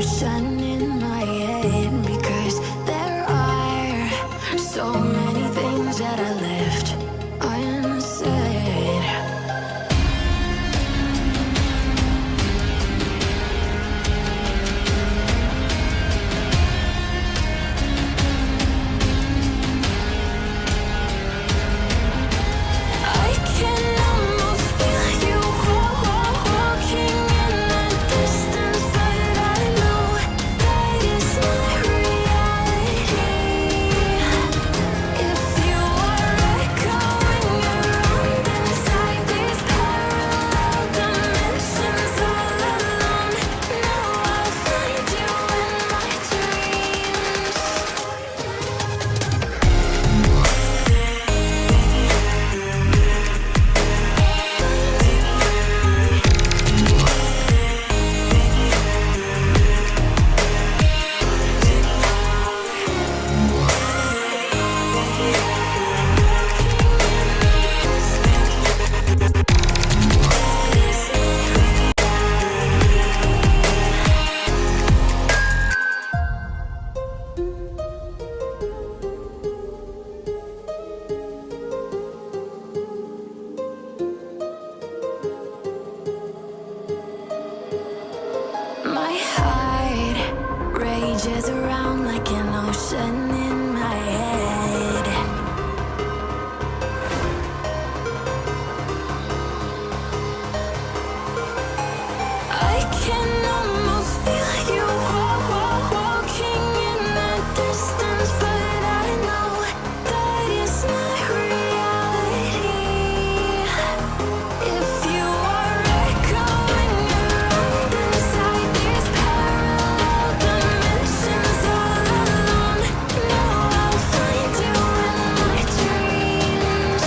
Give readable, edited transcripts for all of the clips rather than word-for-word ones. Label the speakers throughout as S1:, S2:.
S1: ocean in my head, because there are so many things that I left unsaid. I can almost feel you walking in the distance, but I know that it's not reality. If you are echoing around inside these parallel dimensions all alone, now I'll find you in my dreams. My heart rages around like an ocean in my head. I can almost feel you walking in the distance, but I know that it's not reality. If you are echoing around inside these parallel dimensions all alone, now I'll find you in my dreams.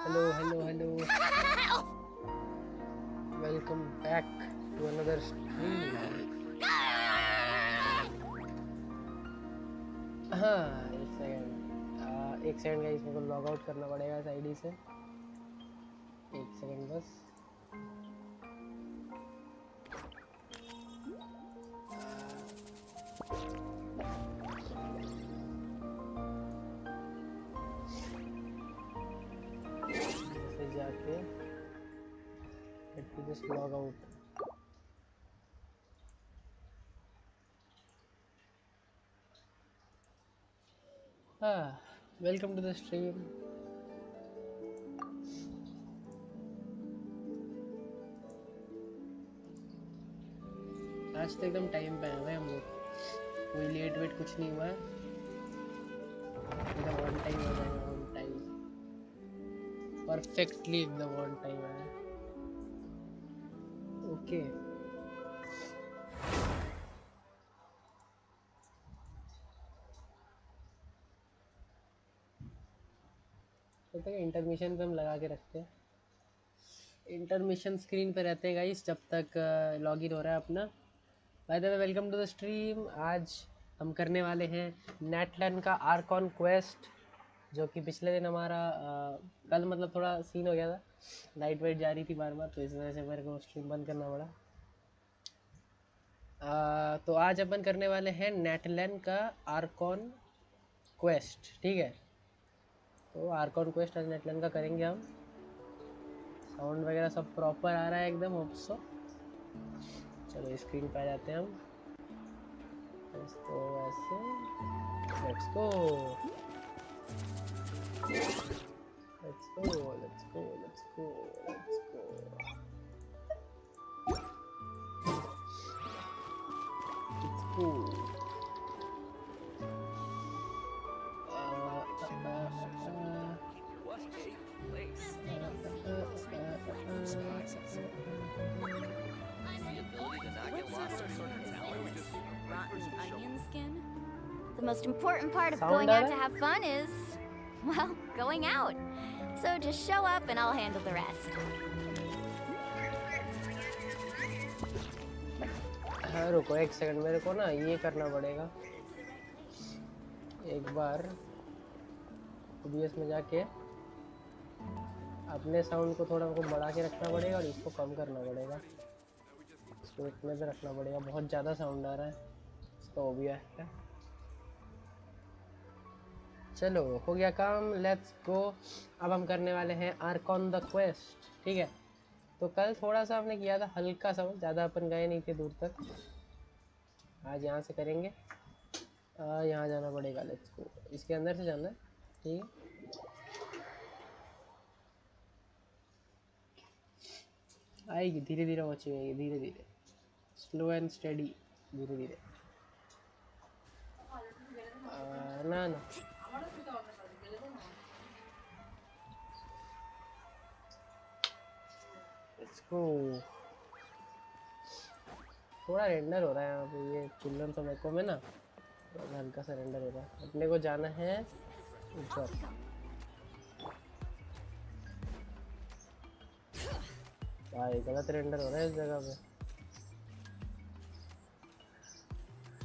S2: Hello. Welcome back to another stream. हाँ, एक second guys, मेरे को log out करना पड़ेगा इस ID से। एक second बस। ऐसे जाके let me just log out. Welcome to the stream. आज तो एकदम टाइम पे आए हैं हम लोग, कोई लेट वेट कुछ नहीं हुआ है, एकदम ऑन टाइम हो जाएगा, ऑन टाइम परफेक्टली एकदम ऑन टाइम है। ओके पता है, इंटरमिशन पे हम लगा के रखते हैं, इंटरमिशन स्क्रीन पे रहते हैं गाइस जब तक लॉगिन हो रहा है अपना। By the way welcome to the stream. आज हम करने वाले हैं नेटलन का आर्कॉन क्वेस्ट, जो कि पिछले दिन हमारा कल मतलब थोड़ा सीन हो गया था, लाइट वेट जा रही थी बार बार, तो इस वजह से मेरे को स्ट्रीम बंद करना पड़ा। तो आज अपन करने वाले हैं नेटलन का आर्कॉन क्वेस्ट, ठीक है। तो आर्कॉन क्वेस्ट आज नेटलन का करेंगे हम। साउंड वगैरह सब प्रॉपर आ रहा है एकदम, होप सो। चलो स्क्रीन पे आ जाते हैं हम। तो ऐसे let's go let's go let's go let's go let's go.
S3: resources. Rotten onion skin? The most important part of
S2: Sound
S3: going
S2: आ
S3: out
S2: रहा
S3: to
S2: है?
S3: have fun is, well, going out. So just show up and I'll handle the rest.
S2: हाँ रुको एक second, मेरे को ना ये करना पड़ेगा एक बार OBS में जाके अपने साउंड को थोड़ा को बढ़ा के रखना पड़ेगा और इसको कम करना पड़ेगा, इसको इतने पे रखना पड़ेगा, बहुत ज़्यादा साउंड आ रहा है इसका OBS है। चलो हो गया काम, लेट्स गो। अब हम करने वाले हैं आर्क ऑन द क्वेस्ट, ठीक है। तो कल थोड़ा सा हमने किया था हल्का सा, ज़्यादा अपन गए नहीं थे दूर तक। आज यहाँ से करेंगे, यहाँ जाना पड़ेगा, लेट्स गो। इसके अंदर से जाना है, ठीक है। आएगी धीरे धीरे, वॉचिंग आएगी धीरे धीरे, स्लो एंड स्टेडी, धीरे धीरे। ना ना इसको थोड़ा रेंडर हो रहा है यहाँ पे, ये चिल्ड्रन टोबैको में ना थोड़ा हल्का सा रेंडर हो रहा है। अपने को जाना है ऊपर, भाई गलत रेंडर हो रहा है इस जगह पे।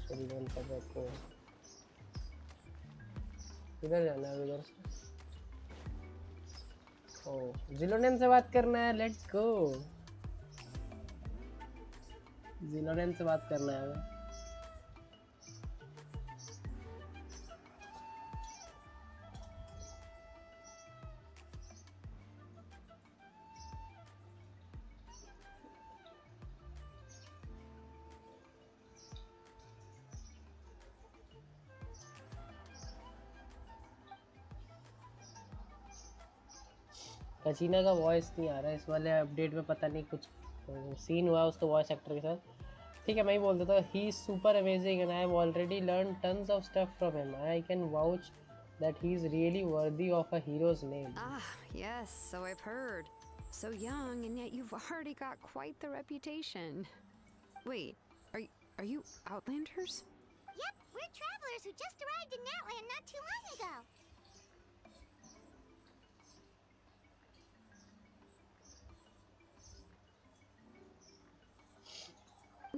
S2: चिल्ड्रन टोबैको किधर जाना है, इधर से। ओ xilonen से बात करना है, लेट्स गो। xilonen से बात करना है हमें। कचीना का वॉइस नहीं आ रहा है इस वाले अपडेट में, पता नहीं कुछ सीन हुआ उसको वॉइस एक्टर के साथ। ठीक है मैं ही बोल देता हूँ, he is super amazing and I have already learn tons of stuff from him. I can vouch that he is really worthy of a heroes name.
S4: Yes, so I've heard. So young and yet you've already got quite the reputation. Wait, are you Outlanders?
S5: Yep, we're travelers who just arrived in Natland not too long ago.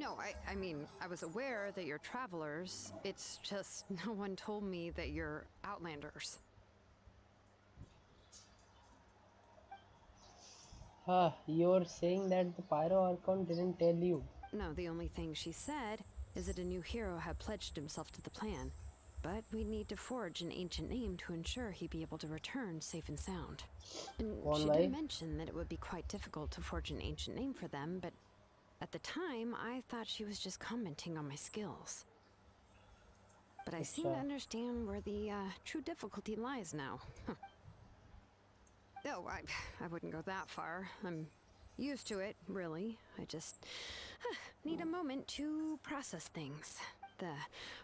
S4: No, I mean, I was aware that you're travelers. It's just no one told me that you're Outlanders.
S2: You're saying that the Pyro Archon didn't tell you?
S4: No, the only thing she said is that a new hero had pledged himself to the plan. But we'd need to forge an ancient name to ensure he'd be able to return safe and sound. And she did mention that it would be quite difficult to forge an ancient name for them, but at the time, I thought she was just commenting on my skills. But I seem to understand where the true difficulty lies now. Oh, I wouldn't go that far. I'm used to it, really. I just need a moment to process things. The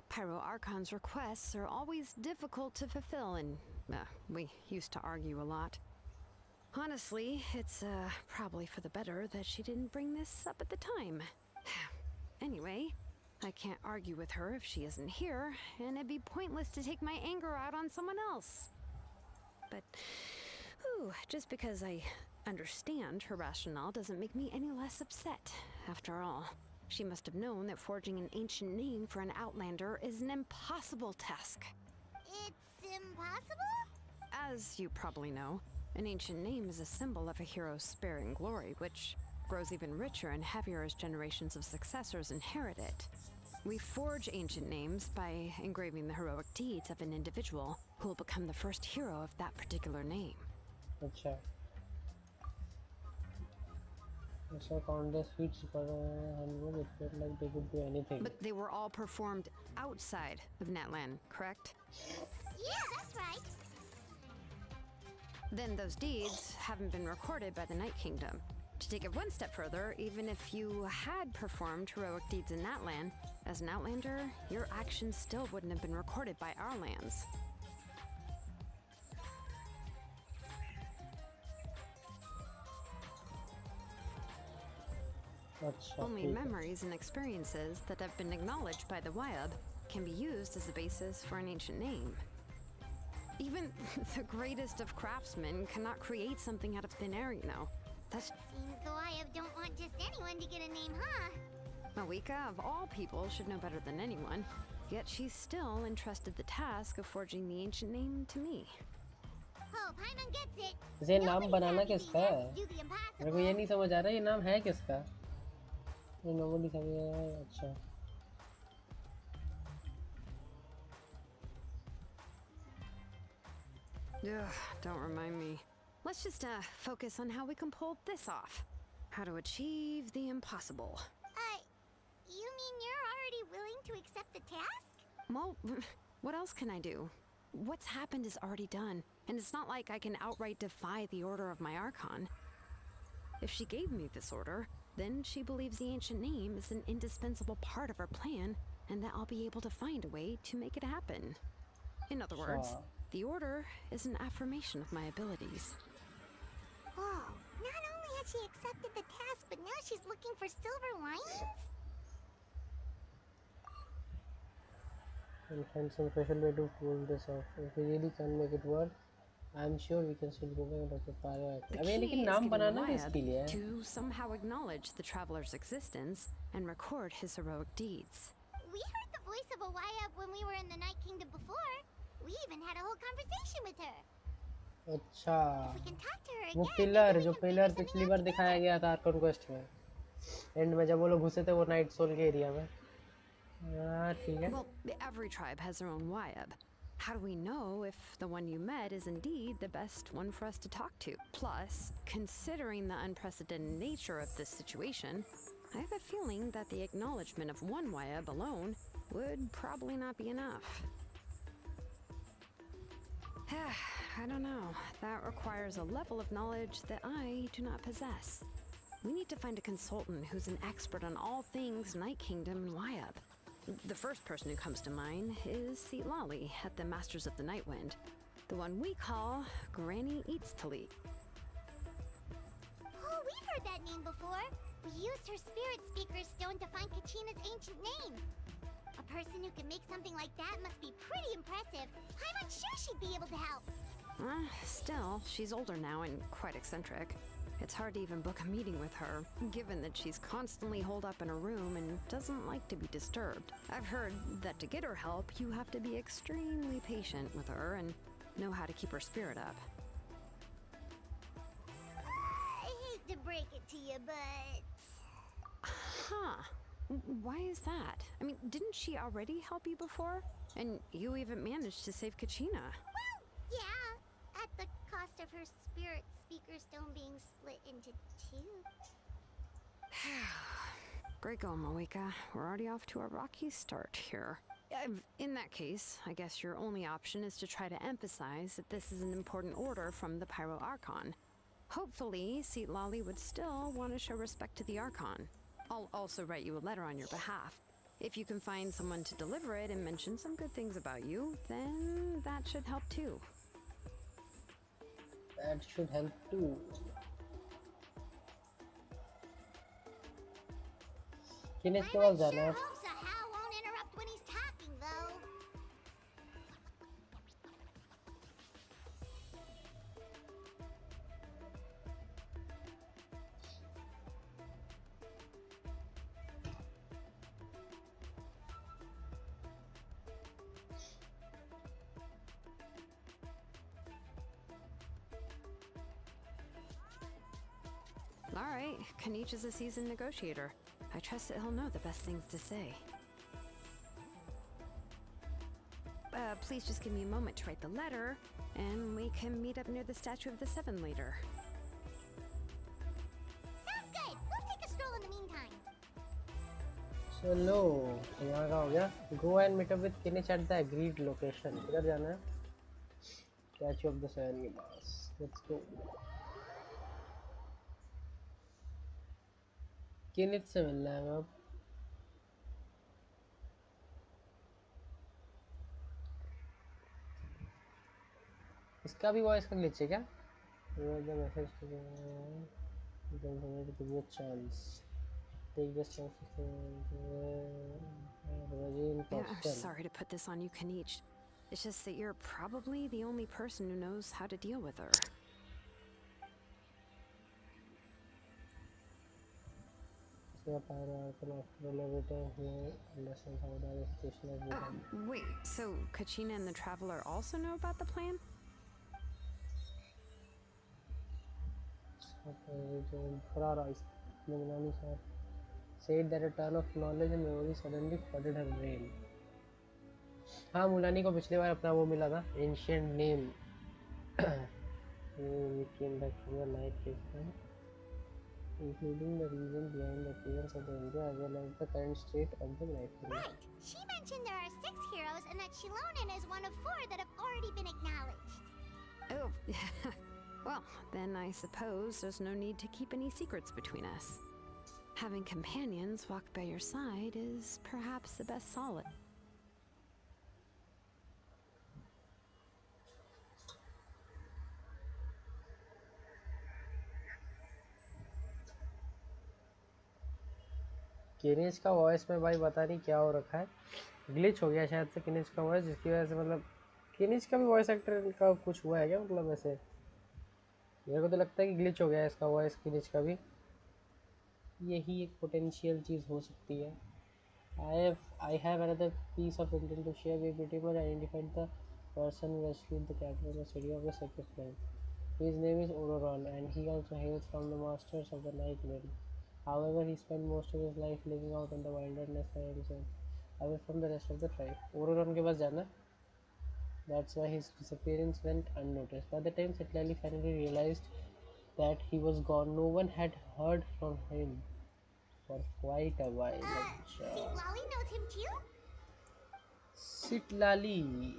S4: Pyro Archon's requests are always difficult to fulfill, and we used to argue a lot. Honestly, it's probably for the better that she didn't bring this up at the time. Anyway, I can't argue with her if she isn't here, and it'd be pointless to take my anger out on someone else. But, just because I understand her rationale doesn't make me any less upset. After all, she must have known that forging an ancient name for an Outlander is an impossible task.
S5: It's impossible?
S4: As you probably know, an ancient name is a symbol of a hero's spare and glory, which grows even richer and heavier as generations of successors inherit it. We forge ancient names by engraving the heroic deeds of an individual who will become the first hero of that particular name.
S2: अच्छा ऐसा countless feats कर रहे हैं हम लोग, it felt like they could do anything.
S4: But they were all performed outside of Natland, correct?
S5: Yeah, that's right.
S4: Then those deeds haven't been recorded by the Night Kingdom. To take it one step further, even if you had performed heroic deeds in Natland, as an Outlander, your actions still wouldn't have been recorded by our lands.
S2: अच्छा
S4: Only
S2: ठीक है.
S4: memories and experiences that have been acknowledged by the Wyab can be used as a basis for an ancient name. Even the greatest of craftsmen cannot create something out of thin air, you know. That's
S5: Seems the Wyab don't want just anyone to get a name, huh?
S4: Mawika, of all people, should know better than anyone. Yet she's still entrusted the task of forging the ancient name to me.
S5: Oh, Paimon gets it.
S2: ये नाम
S5: Nobody's
S2: बनाना
S5: happy
S2: किसका
S5: being
S2: है?
S5: asked to do the
S2: मेरे को ये
S5: impossible.
S2: नहीं समझ आ रहा ये नाम है किसका? ये नोबडी समझ रहा है. अच्छा.
S4: Ugh, don't remind me. Let's just focus on how we can pull this off. How to achieve the impossible.
S5: You mean you're already willing to accept the task?
S4: Well, what else can I do? What's happened is already done, and it's not like I can outright defy the order of my Archon. If she gave me this order, then she believes the ancient name is an indispensable part of her plan, and that I'll be able to find a way to make it happen. In other words, the order is an affirmation of my abilities.
S5: Oh, not only has she accepted the task, but now she's looking for silver linings?
S2: We'll find some special way to pull this off. If we really can't make it work, I'm sure we can still go back and prepare.
S4: The
S2: अबे
S4: key
S2: लेकिन
S4: is
S2: नाम
S4: getting the
S2: बनाना किसके लिए
S4: Wyab
S2: है?
S4: to somehow acknowledge the traveler's existence and record his heroic deeds.
S5: We heard the voice of a Wyab when we were in the Night Kingdom before. We even had a whole conversation with her.
S2: अच्छा.
S5: If we can talk to her
S2: वो
S5: again,
S2: pillar
S5: maybe
S2: जो
S5: we can
S2: pillar
S5: figure
S2: पिछली
S5: something
S2: बार
S5: out
S2: दिखाया
S5: together.
S2: गया था Arkan quest में. And में जब वो लोग घुसे थे वो नाइट सोल के एरिया में. हाँ ठीक है.
S4: Well, every tribe has their own Wyab. How do we know if the one you met is indeed the best one for us to talk to? Plus, considering the unprecedented nature of this situation, I have a feeling that the acknowledgement of one Wyab alone would probably not be enough. I don't know. That requires a level of knowledge that I do not possess. We need to find a consultant who's an expert on all things Night Kingdom and Wyab. The first person who comes to mind is Lali at the Masters of the Nightwind, the one we call Granny Eats Talit.
S5: Oh, we've heard that name before. We used her spirit speaker stone to find Kachina's ancient name. A person who can make something like that must be pretty impressive. I'm not sure she'd be able to help.
S4: Still, she's older now and quite eccentric. It's hard to even book a meeting with her, given that she's constantly holed up in her room and doesn't like to be disturbed. I've heard that to get her help, you have to be extremely patient with her and know how to keep her spirit up.
S5: I hate to break it to you, but...
S4: Huh. Why is that? I mean, didn't she already help you before? And you even managed to save Kachina.
S5: Well, yeah, at the cost of her spirit speaker stone being split into two.
S4: Great going, Mawika. We're already off to a rocky start here. In that case, I guess your only option is to try to emphasize that this is an important order from the Pyro Archon. Hopefully, Lali would still want to show respect to the Archon. I'll also write you a letter on your behalf. If you can find someone to deliver it and mention some good things about you, then that should help too.
S2: That should help too. किन्हें इसके पास जाना है?
S5: Sure hopes a Hal won't interrupt when he's talking, though.
S4: All right, Kanich is a seasoned negotiator. I trust that he'll know the best things to say. Please just give me a moment to write the letter, and we can meet up near the Statue of the Seven later.
S5: Sounds good. We'll take a stroll in the meantime.
S2: चलो यहाँ का हो गया. Go and meet up with Kinich at the agreed location. किधर जाना है? Statue of the Seven के पास. Let's go. किनिच से मिलना है अब. इसका भी वॉइस का ग्लिच है क्या? Message give you a chance. take this chance to Radeon
S4: Yeah, I'm
S2: question.
S4: sorry to put this on you, Kanich. It's just that you're probably the only person who knows how to deal with her.
S2: See a pyro icon after elevator here understands how the situation has
S4: Oh,
S2: become.
S4: wait, so Kachina and the Traveler also know about the plan?
S2: Ferrara is Milani sir said that a ton of knowledge and memory suddenly flooded her brain. हाँ मुलानी को पिछले बार अपना वो मिला था ancient name we came back from the night vision, including the reason behind the appearance of the India as well as the current state of the night vision.
S5: Right. She mentioned there are 6 heroes and that xilonen is one of 4 that have already been acknowledged.
S4: Oh, well, then I suppose there's no need to keep any secrets between us. Having companions walk by your side is perhaps the best solace.
S2: किनिच का voice में भाई पता नहीं क्या हो रखा है, glitch हो गया शायद से किनिच का वॉइस, जिसकी वजह से मतलब किनिच का भी वॉइस एक्टर का कुछ हुआ है क्या, मतलब ऐसे मेरे को तो लगता है कि ग्लिच हो गया है इसका वॉइस किनिच का भी, यही एक पोटेंशियल चीज़ हो सकती है. I have another piece of intent to share. We pretty much identified the person who rescued the captain in the city of the second flight. His name is Ororon and he also hails from the Masters of the Night Wind. However, he spent most of his life living out in the wilderness by himself, away from the rest of the tribe. Ororon के पास जाना. That's why his disappearance went unnoticed. By the time Citlali finally realized that he was gone, no one had heard from him for quite a while.
S5: See, Lolly knows him too?
S2: Citlali.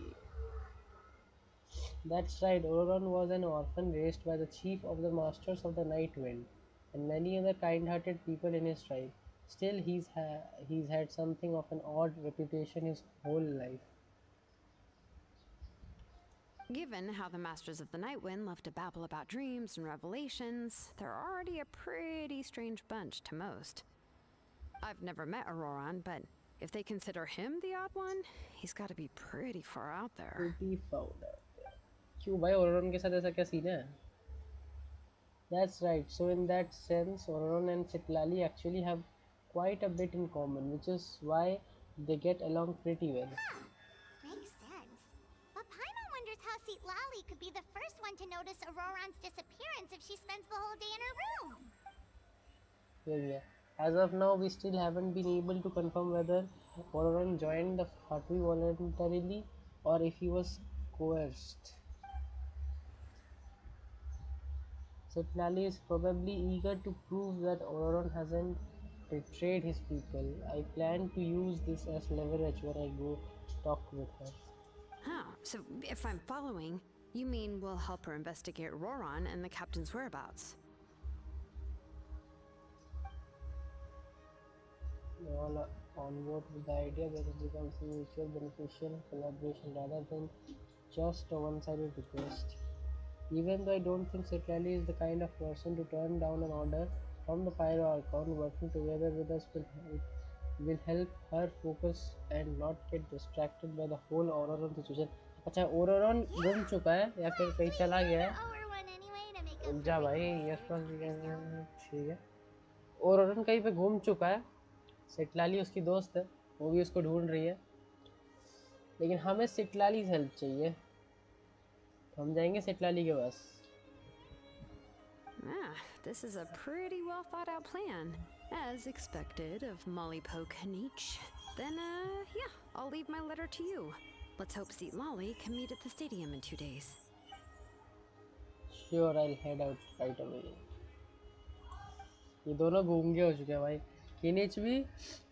S2: That's right, Ororon was an orphan raised by the chief of the Masters of the Night Wind and many other kind-hearted people in his tribe. Still, he's had something of an odd reputation his whole life.
S4: Given how the Masters of the Night Wind love to babble about dreams and revelations, they're already a pretty strange bunch to most. I've never met Auroron, but if they consider him the odd one, he's got to be pretty far out there.
S2: Pretty found out. क्यों भाई Ororon के साथ ऐसा क्या scene है? That's right. So in that sense, Ororon and Citlali actually have quite a bit in common, which is why they get along pretty well.
S5: Makes sense. But Paimon wonders how Citlali could be the first one to notice Auroron's disappearance if she spends the whole day in her room.
S2: Yeah. As of now, we still haven't been able to confirm whether Ororon joined the Fatui voluntarily or if he was coerced. Citlali is probably eager to prove that Ororon hasn't betrayed his people. I plan to use this as leverage when I go talk with her.
S4: Huh, so if I'm following, you mean we'll help her investigate Auroron and the captain's whereabouts?
S2: We all are on board with the idea that it becomes a mutual beneficial collaboration rather than just a one-sided request. Even though I don't think Citlali is the kind of person to turn down an order from the Pyro Archon, working together with us will help her focus and not get distracted by the whole Ororon situation. अच्छा Ororon गुम चुका है या फिर कहीं चला गया है? जा भाई yes ठीक है. Ororon कहीं पे घूम चुका है. Citlali उसकी दोस्त है, वो भी उसको ढूंढ रही है. लेकिन हमें Citlali से हेल्प चाहिए. हम जाएंगे Citlali के पास.
S4: Ah, this is a pretty well thought out plan. As expected of Molly Poke Kanich. Then, yeah, I'll leave my letter to you. Let's hope Citlali can meet at the stadium in 2 days.
S2: Sure, I'll head out right away. ये दोनों घूम गए हो चुके हैं भाई. किनिच भी,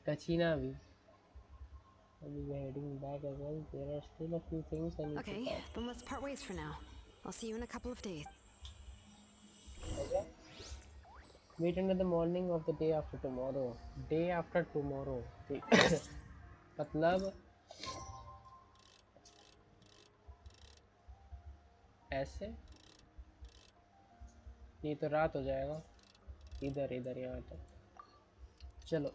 S2: कचीना भी. I'll be heading back as well. There are still a few things I need to
S4: Okay,
S2: pack.
S4: then let's part ways for now. I'll see you in a couple of days.
S2: Wait until the morning of the day after tomorrow. Day after tomorrow. मतलब ऐसे ये तो रात हो जाएगा. इधर यहाँ तक चलो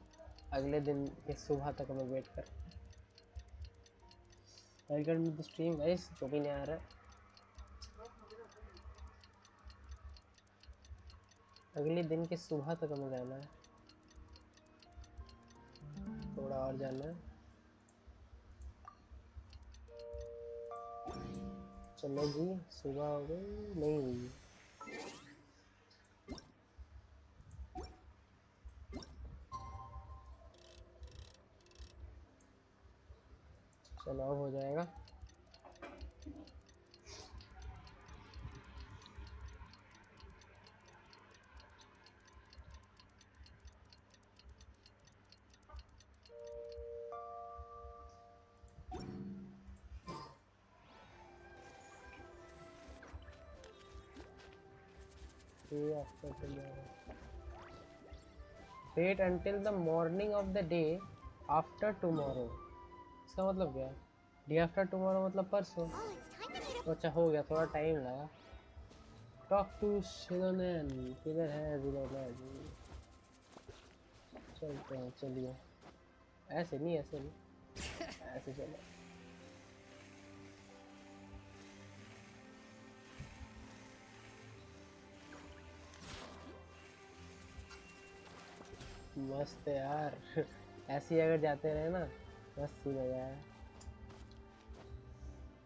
S2: अगले दिन के सुबह तक हमें वेट कर। Welcome to the stream guys, जो भी नहीं आ रहा है अगले दिन के सुबह तक हमें जाना है, थोड़ा और जाना है। चलो जी, सुबह हो गई नहीं हुई। चलो अब हो जाएगा। After tomorrow. Wait until the morning of the day after tomorrow. इसका मतलब क्या है? Day after tomorrow मतलब परसों।
S5: Oh, it's time to meet up.
S2: तो अच्छा हो गया, थोड़ा टाइम लगा। Talk to xilonen. किधर है xilonen? चलते हैं, चलिए। ऐसे नहीं, ऐसे नहीं, ऐसे चलो। मस्त है यार। ऐसे ही अगर जाते रहे ना मस्त सीन हो जाए।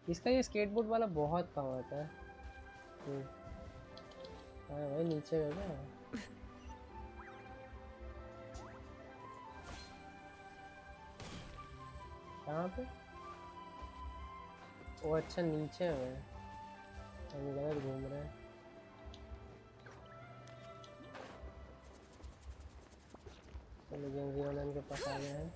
S2: इसका ये स्केटबोर्ड वाला बहुत काम आता है। हाँ भाई, नीचे है क्या? कहाँ पे? वो अच्छा नीचे है, हम गलत घूम रहे हैं। चलो जेंजियोन के पास आ गए हैं।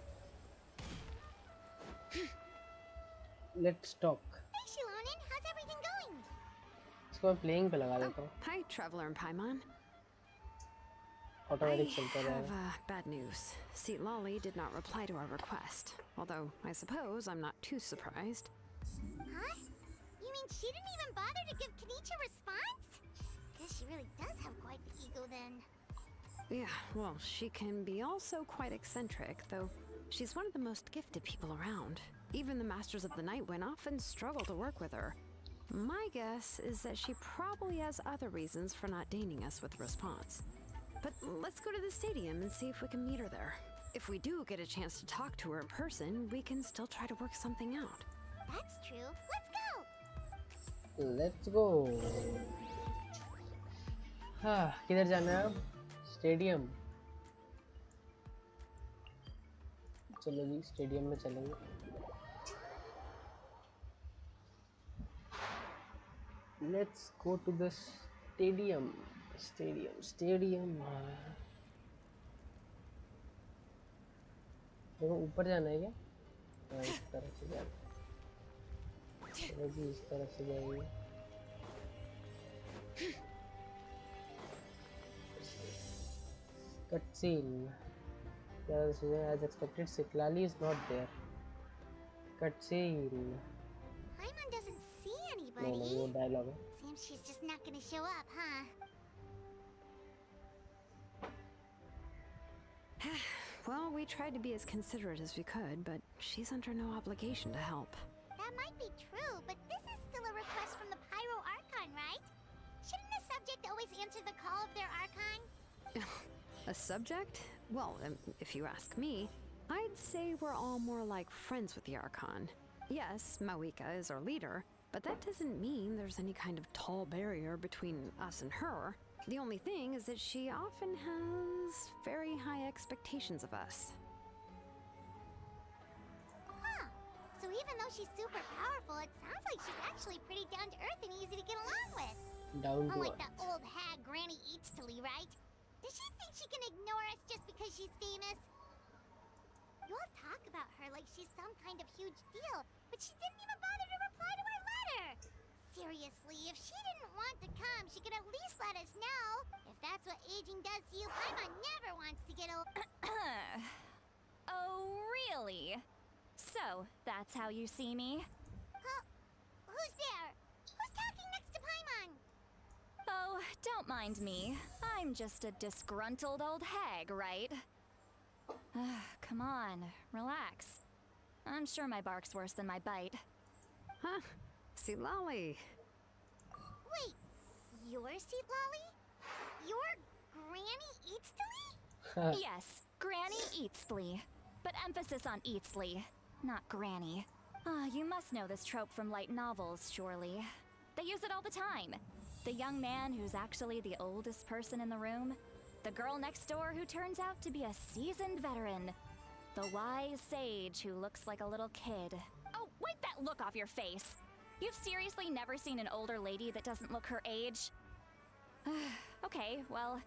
S2: Let's talk.
S5: Hey, xilonen, how's everything going?
S2: इसको मैं प्लेइंग पे लगा देता हूँ,
S4: Hi, Traveler and Paimon.
S2: Automatic
S4: I
S2: चलता
S4: have
S2: रहेगा।
S4: bad news. Seat Lolly did not reply to our request. Although, I suppose I'm not too surprised.
S5: Huh? You mean she didn't even bother to give Kenichi a response? Guess she really does have quite the ego then.
S4: Yeah, well, she can be also quite eccentric, though she's one of the most gifted people around. Even the Masters of the Night went off and struggled to work with her. My guess is that she probably has other reasons for not deigning us with a response. But let's go to the stadium and see if we can meet her there. If we do get a chance to talk to her in person, we can still try to work something out.
S5: That's true. Let's go!
S2: Let's go. हाँ, किधर जाना है अब? Stadium. चलो जी, stadium में चलेंगे। Let's go to the stadium. Stadium देखो, ऊपर जाना है क्या? हाँ, इस तरफ से जाना है। चलो जी, इस तरफ से जाएंगे। Cutscene. As expected, Siklali is not there. Cutscene.
S5: Paimon doesn't see
S2: No,
S5: anybody.
S2: वो dialogue है.
S5: Seems she's just not gonna show up, huh?
S4: Well, we tried to be as considerate as we could, but she's under no obligation to help.
S5: That might be true, but this is still a request from the Pyro Archon, right? Shouldn't the subject always answer the call of their Archon?
S4: A subject? Well, if you ask me, I'd say we're all more like friends with the Archon. Yes, Mawika is our leader, but that doesn't mean there's any kind of tall barrier between us and her. The only thing is that she often has very high expectations of us.
S5: Huh. So even though she's super powerful, it sounds like she's actually pretty down to earth and easy to get along with.
S2: Down to
S5: Unlike
S2: earth.
S5: that old hag Granny Eatstily, right? Does she think she can ignore us just because she's famous? You all talk about her like she's some kind of huge deal, but she didn't even bother to reply to our letter! Seriously, if she didn't want to come, she could at least let us know. If that's what aging does to you, Paimon never wants to get old.
S3: Oh, really? So, that's how you see me?
S5: Huh? Who's there? Who's talking next to Paimon?
S3: Oh, don't mind me. I'm just a disgruntled old hag, right? Come on, relax. I'm sure my bark's worse than my bite.
S4: Huh? See, Lolly.
S5: Wait, your seat, Lolly? Your Granny Eatstily?
S3: Yes, Granny Eatsley. But emphasis on Eatsley, not Granny. You must know this trope from light novels, surely. They use it all the time. The young man who's actually the oldest person in the room. The girl next door who turns out to be a seasoned veteran. The wise sage who looks like a little kid. Oh, wipe that look off your face! You've seriously never seen an older lady that doesn't look her age? Okay, well,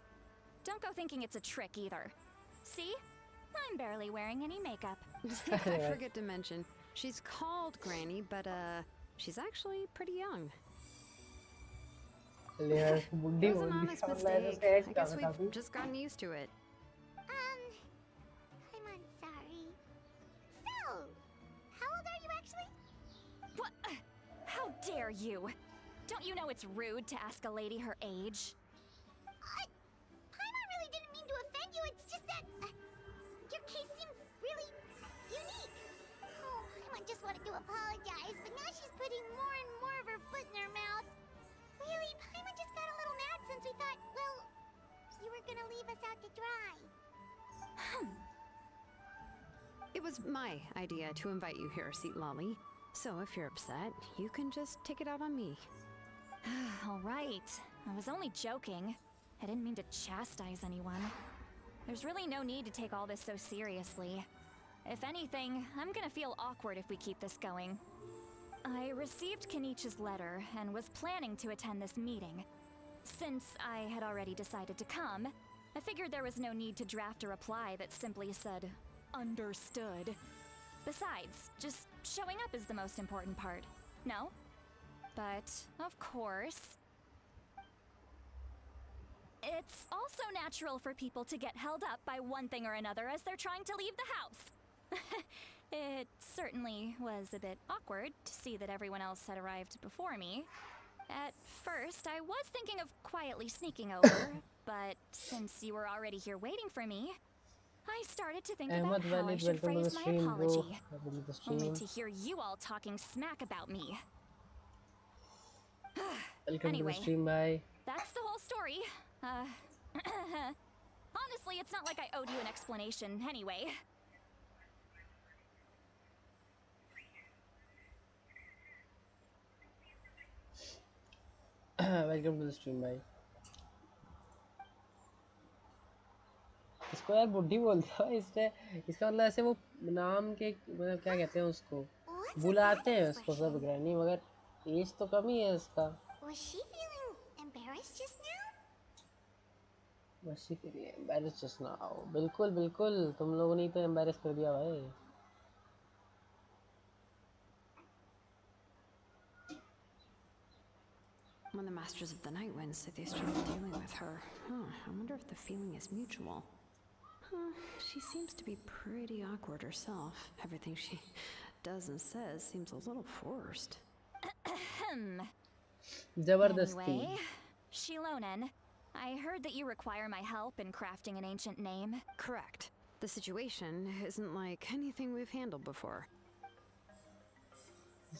S3: don't go thinking it's a trick either. See? I'm barely wearing any makeup.
S4: I forget to mention, she's called Granny, but she's actually pretty young.
S2: यार बुड्ढी
S4: It was
S2: बोल
S4: an
S2: the
S4: honest
S2: सामने ऐसे
S4: mistake.
S2: Stage
S4: I
S2: का
S4: guess
S2: बता दी
S4: we've just gotten used to it.
S5: I'm sorry. So, how old are you actually?
S3: What? How dare you? Don't you know it's rude to ask a lady her age?
S5: Paimon really didn't mean to offend you. It's just that your case seems really unique. Oh, Paimon just wanted to apologize, but now she's putting more and more of her foot in her mouth. Really, Paimon just got a little mad since we thought, well, you were gonna leave us out to dry.
S4: It was my idea to invite you here, Seat Lolly. So if you're upset, you can just take it out on me.
S3: All right. I was only joking. I didn't mean to chastise anyone. There's really no need to take all this so seriously. If anything, I'm gonna feel awkward if we keep this going. I received Kenichi's letter and was planning to attend this meeting. Since I had already decided to come, I figured there was no need to draft a reply that simply said, "Understood." Besides, just showing up is the most important part. No? But, of course, it's also natural for people to get held up by one thing or another as they're trying to leave the house. It certainly was a bit awkward to see that everyone else had arrived before me. At first, I was thinking of quietly sneaking over, but since you were already here waiting for me, I started to think about
S2: Ahmed
S3: how I
S2: Walid,
S3: should
S2: welcome to the
S3: phrase my
S2: stream, bro.
S3: apology.
S2: Welcome to the
S3: Only
S2: stream.
S3: to hear you all talking smack about me.
S2: Welcome to the
S3: Anyway.
S2: stream, bye.
S3: That's the whole story. Honestly, it's not like I owed you an explanation anyway.
S2: Welcome to the stream, bye. इसको यार बुड्ढी बोलता है इसने इसका मतलब ऐसे वो नाम के मतलब क्या कहते हैं उसको बुलाते हैं उसको सब ग्रैनी मगर एज तो कम ही है इसका
S5: Was she feeling embarrassed just now?
S2: बस करिए एम्बैरेस जस्ट नाउ बिल्कुल बिल्कुल तुम लोगों ने तो एम्बैरेस कर दिया भाई
S4: When the Masters of the Night Wind said they started dealing with her, I wonder if the feeling is mutual. She seems to be pretty awkward herself. Everything she does and says seems a little forced.
S2: जबरदस्ती
S3: Anyway, xilonen, I heard that you require my help in crafting an ancient name.
S4: Correct. The situation isn't like anything we've handled before.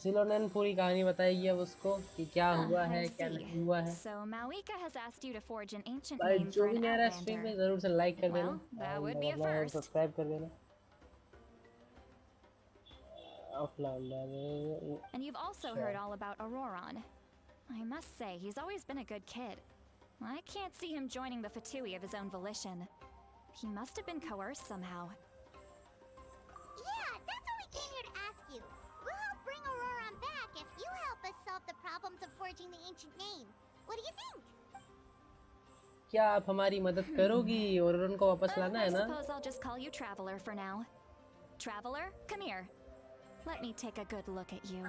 S2: xilonen पूरी कहानी बताएगी अब उसको कि क्या हुआ है
S3: I
S2: क्या
S3: see.
S2: नहीं हुआ है
S3: So Mawika has asked you to forge an ancient
S2: भाई
S3: name
S2: जो
S3: for
S2: भी
S3: an
S2: नया रहा स्ट्रीम पे
S3: outlander.
S2: जरूर से लाइक कर देना
S3: Well, that would be a
S2: और
S3: first.
S2: सब्सक्राइब कर देना offline
S3: And you've also
S2: Sure.
S3: heard all about Auroron. I must say, he's always been a good kid. I can't see him joining the Fatui of his own volition. He must have been coerced somehow.
S5: Yeah, that's what we came here to ask you. We'll help bring Auroron back if you help us solve the problems of forging the ancient name. What do you think?
S2: क्या आप हमारी मदद करोगी और उनको वापस लाना
S3: I
S2: है ना
S3: suppose I'll just call you Traveler for now. Traveler, come here. Let me take a good look at you.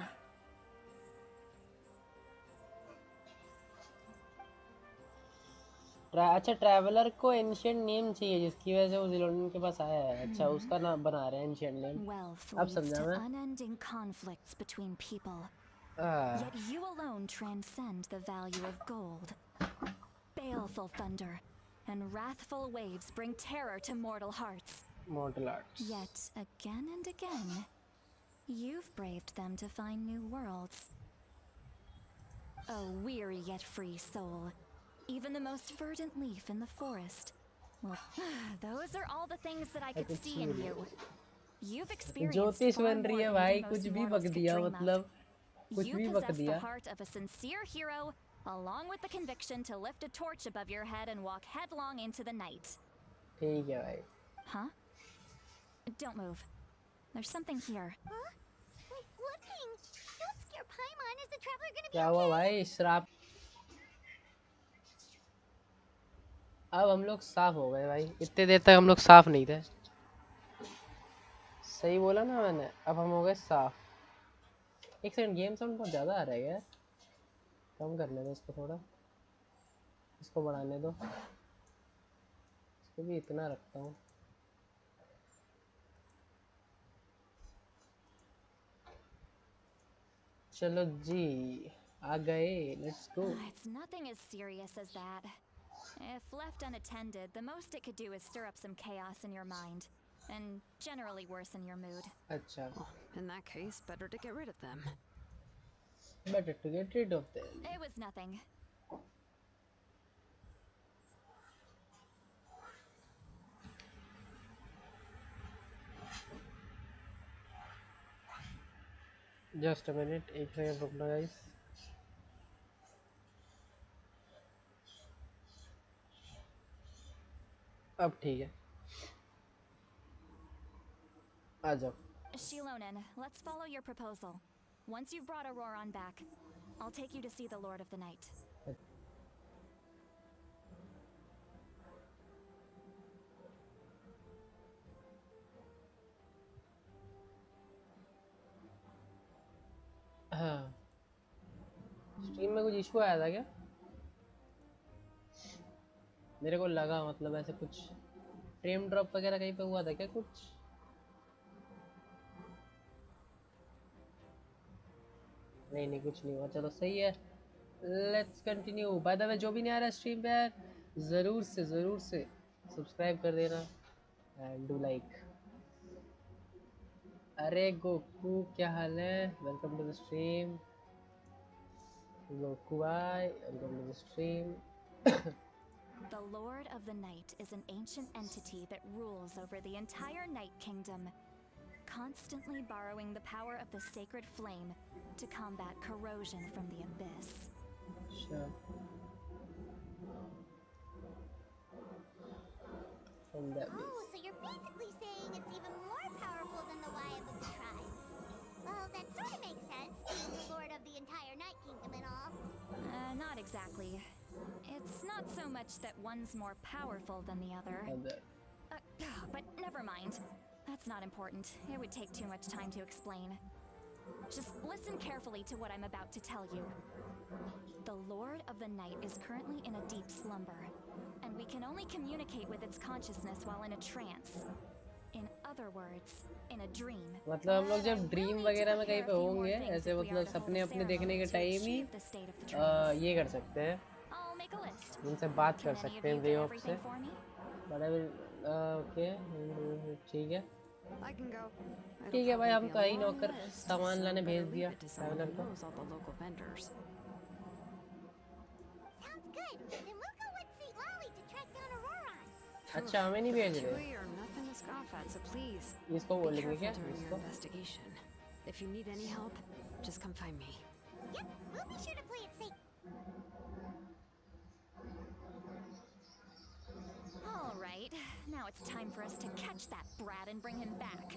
S2: अच्छा ट्रैवलर को एंशिएंट नेम चाहिए जिसकी वजह से वो ज़िलोनियन के पास आया है अच्छा उसका नाम बना रहे हैं एंशिएंट नेम
S3: Wealth
S2: अब
S3: leads
S2: समझा
S3: to
S2: मैं
S3: unending conflicts between people.
S2: Ah,
S3: Yet you alone transcend the value of gold. Baleful thunder and wrathful waves bring terror to mortal hearts.
S2: Mortal arts.
S3: Yet again and again, you've braved them to find new worlds. A weary yet free soul. Even the most verdant leaf in the forest. Well, those are all the things that I could
S2: could
S3: see
S2: see
S3: in
S2: it.
S3: you. You've experienced
S2: ज्योतिष
S3: far
S2: बन रही
S3: more
S2: है
S3: than
S2: भाई,
S3: even
S2: कुछ
S3: most
S2: भी बक
S3: mortals could
S2: दिया,
S3: dream of.
S2: मतलब कुछ
S3: You
S2: भी बक
S3: possess the
S2: दिया.
S3: heart of a sincere hero, along with the conviction to lift a torch above your head and walk headlong into the night.
S2: ठीक है भाई.
S3: Huh? Don't move. There's something here.
S5: Huh? What thing? Don't scare Paimon. Is the traveler gonna be
S2: क्या हुआ
S5: okay?
S2: भाई? श्राप. अब हम लोग साफ हो गए भाई. इतने देर तक हम लोग साफ नहीं थे. सही बोला ना मैंने? अब हम हो गए साफ. एक सेकंड, गेम साउंड बहुत ज़्यादा आ रहा है यार. कम करने दो इसको थोड़ा. इसको बढ़ाने दो. इसको भी इतना रखता हूँ. चलो जी, आ गए. Let's go.
S3: It's nothing as serious as that. If left unattended, the most it could do is stir up some chaos in your mind, and generally worsen your mood.
S2: अच्छा.
S4: Well, in that case, better to get rid of them.
S2: Better to get rid of them.
S3: It was nothing.
S2: Just a minute, एक second रुकना guys. अब ठीक है. आ जाओ.
S3: Xilonen, let's follow your proposal. Once you've brought Auroron back, I'll take you to see the Lord of the Night.
S2: हाँ. Stream में कुछ issue आया था क्या? मेरे को लगा, मतलब ऐसे कुछ फ्रेम ड्रॉप वगैरह कहीं पे हुआ था क्या कुछ? नहीं नहीं, कुछ नहीं हुआ. चलो सही है. Let's continue. बाय द वे, जो भी नहीं आ रहा स्ट्रीम पे यार, ज़रूर से सब्सक्राइब कर देना एंड डू लाइक. अरे गोकू, क्या हाल है? Welcome to the stream. Goku भाई, welcome to the stream.
S3: The Lord of the Night is an ancient entity that rules over the entire Night Kingdom, constantly borrowing the power of the sacred flame to combat corrosion from the abyss.
S2: Sure. From that base.
S5: Oh, so you're basically saying it's even more powerful than the Wyam of the tribes. Well, that sort of makes sense, being the lord of the entire Night Kingdom and all.
S3: Not exactly. It's not so much that one's more powerful than the other. But never mind. That's not important. It would take too much time to explain. Just listen carefully to what I'm about to tell you. The Lord of the Night is currently in a deep slumber, and we can only communicate with its consciousness while in a trance. In other words, in a dream.
S2: मतलब हम लोग जब dream वगैरह में कहीं पे होंगे, ऐसे मतलब सपने अपने देखने के टाइम ही ये कर सकते हैं. उनसे बात कर सकते हैं वे ऑफ से. ओके, ठीक है. ठीक है भाई, हम तो ही नौकर, सामान लाने भेज दिया ट्रैवलर को.
S5: Sounds good. Then we'll go with St. Lolly to track down Auroron.
S2: अच्छा, हमें नहीं भेज रहे.
S4: So please,
S2: इसको
S4: be
S2: बोलेंगे क्या?
S4: careful during your
S2: इसको.
S4: investigation. If you need any help, just come find me.
S5: Yep, we'll be sure to play it safe.
S3: All right, now it's time for us to catch that brat and bring him back.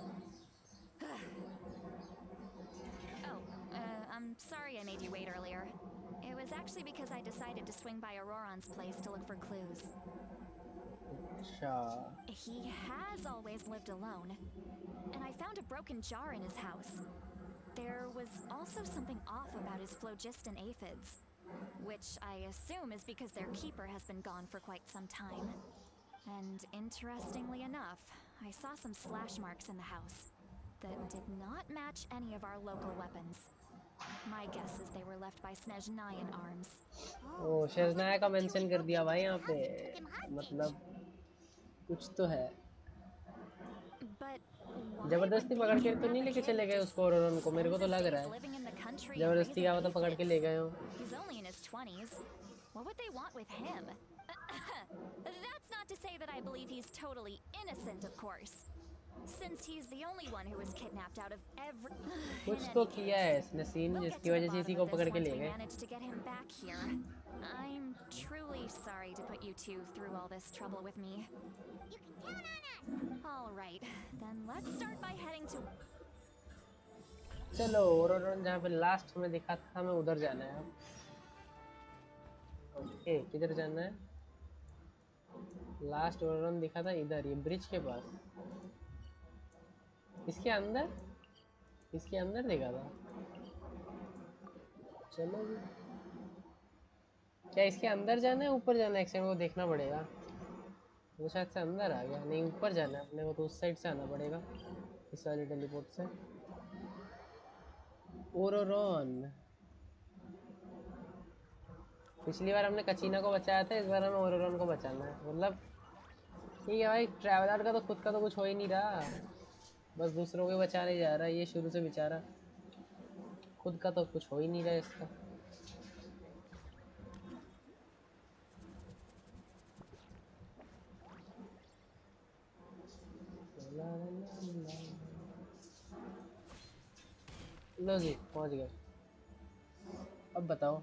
S3: I'm sorry I made you wait earlier. It was actually because I decided to swing by Auroron's place to look for clues.
S2: अच्छा.
S3: He has always lived alone, and I found a broken jar in his house. There was also something off about his phlogiston aphids, which I assume is because their keeper has been gone for quite some time. And interestingly enough, I saw some slash marks in the house that did not match any of our local weapons. My guess is they were left by Snezhnayan arms.
S2: ओ, शेज़नाया का mention कर दिया भाई यहाँ पे. मतलब कुछ तो है.
S3: Why
S2: जबरदस्ती
S3: would
S2: पकड़
S3: they
S2: के तो
S3: kidnap
S2: नहीं
S3: a
S2: लेके
S3: kid
S2: चले
S3: who
S2: गए
S3: just
S2: उसको और उनको, मेरे को
S3: spends
S2: तो
S3: his
S2: लग रहा
S3: days
S2: है
S3: living in the country and
S2: जबरदस्ती
S3: raising
S2: क्या पता पकड़ के
S3: aphids?
S2: ले गए हो।
S3: He's only in his 20s. What would they want with him? That's not to say that I believe he's totally innocent, of course. Since he's the only one who was kidnapped out of every... In
S2: कुछ तो
S3: any
S2: किया है
S3: case,
S2: इसने scene
S3: we'll get
S2: जिसकी
S3: to the
S2: वजह से इसी
S3: bottom
S2: को
S3: of this
S2: पकड़ के
S3: once
S2: ले
S3: we
S2: गए।
S3: manage to get him back here. I'm truly sorry to put you two through all this trouble with me.
S5: You can count on us!
S3: All right, then let's start by heading to...
S2: चलो ओरोरन जहाँ पे last में दिखा था हमें उधर जाना है अब। ओके किधर जाना है? लास्ट ओरोरन दिखा था इधर, ये ब्रिज के पास। इसके अंदर दिखा था। चलो जी, क्या इसके अंदर जाना है ऊपर जाना है? एक सेकंड को देखना पड़ेगा। वो शायद से अंदर आ गया, नहीं ऊपर जाना है अपने को, तो उस साइड से आना पड़ेगा इस वाले टेलीपोर्ट से। ओरोरन, पिछली बार हमने कचीना को बचाया था, इस बार हमें ओरोरन को बचाना है। मतलब ठीक है भाई, ट्रैवलर का तो खुद का तो कुछ हो ही नहीं रहा, बस दूसरों को बचाने जा रहा है ये शुरू से बेचारा, खुद का तो कुछ हो ही नहीं रहा इसका। लो जी पहुंच गए, अब बताओ।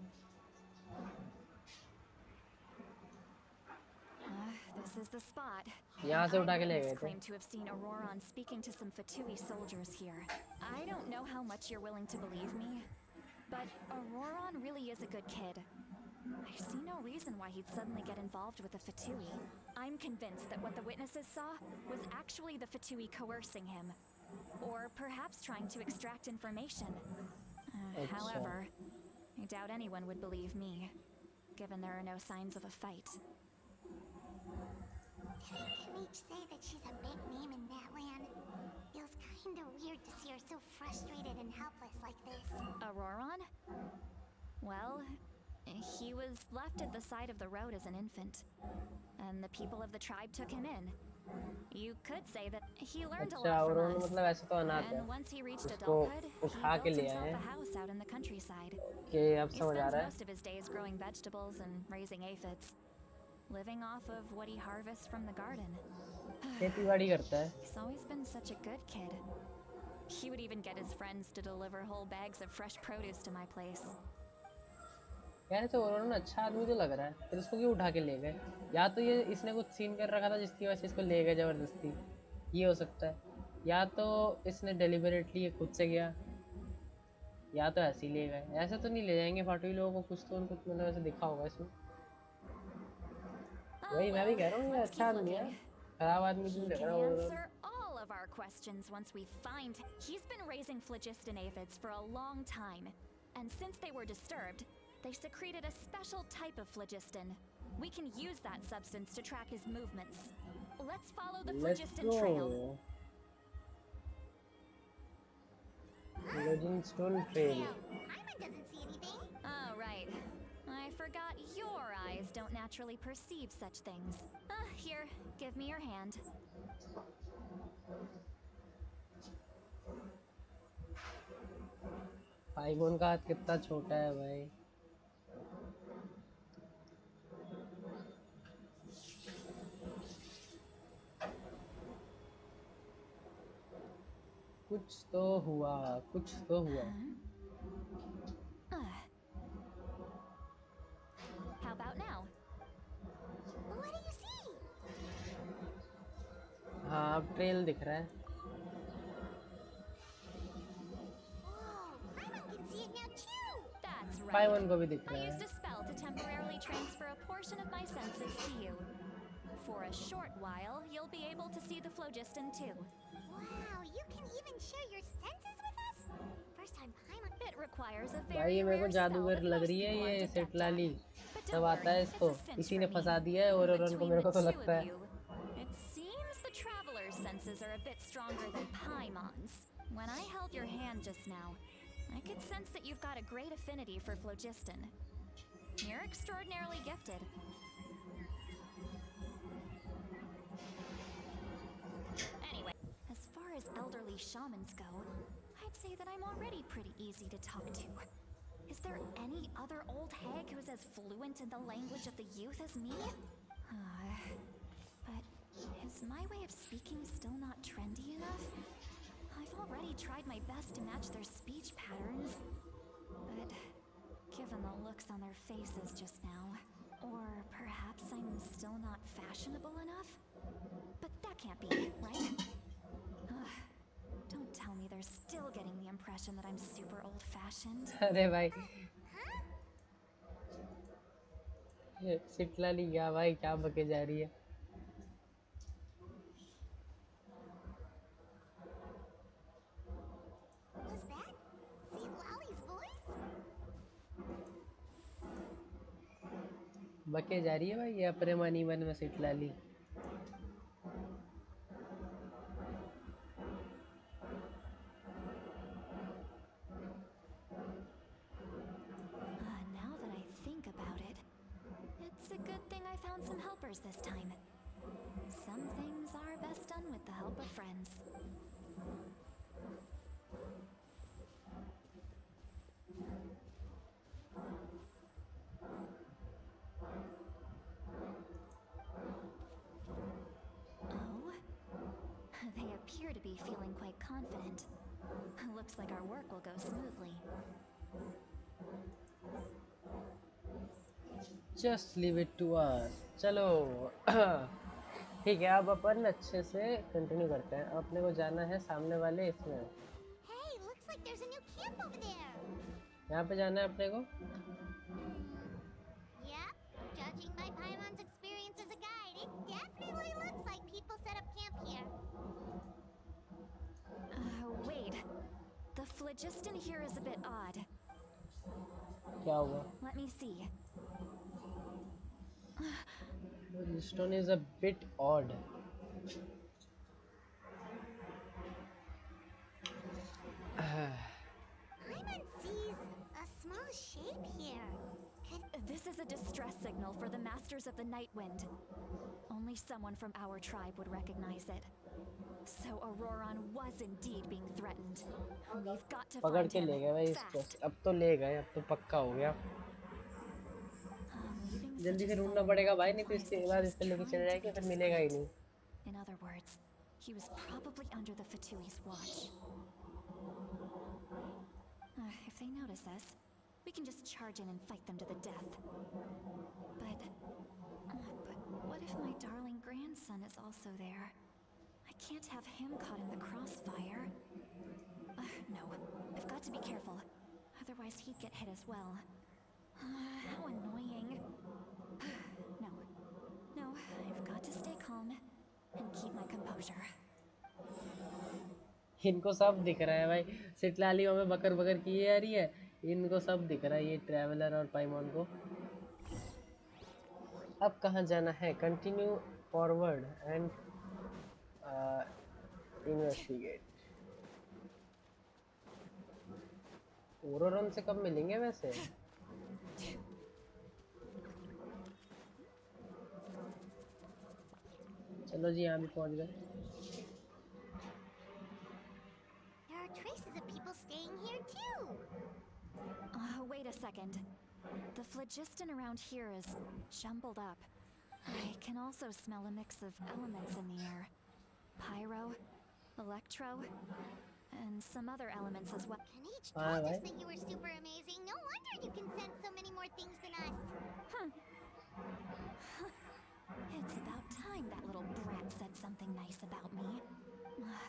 S3: This is the spot.
S2: यहाँ से उठा के ले गए
S3: Eyewitness
S2: थे।
S3: claimed to have seen Auroron speaking to some Fatui soldiers here. I don't know how much you're willing to believe me, but Auroron really is a good kid. I see no reason why he'd suddenly get involved with the Fatui. I'm convinced that what the witnesses saw was actually the Fatui coercing him, or perhaps trying to extract information. However, I doubt anyone would believe me, given there are no signs of a fight.
S5: Didn't Kamich say that she's a big name in that land? Feels kinda weird to see her so frustrated and helpless like this.
S3: Auroron? Well, he was left at the side of the road as an infant, and the people of the tribe took him in. You could say that he learned a
S2: अच्छा,
S3: lot
S2: और
S3: from us.
S2: मतलब ऐसे तो अनाथ है,
S3: And once he reached
S2: उसको
S3: adulthood, he
S2: उठा के
S3: built
S2: ले आए
S3: himself a house out in the countryside.
S2: कि अब
S3: He
S2: समझ आ
S3: spends
S2: रहा है।
S3: most of his days growing vegetables and raising aphids, living off of what he harvests from the garden.
S2: खेती बाड़ी करता है।
S3: He's always been such a good kid. He would even get his friends to deliver whole bags of fresh produce to my place.
S2: यार तो ओरोरन अच्छा आदमी तो लग रहा है, फिर इसको क्यों उठा के ले गए? या तो ये इसने कुछ सीन कर रखा था जिसकी वजह से इसको ले गए ज़बरदस्ती, ये हो सकता है, या तो इसने डेलिबरेटली ये खुद से गया, या तो ऐसे ही ले गए। ऐसे तो नहीं ले जाएंगे फाटुई लोगों को, कुछ तो उनको मतलब ऐसे दिखा होगा इसमें। वही मैं भी कह रहा हूँ, ये अच्छा आदमी है, खराब आदमी तो नहीं लग
S3: Can
S2: रहा ओरोरन।
S3: answer all of our questions once we find. He's been raising phlogiston aphids for a long time, and since they were disturbed, they secreted a special type of phlogiston. We can use that substance to track his movements. Let's follow the
S2: Let's
S3: phlogiston trail.
S2: go. Phlogiston trail.
S5: Paimon doesn't see anything.
S3: Oh, right. I forgot your eyes don't naturally perceive such things. Here, give me your hand.
S2: IPhone का हाथ कितना छोटा है भाई। कुछ तो हुआ, कुछ तो हुआ।
S3: How about now?
S5: What do you see?
S2: हाँ अब ट्रेल दिख रहा है।
S5: Whoa, Paimon can see it now too.
S3: That's right.
S2: 5.1 को भी दिख
S3: I
S2: रहा
S3: used
S2: है।
S3: a spell to temporarily transfer a portion of my senses to you. For a short while, you'll be able to see the phlogiston too.
S5: Wow, you can even share your senses with us? First time Paimon.
S3: It requires a
S2: भाई
S3: very
S2: ये मेरे को
S3: rare spell
S2: जादूगर
S3: that
S2: लग
S3: most
S2: रही है,
S3: people
S2: ये
S3: aren't
S2: set
S3: adept on.
S2: Lali
S3: But
S2: सब
S3: don't
S2: आता है
S3: worry,
S2: इसको,
S3: it's a cinch
S2: इसी
S3: for
S2: ने
S3: me.
S2: फंसा दिया है और उनको
S3: Between
S2: मेरे को
S3: the
S2: तो
S3: two
S2: लगता
S3: of
S2: है।
S3: you, it seems the traveler's senses are a bit stronger than Paimon's. When I held your hand just now, I could sense that you've got a great affinity for phlogiston. You're extraordinarily gifted. Anyway, as far as elderly shamans go, I'd say that I'm already pretty easy to talk to. Is there any other old hag who's as fluent in the language of the youth as me? But is my way of speaking still not trendy enough? I've already tried my best to match their speech patterns, but given the looks on their faces just now, or perhaps I'm still not fashionable enough? But that can't be, right? Ugh, don't tell me they're still getting the impression that I'm super old-fashioned.
S2: अरे भाई सिटला नहीं गया भाई, क्या बके जा रही है।
S5: Was that Lolly's voice?
S2: बके जा रही है भाई ये अपने मनी मन में सिटला ली।
S3: Now that I think about it, it's a good thing I found some helpers this time. Some things are best done with the help of friends. Oh? They appear to be feeling quite confident. Looks like our work will go smoothly.
S2: Just leave it to us. चलो ठीक है, अब अपन अच्छे से continue करते हैं। अपने को जाना है सामने वाले इसमें।
S5: Hey, looks like there's a new camp over there.
S2: यहाँ पे जाना है अपने को।
S5: Yep, judging by Paimon's experience as a guide, it definitely looks like people set up camp here.
S3: Wait. The phlogiston here is a bit odd.
S2: क्या हुआ?
S3: Let me see.
S2: The stone is a bit odd.
S5: Paimon sees a small shape here.
S3: This is a distress signal for the Masters of the Night Wind. Only someone from our tribe would recognize it. So Auroron was indeed being threatened. We've got to
S2: पकड़
S3: find
S2: के
S3: him
S2: ले गए भाई इसको।
S3: fast.
S2: अब तो ले गए, अब तो पक्का हो गया।
S3: Leaving
S2: जल्दी
S3: such
S2: से
S3: a
S2: ढूंढना
S3: solemn
S2: पड़ेगा
S3: note
S2: भाई, नहीं तो
S3: implies
S2: इसके
S3: that
S2: बाद
S3: he
S2: इसको
S3: was
S2: लेके
S3: trying
S2: चले
S3: to
S2: जाएंगे,
S3: get
S2: फिर
S3: us
S2: मिलेगा ही
S3: killed.
S2: नहीं।
S3: In other words, he was probably under the Fatui's watch. If they notice us, we can just charge in and fight them to the death. But what if my darling grandson is also there? I can't have him caught in the crossfire. No, I've got to be careful. Otherwise he'd get hit as well. How annoying. No, I've got to stay calm and keep my composure.
S2: इनको सब दिख रहा है भाई, सिटलाली में बकर बकर की आ रही है, इनको सब दिख रहा है, ये ट्रैवलर और पाइमॉन को। अब कहाँ जाना है? Continue forward and investigate. Ororon से कब मिलेंगे वैसे? चलो जी, यहाँ भी पहुँच गए।
S5: There are traces of people staying here too.
S3: Wait a second. The phlogiston around here is jumbled up. I can also smell a mix of elements in the air. Pyro, electro, and some other elements as well.
S5: Kanich
S2: Ah,
S5: told us
S2: right.
S5: that you were super amazing. No wonder you can sense so many more things than us.
S3: It's about time that little brat said something nice about me.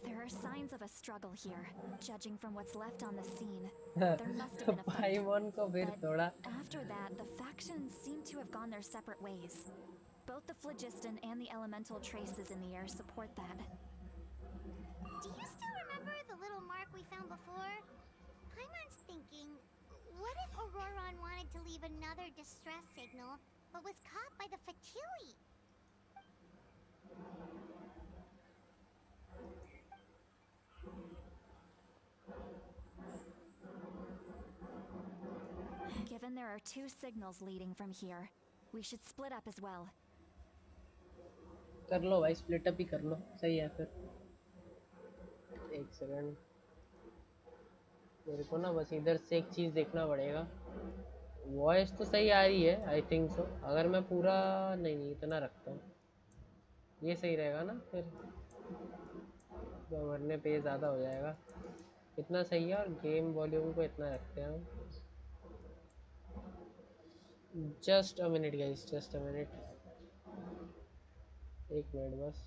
S3: There are signs of a struggle here, judging from what's left on the scene. There must have been a fight.
S2: पाइमॉन को फिर
S3: But
S2: थोड़ा
S3: after that, the factions seem to have gone their separate ways. Both the phlogiston and the elemental traces in the air support that.
S5: Do you still remember the little mark we found before? Paimon's thinking, what if Auroron wanted to leave another distress signal, but was caught by the Fatui?
S3: Given there are two signals leading from here, we should split up as well.
S2: कर लो भाई, split up ही कर लो, सही है फिर। एक second, मेरे को ना बस इधर से एक चीज़ देखना पड़ेगा। वॉइस तो सही आ रही है, आई थिंक सो। अगर मैं पूरा नहीं इतना रखता हूँ, ये सही रहेगा ना? फिर भरने पे ज़्यादा हो जाएगा। इतना सही है। और गेम वॉल्यूम को इतना रखते हैं हम। Just a minute guys, just a minute, एक मिनट बस।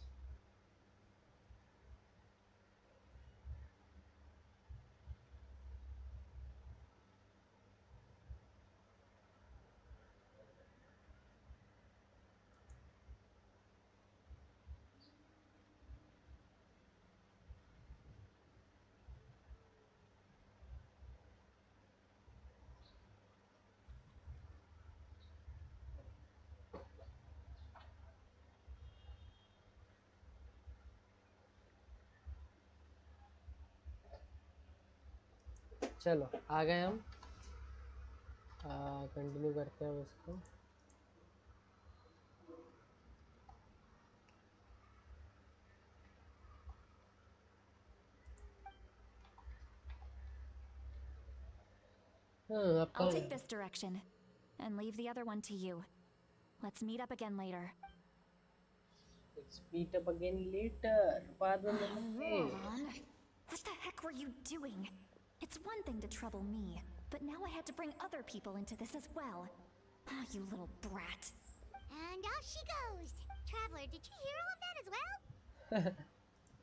S2: चलो आ गए हम। कंटिन्यू करते हैं उसको। हाँ अब
S3: I'll
S2: कहाँ
S3: take
S2: है?
S3: this direction and leave the other one to you. Let's meet up again later.
S2: Let's meet up again later, बाद में मिलते हैं।
S3: Ron, what the heck were you doing? It's one thing to trouble me, but now I had to bring other people into this as well. Ah, you little brat.
S5: And off she goes. Traveler, did you hear all of that as well?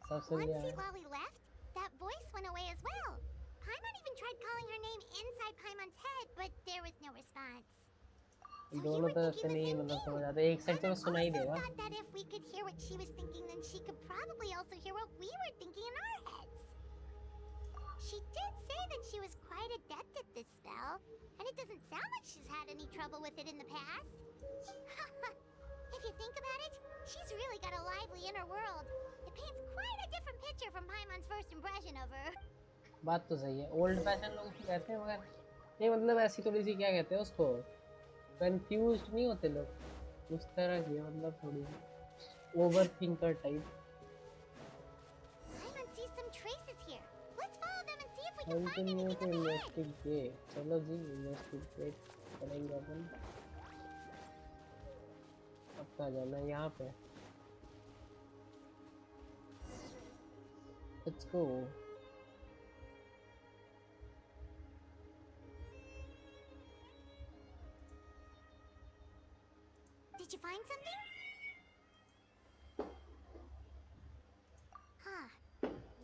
S2: सब सुन
S5: Once
S2: लिया है।
S5: Lolly left, that voice went away as well. Paimon even tried calling her name inside Paimon's head, but there was no response. So you
S2: दोनों
S5: were
S2: तरफ
S5: thinking
S2: से
S5: the
S2: नहीं
S5: same
S2: मतलब
S5: thing.
S2: समझ आता है, एक साइड से
S5: Paimon
S2: बस सुनाई
S5: also
S2: देगा।
S5: thought that if we could hear what she was thinking, then she could probably also hear what we were thinking in our heads. She did say that she was quite adept at this spell, and it doesn't sound like she's had any trouble with it in the past. If you think about it, she's really got a lively inner world. It paints quite a different picture from Paimon's first impression of her.
S2: बात तो सही है, old fashion लोग उसको कहते हैं, मगर नहीं मतलब ऐसी थोड़ी सी क्या कहते हैं उसको, कंफ्यूज्ड नहीं होते लोग, उस तरह की है, मतलब थोड़ी सी overthinker type.
S5: Paimon sees some traces here. Let's follow them and see if we can find
S2: continue
S5: anything
S2: to
S5: up ahead.
S2: Investigate. चलो जी इन्वेस्टिगेट करेंगे अपन। अब कहाँ जाना है? यहाँ पे। Let's go.
S5: Did you find something? Huh.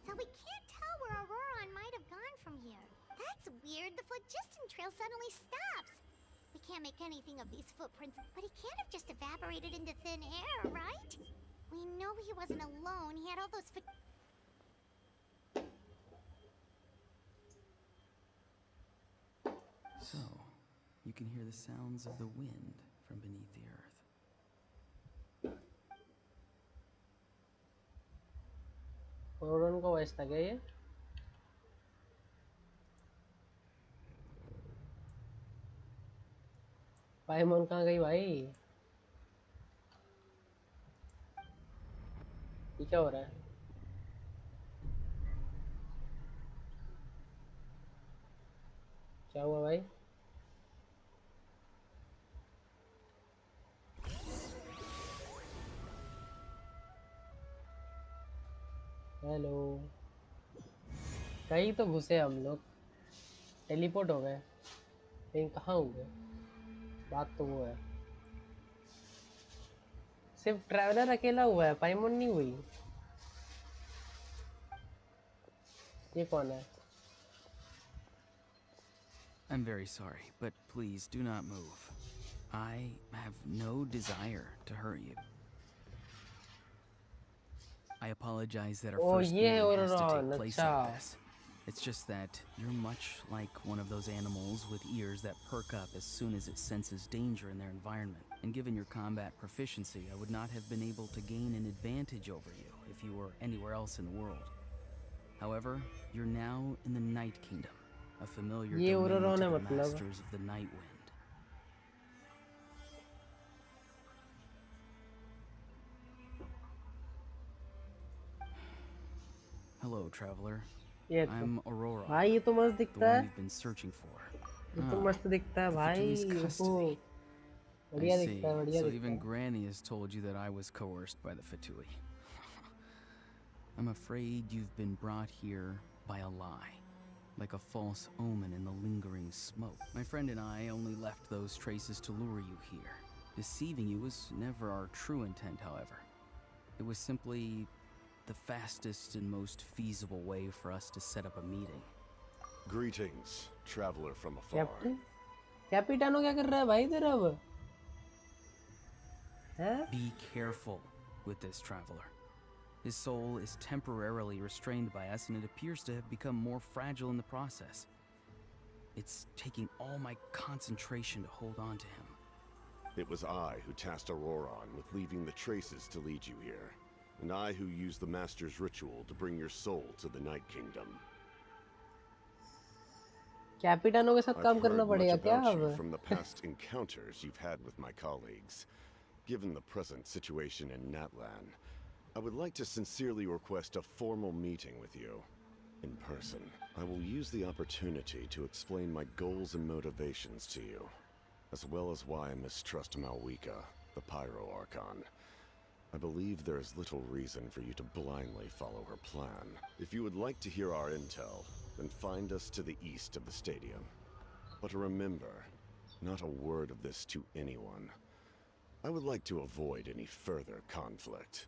S5: So we can't tell where Auroron might have gone from here. That's weird. The phlogiston trail suddenly stops. We can't make anything of these footprints, but he can't have just evaporated into thin air, right? We know he wasn't alone. He had all those
S6: So, you can hear the sounds of the wind from beneath the earth.
S2: औरन को voice था क्या ये? पाइमोन कहाँ गई भाई? ये क्या हो रहा है? क्या हुआ भाई? हेलो, कहीं तो घुसे हम लोग, टेलीपोर्ट हो गए, लेकिन कहाँ हुए? बात तो वो है, सिर्फ ट्रैवलर अकेला हुआ है, पाइमोन नहीं हुई। ये कौन है?
S6: I'm very sorry, but please do not move. I have no desire to hurt you. I apologize that our
S2: O
S6: first
S2: ये है
S6: meeting has to
S2: औरन,
S6: take place
S2: अच्छा।
S6: like this. It's just that you're much like one of those animals with ears that perk up as soon as it senses danger in their environment. And given your combat proficiency, I would not have been able to gain an advantage over you if you were anywhere else in the world. However, you're now in the Night Kingdom, a familiar
S2: ये
S6: domain
S2: औरन
S6: to
S2: है
S6: the
S2: मतलब।
S6: masters of the Night Wind. Hello, traveler.
S2: ये तो
S6: I'm Aurora,
S2: भाई ये तो मस्त
S6: the
S2: दिखता
S6: one
S2: है,
S6: you've been searching for.
S2: ये तो
S6: Ah,
S2: मस्त दिखता है
S6: the
S2: भाई।
S6: Fatuli's
S2: ओहो,
S6: custody. I
S2: बढ़िया
S6: see.
S2: दिखता है, बढ़िया
S6: So
S2: दिखता
S6: even
S2: है।
S6: Granny has told you that I was coerced by the Fatuli. I'm afraid you've been brought here by a lie, like a false omen in the lingering smoke. My friend and I only left those traces to lure you here. Deceiving you was never our true intent, however. It was simply the fastest and most feasible way for us to set up a meeting.
S7: Greetings, traveler from afar.
S2: Captain, कैपिटानो क्या कर रहा है भाई तेरा अब? हैं?
S6: Be careful with this traveler. His soul is temporarily restrained by us, and it appears to have become more fragile in the process. It's taking all my concentration to hold on to him.
S7: It was I who tasked Auroron with leaving the traces to lead you here, and I who used the Master's ritual to bring your soul to the Night Kingdom.
S2: कैपिटानो के साथ
S7: I've
S2: काम
S7: heard
S2: करना
S7: much
S2: पड़ेगा क्या
S7: about you
S2: अब?
S7: from the past encounters you've had with my colleagues. Given the present situation in Natlan, I would like to sincerely request a formal meeting with you. In person, I will use the opportunity to explain my goals and motivations to you, as well as why I mistrust Malwika, the Pyro Archon. I believe there is little reason for you to blindly follow her plan. If you would like to hear our intel, then find us to the east of the stadium. But remember, not a word of this to anyone. I would like to avoid any further conflict.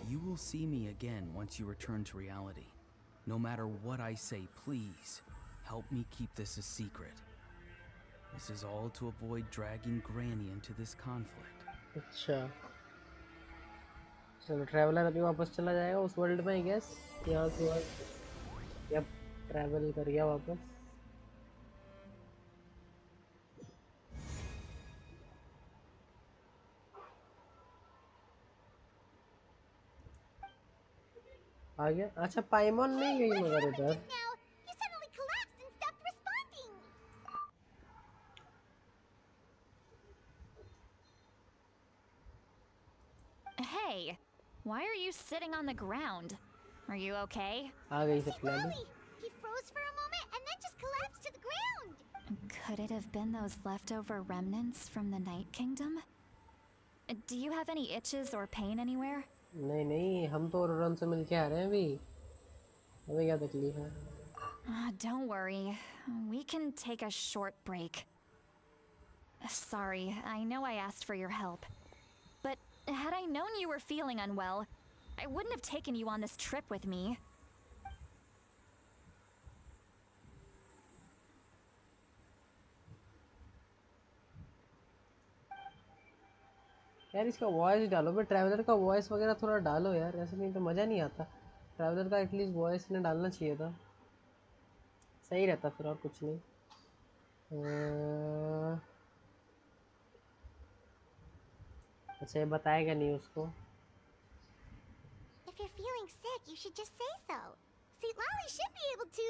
S6: You will see me again once you return to reality. No matter what I say, please help me keep this a secret. This is all to avoid dragging Granny into this conflict.
S2: अच्छा, चलो traveller अभी वापस चला जाएगा उस world में, I guess. यहाँ से वर्ल्ड, यप, ट्रैवल कर गया वापस। आ गया। अच्छा, पाइमॉन नहीं गई
S5: What
S2: मगर
S5: happened
S2: उधर।
S5: just now? You suddenly collapsed and stopped responding.
S3: Hey, why are you sitting on the ground? Are you okay?
S2: आ गई
S5: See
S2: सप्लाली।
S5: Lolly. He froze for a moment and then just collapsed to the ground.
S3: Could it have been those leftover remnants from the Night Kingdom? Do you have any itches or pain anywhere?
S2: नहीं नहीं, हम तो run से मिल के आ रहे हैं अभी, हमें क्या तकलीफ है?
S3: Don't worry. We can take a short break. Sorry, I know I asked for your help. But had I known you were feeling unwell, I wouldn't have taken you on this trip with me.
S2: यार इसका voice डालो भाई, traveller का voice वगैरह थोड़ा डालो यार, ऐसे नहीं तो मज़ा नहीं आता। ट्रैवलर का एटलीस्ट वॉइस ने डालना चाहिए था, सही रहता फिर, और कुछ नहीं। अच्छा, ये बताएगा नहीं उसको।
S5: If you're feeling sick, you should just say so. See, Lolly should be able to,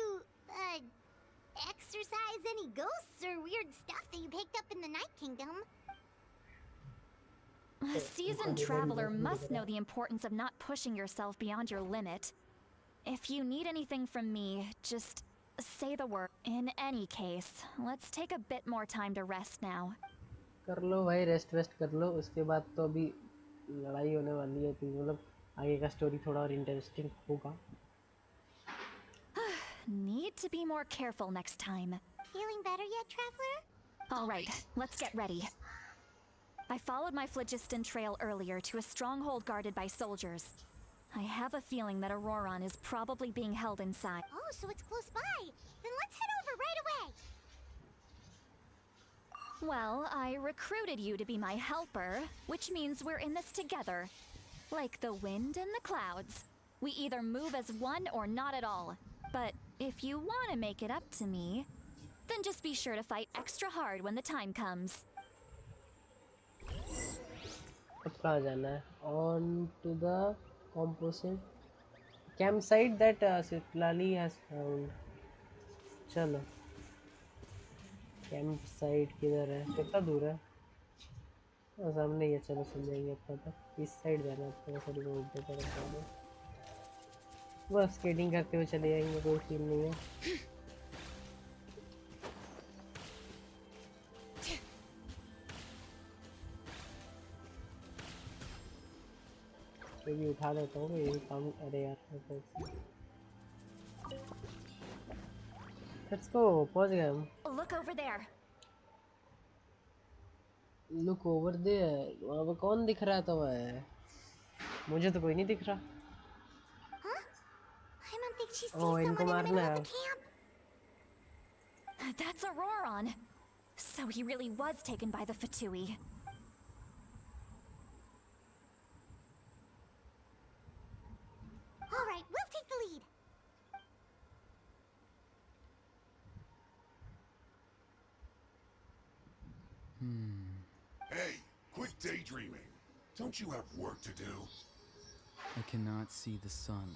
S5: exorcise any ghosts or weird stuff that you picked up in the Night Kingdom.
S3: A seasoned traveler must know the importance of not pushing yourself beyond your limit. If you need anything from me, just say the word. In any case, let's take a bit more time to rest now.
S2: कर लो भाई, rest waste कर लो, उसके बाद तो अभी लड़ाई होने वाली है, तो मतलब आगे का स्टोरी थोड़ा और इंटरेस्टिंग होगा।
S3: Need to be more careful next time.
S5: Feeling better yet, traveler?
S3: All right, let's get ready. I followed my phlogiston trail earlier to a stronghold guarded by soldiers. I have a feeling that Auroron is probably being held inside.
S5: Oh, so it's close by. Then let's head over right away.
S3: Well, I recruited you to be my helper, which means we're in this together. Like the wind and the clouds. We either move as one or not at all. But if you want to make it up to me, then just be sure to fight extra hard when the time comes.
S2: अब कहाँ जाना है? On to the composite campsite that Sitlali has found. चलो, camp site किधर है? कितना दूर है? सामने ही है, चलो सुन जाएंगे अपना। तो इस साइड जाना है थोड़ा सा, रोड पे तरफ जाना। बस स्केटिंग करते हुए चले जाएंगे, कोई फील नहीं है। तो भी उठा देता हूँ ये काम। अरे यार लेट्स गो, पहुंच गए हम।
S3: Look over there.
S2: Look over there, वहाँ पे कौन दिख रहा है तुम्हें? मुझे तो कोई नहीं दिख रहा।
S5: Huh? I don't think she sees
S2: Oh,
S5: someone
S2: इनको
S5: in the
S2: मारना
S5: middle
S2: है
S5: of the camp.
S3: That's Auroron. So he really was taken by the Fatui.
S5: All right, we'll take the lead.
S8: Hey, quit daydreaming. Don't you have work to do?
S6: I cannot see the sun.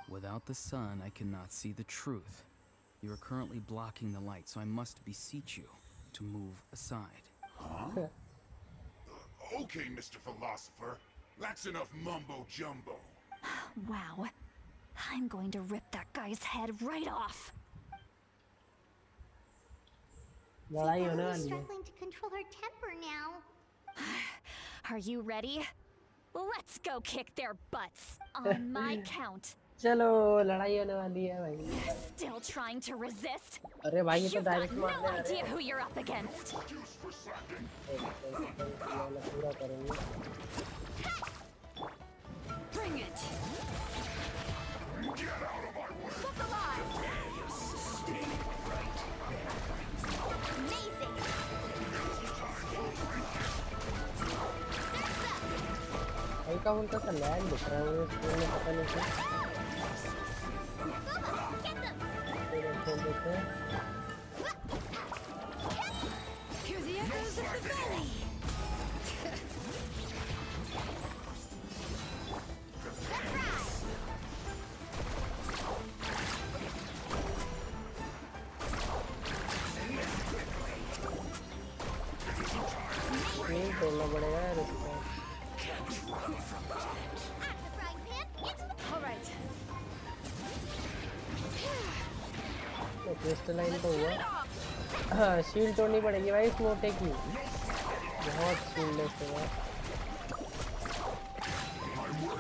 S6: Without the sun, I cannot see the truth. You are currently blocking the light, so I must beseech you to move aside.
S8: Huh? Okay, Mr. Philosopher. That's enough mumbo-jumbo.
S3: Wow. I'm going to rip that guy's head right off.
S2: लड़ाई होने
S5: We're
S2: वाली है।
S5: struggling to control her temper now.
S3: Are you ready? Let's go kick their butts on my count.
S2: चलो लड़ाई होने वाली है भाई।
S3: Still trying to resist?
S2: अरे भाई ये तो
S3: You've got
S2: डायरेक्ट
S3: no
S2: मारने आ रहे
S3: idea
S2: हैं।
S3: who you're up against.
S8: Juice for slacking.
S2: पूरा करेंगे।
S4: Bring it!
S8: Get out of my way.
S3: Look alive!
S5: Amazing.
S2: हल्का फुल्का सा लैग दिख रहा है मुझे स्क्रीन में, पता नहीं क्यों। देखते हैं।
S4: Hear the echoes of the valley!
S2: Screen तोड़ना पड़ेगा यार इसको।
S5: Out of the frying pan, into the...
S4: All right.
S2: तो क्रिस्टलाइन तो हुआ। हाँ शील्ड तोड़नी पड़ेगी भाई इस मोटे की, बहुत शील्डलेस है।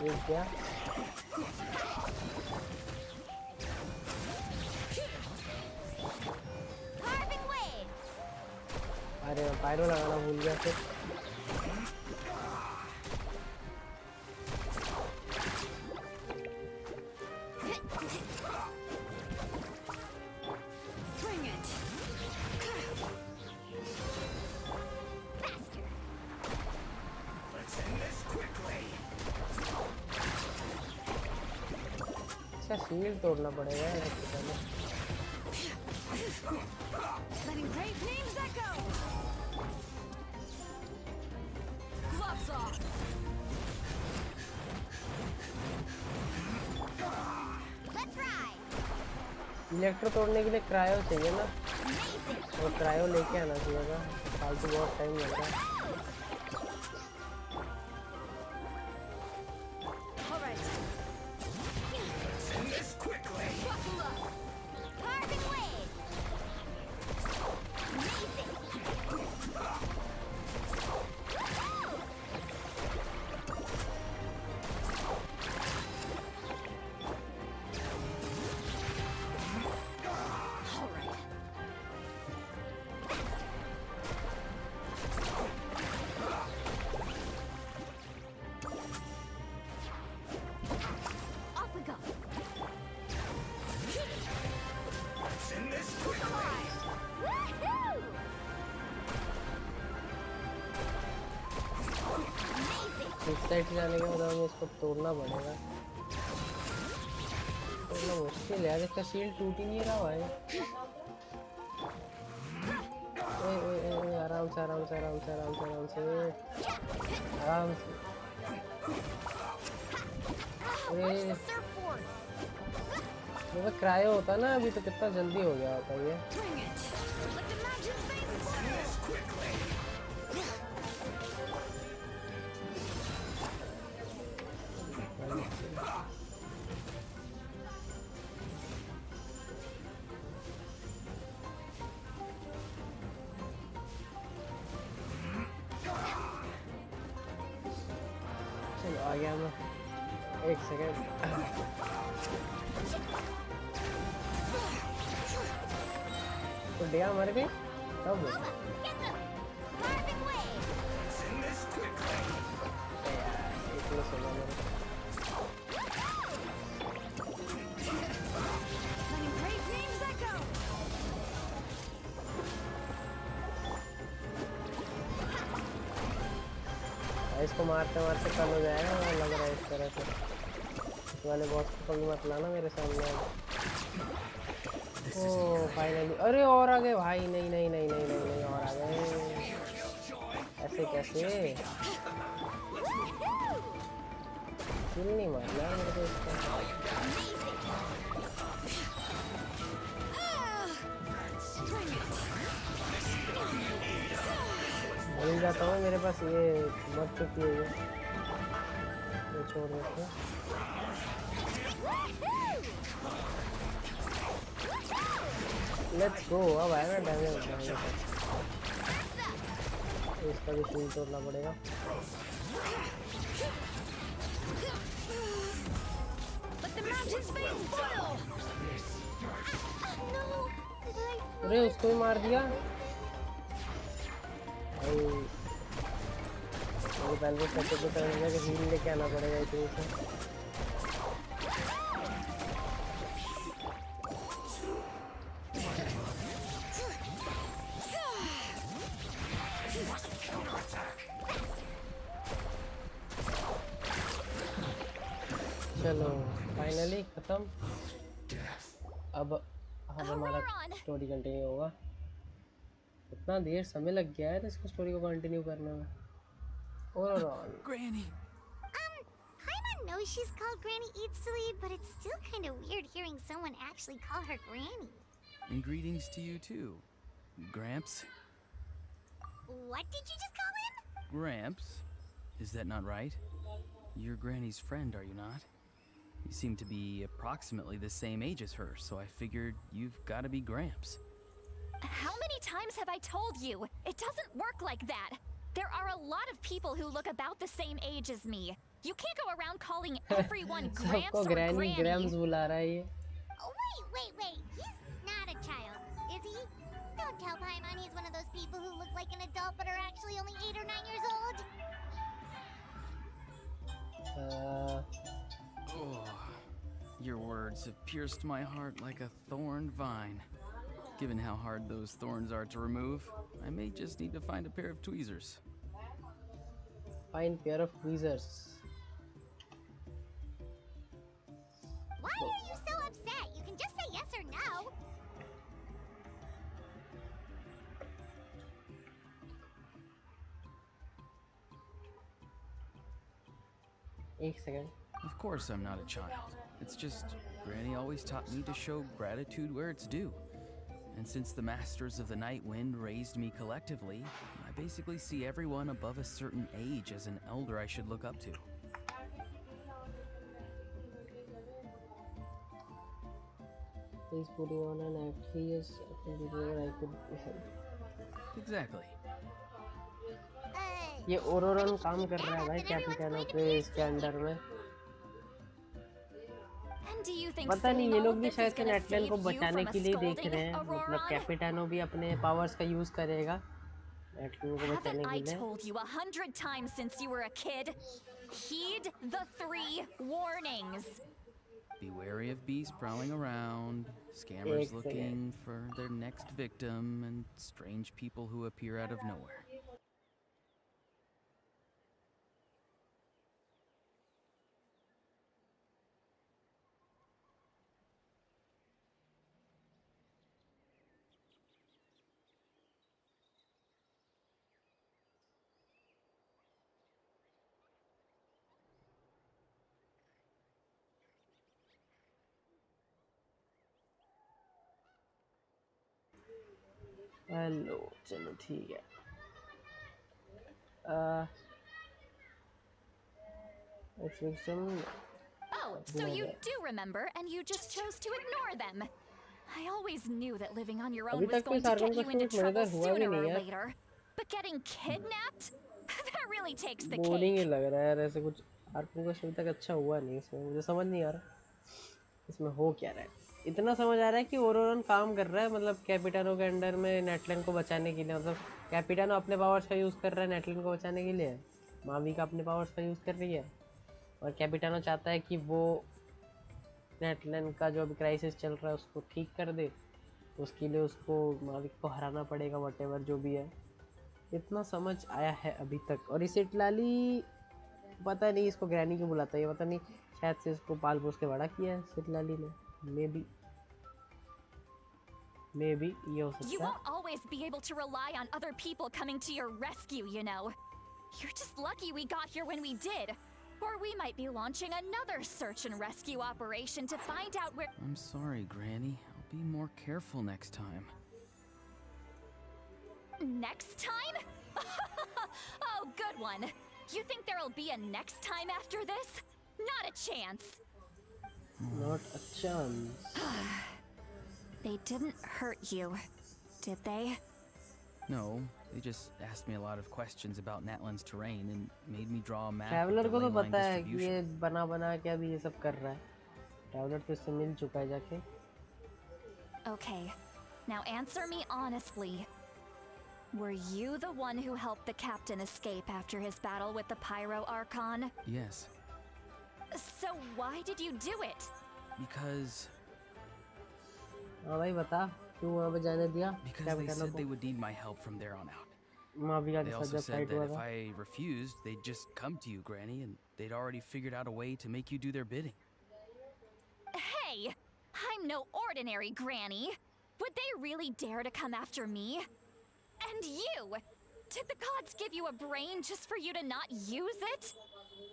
S2: ये क्या?
S5: Carving waves.
S2: अरे मैं पायरो लगाना भूल गया फिर।
S4: Bring it!
S5: Faster.
S8: Let's end this quickly.
S2: इसका शील्ड तोड़ना पड़ेगा यार इससे पहले।
S4: Letting great names echo! Gloves off!
S5: Let's ride.
S2: Electro तोड़ने के लिए क्रायो चाहिए ना,
S5: Amazing.
S2: और क्रायो लेके आना चाहिए था, फालतू बहुत टाइम लग रहा है।
S4: All right.
S8: Let's end this quickly.
S4: Buckle up!
S5: Carving waves. Amazing.
S4: All right.
S5: Off we go.
S8: Let's end this quickly.
S5: Woohoo! Amazing.
S2: इस साइड से जाने के बाद हमें इसको तोड़ना पड़ेगा। तोड़ना मुश्किल है यार, इसका शील्ड टूट ही नहीं रहा भाई। ओए ओए ओए, आराम से आराम से आराम से आराम से आराम से आराम से। अरे
S5: Surfboard.
S2: वो क्रायो होता ना अभी तो कितना जल्दी हो गया होता ये।
S4: Bring it! Let's imagine things
S8: Let's end this quickly.
S2: गया मैं। एक सेकंड। तो डिया मर गई कब? इतना सुना मैंने। इसको मारते मारते कल हो जाएगा, मुझे लग रहा है इस तरह से। इस वाले बॉस को कभी मत लाना मेरे सामने। ओह फाइनली, अरे और आ गए भाई। नहीं नहीं नहीं नहीं नहीं नहीं और आ गए। ऐसे कैसे? किल नहीं मारना मेरे को इसका। मिल जाता हूँ, मेरे पास ये मर चुकी है ये छोड़ देते हैं। Let's go. अब आएगा डैमेज। इसका भी शील्ड तोड़ना पड़ेगा। अरे उसको ही मार दिया भाई। मुझे पहले सेटअप पे करने के हील लेके आना पड़ेगा इतनी से। चलो फाइनली खत्म। अब हमारा स्टोरी कंटिन्यू होगा। इतना देर समय लग गया है इसको स्टोरी को कंटिन्यू करने में।
S6: Granny.
S5: Paimon knows she's called Granny Eatsley, but it's still kind of weird hearing someone actually call her Granny.
S6: And greetings to you too, Gramps.
S5: What did you just call him?
S6: Gramps? Is that not right? You're Granny's friend, are you not? You seem to be approximately the same age as her, so I figured you've got to be Gramps.
S3: How many times have I told you? It doesn't work like that. There are a lot of people who look about the same age as me. You can't go around calling everyone Gramps or Granny.
S2: Grams बुला रहा है ये।
S5: Oh, wait. He's not a child, is he? Don't tell Paimon he's one of those people who look like an adult but are actually only 8 or 9 years old.
S6: Your words have pierced my heart like a thorn vine. Given how hard those thorns are to remove, I may just need to find a pair of tweezers.
S2: Find pair of tweezers.
S5: Why are you so upset? You can just say yes or no.
S2: एक second.
S6: Of course I'm not a child. It's just Granny always taught me to show gratitude where it's due. And since the Masters of the Night Wind raised me collectively, I basically see everyone above a certain age as an elder I should look up to.
S2: Please put it on an act. He is where I could help.
S6: Exactly.
S2: ये ओरोरन काम कर रहा है भाई कैपिटनो पे इसके under में। पता नहीं ये लोग भी शायद से नेटलैंड को बचाने के लिए देख रहे हैं। मतलब कैपिटनो भी अपने पावर्स का यूज करेगा नेटलैंड को बचाने के लिए।
S3: told you 100 times since you were a kid. Heed the 3 warnings.
S6: Be wary of beasts prowling around, scammers looking for their next victim, and strange people who appear out of nowhere.
S2: Hello चलो ठीक है।
S3: Oh, so you do remember and you just chose to ignore them. I always knew that living on your own was going to get you into trouble sooner or later. But getting kidnapped? That really takes the
S2: boring he
S3: cake.
S2: लग रहा है यार ऐसे कुछ Arkan quest अभी तक अच्छा हुआ नहीं इसमें, मुझे समझ नहीं आ रहा इसमें हो क्या रहा है। इतना समझ आ रहा है कि ओरोरन काम कर रहा है, मतलब कैपिटानो के अंडर में नेटलिन को बचाने के लिए, मतलब कैपिटानो अपने पावर्स का यूज़ कर रहा है नेटलिन को बचाने के लिए, मावी का अपने पावर्स का यूज़ कर रही है, और कैपिटानो चाहता है कि वो नेटलिन का जो अभी क्राइसिस चल रहा है उसको ठीक कर दे, उसके लिए उसको माविक को हराना पड़ेगा, वटेवर जो भी है। इतना समझ आया है अभी तक। और इसे इटलाली पता नहीं इसको ग्रैनी क्यों बुलाता है, पता नहीं, शायद से इसको पाल पोस के बड़ा किया है सिटलाली ने, मे बी ये हो
S3: You
S2: सकता है।
S3: won't always be able to rely on other people coming to your rescue, you know. You're just lucky we got here when we did. Or we might be launching another search and rescue operation to find out where—
S6: I'm sorry, Granny. I'll be more careful next time.
S3: Next time? Oh, good one. You think there'll be a next time after this? Not a chance.
S2: Not a chance.
S3: They didn't hurt you, did they?
S6: No, they just asked me a lot of questions about Natlan's terrain and made me draw a map of
S2: traveller
S6: the
S2: को तो
S6: ley line
S2: पता है कि ये
S6: distribution.
S2: बना के अभी ये सब कर रहा है, ट्रैवलर तो इससे मिल चुका है जाके।
S3: Okay, now answer me honestly. Were you the one who helped the captain escape after his battle with the Pyro Archon?
S6: Yes,
S3: So why did you do it?
S6: because
S2: हाँ भाई बता, क्यों वहाँ पे जाने दिया?
S6: because
S2: क्या
S6: they
S2: बताना
S6: said they
S2: को?
S6: would need my help from there on out.
S2: माविका
S6: They
S2: के साथ
S6: also
S2: जब
S6: said
S2: फाइट
S6: that
S2: हुआ
S6: if
S2: था।
S6: I refused, they'd just come to you, Granny, and they'd already figured out a way to make you do their bidding.
S3: Hey, I'm no ordinary granny. Would they really dare to come after me? And you! Did the gods give you a brain just for you to not use it?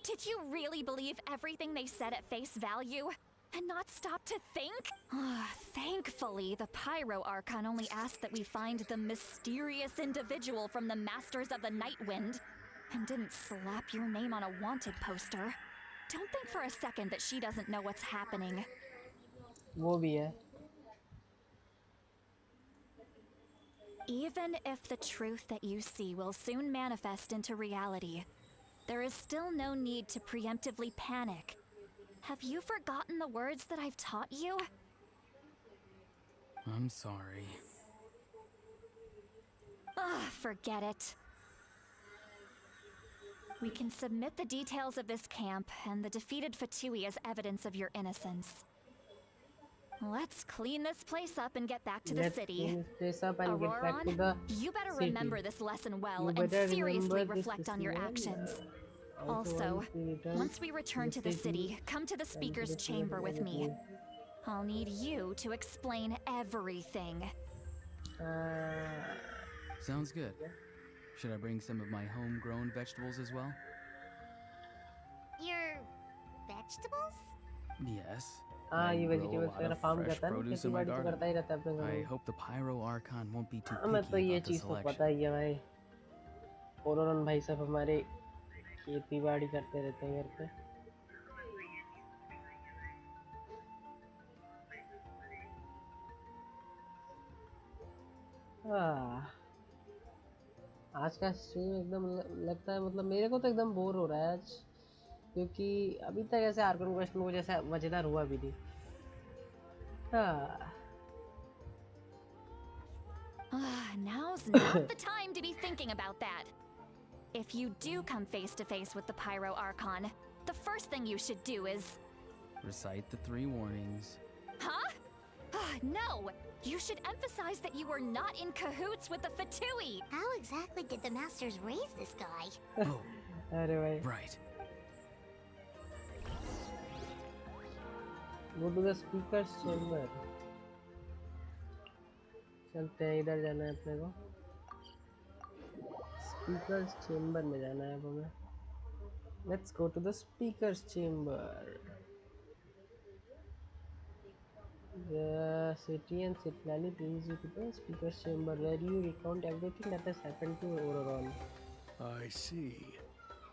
S3: Did you really believe everything they said at face value? And not stop to think? Thankfully, the Pyro Archon only asked that we find the mysterious individual from the Masters of the Night Wind, and didn't slap your name on a wanted poster. Don't think for a second that she doesn't know what's happening.
S2: वो भी है।
S3: Even if the truth that you see will soon manifest into reality, there is still no need to preemptively panic. Have you forgotten the words that I've taught you?
S6: I'm sorry.
S3: Forget it. We can submit the details of this camp and the defeated Fatui as evidence of your innocence. Let's clean this place up and get back to the
S2: Let's
S3: city.
S2: clean this place up and get back to the
S3: Auroron, you better
S2: city.
S3: remember this lesson well
S2: You
S3: and
S2: better
S3: seriously
S2: remember this
S3: reflect on your
S2: lesson
S3: actions.
S2: well.
S3: Also, once we return to the city, come to the speaker's chamber with me. I'll need you to explain everything.
S6: Sounds good. Should I bring some of my homegrown vegetables as well?
S5: Your vegetables?
S6: Yes.
S2: हाँ
S6: I
S2: ये
S6: grow a
S2: vegetables
S6: lot
S2: वगैरह
S6: of
S2: farm
S6: fresh
S2: करता है ना,
S6: produce
S2: खेती
S6: in my
S2: बाड़ी तो
S6: garden.
S2: करता ही रहता है अपने घर
S6: I
S2: में।
S6: hope the Pyro Archon won't be too
S2: हाँ मैं तो
S6: picky
S2: ये
S6: about the
S2: चीज़ तो पता
S6: selection.
S2: ही है भाई, ओरोरन भाई सब हमारे खेती बाड़ी करते रहते हैं घर पे। आज का स्ट्रीम एकदम लगता है, मतलब मेरे को तो एकदम बोर हो रहा है आज, क्योंकि अभी तक ऐसे आर्कन क्वेस्ट में कुछ ऐसा मज़ेदार हुआ भी नहीं।
S3: Now's not the time to be thinking about that. If you do come face to face with the Pyro Archon, the first thing you should do is...
S6: Recite the 3 warnings.
S3: Huh? No! You should emphasize that you were not in cahoots with the Fatui!
S5: How exactly did the masters raise this guy?
S6: Oh,
S2: अरे भाई,
S6: right.
S2: go to the speaker's chamber. चलते हैं, इधर जाना है अपने को, speakers chamber में जाना है अब हमें। Let's go to the speaker's chamber. The city and Citlali brings you to the speaker's chamber where you recount everything that has happened to Auroron.
S9: I see.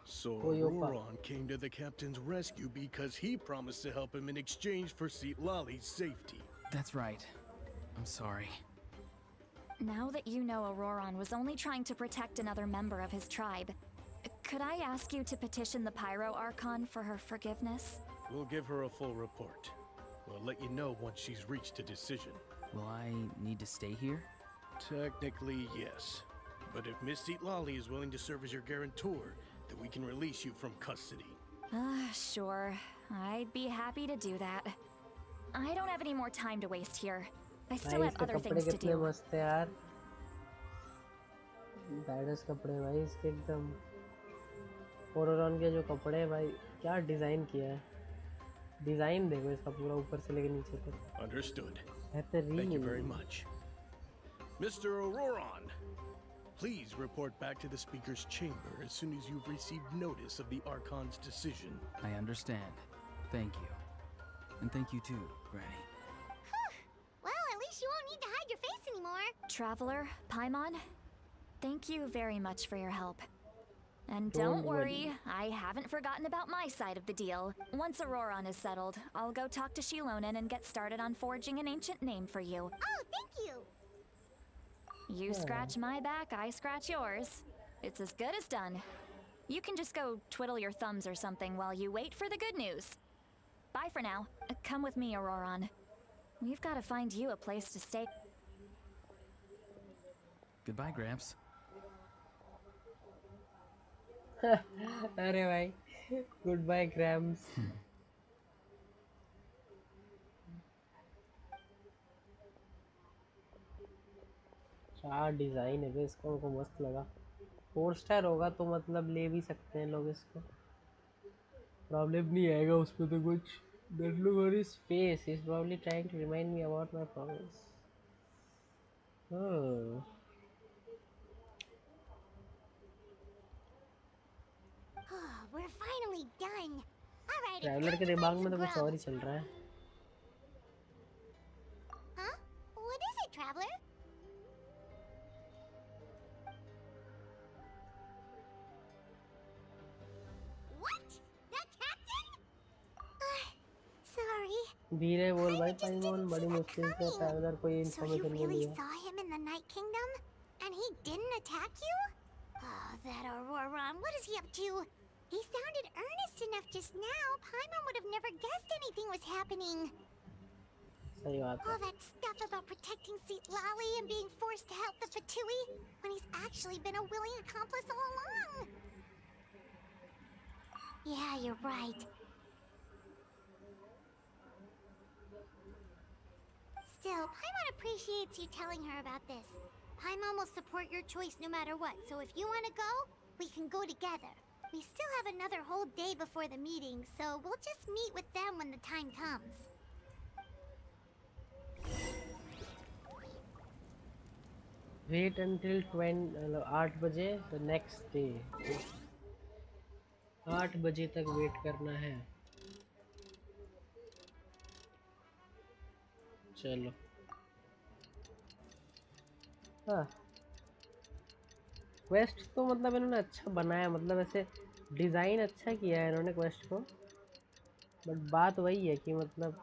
S9: So
S2: Koyopa.
S9: Auroron came to the captain's rescue because he promised to help him in exchange for Citlali's safety.
S6: That's right. I'm sorry.
S3: Now that you know Auroron was only trying to protect another member of his tribe, Could I ask you to petition the Pyro Archon for her forgiveness?
S9: We'll give her a full report. We'll let you know once she's reached a decision.
S6: Will I need to stay here?
S9: Technically, yes. But if Miss Lolly is willing to serve as your guarantor, then we can release you from custody.
S3: Sure. I'd be happy to do that. I don't have any more time to waste here. I still
S2: भाई
S3: have
S2: इसके
S3: other
S2: कपड़े
S3: things to
S2: कितने
S3: do.
S2: मस्त है यार। Badass कपड़े भाई इसके एकदम। ओरोरॉन के जो कपड़े हैं भाई, क्या डिजाइन किया है। डिजाइन देखो इसका पूरा ऊपर से लेके नीचे तक।
S9: Understood.
S2: बेहतरीन।
S9: Thank you very much. Mr. Auroron, please report back to the Speaker's chamber as soon as you've received notice of the Archon's decision.
S6: I understand. Thank you. And thank you too, Granny.
S5: Well, at least you won't need to hide your face anymore.
S3: Traveler, Paimon, thank you very much for your help. And
S2: Don't
S3: don't worry,
S2: worry.
S3: I haven't forgotten about my side of the deal. Once Auroron is settled, I'll go talk to xilonen and get started on forging an ancient name for you.
S5: Oh, thank you.
S3: You scratch my back, I scratch yours. It's as good as done. You can just go twiddle your thumbs or something while you wait for the good news. Bye for now. Come with me, Auroron. We've got to find you a place to stay.
S6: Goodbye, Gramps.
S2: अरे भाई, good bye grams. क्या design है बे इसका, उनको मस्त लगा। 4 star होगा तो मतलब ले भी सकते हैं लोग इसको, प्रॉब्लम नहीं आएगा उसमें तो कुछ। That look on his face, he's probably trying to remind me about my promise. Oh.
S5: Oh, we're finally done. All right, it's
S2: traveller
S5: time
S2: के
S5: to
S2: दिमाग
S5: find
S2: में
S5: some
S2: तो कुछ और ही
S5: grub.
S2: चल रहा है।
S5: Huh? What is it, Traveler? What? The captain? Sorry.
S2: धीरे बोल भाई
S5: I just
S2: पाइमोन,
S5: didn't
S2: बड़ी
S5: see that
S2: मुश्किल से
S5: coming.
S2: ट्रैवलर को ये
S5: So you
S2: इन्फॉर्मेशन मिली
S5: really
S2: है।
S5: saw him in the Night Kingdom? And he didn't attack you? Oh, that Auroron, what is he up to? He sounded earnest enough just now. Paimon would have never guessed anything was happening.
S2: सही बात है।
S5: All that stuff about protecting Seat Lally and being forced to help the Fatui when he's actually been a willing accomplice all along. Yeah, you're right. Still, Paimon appreciates you telling her about this. Paimon will support your choice no matter what, so if you want to go, we can go together. We still have another whole day before the meeting, so we'll just meet with them when the time comes.
S2: Wait until 8 बजे the next day। 8 बजे तक wait करना है। चलो। हाँ, quest तो मतलब इन्होंने अच्छा बनाया, मतलब ऐसे डिज़ाइन अच्छा किया है इन्होंने क्वेस्ट को। बट बात वही है कि मतलब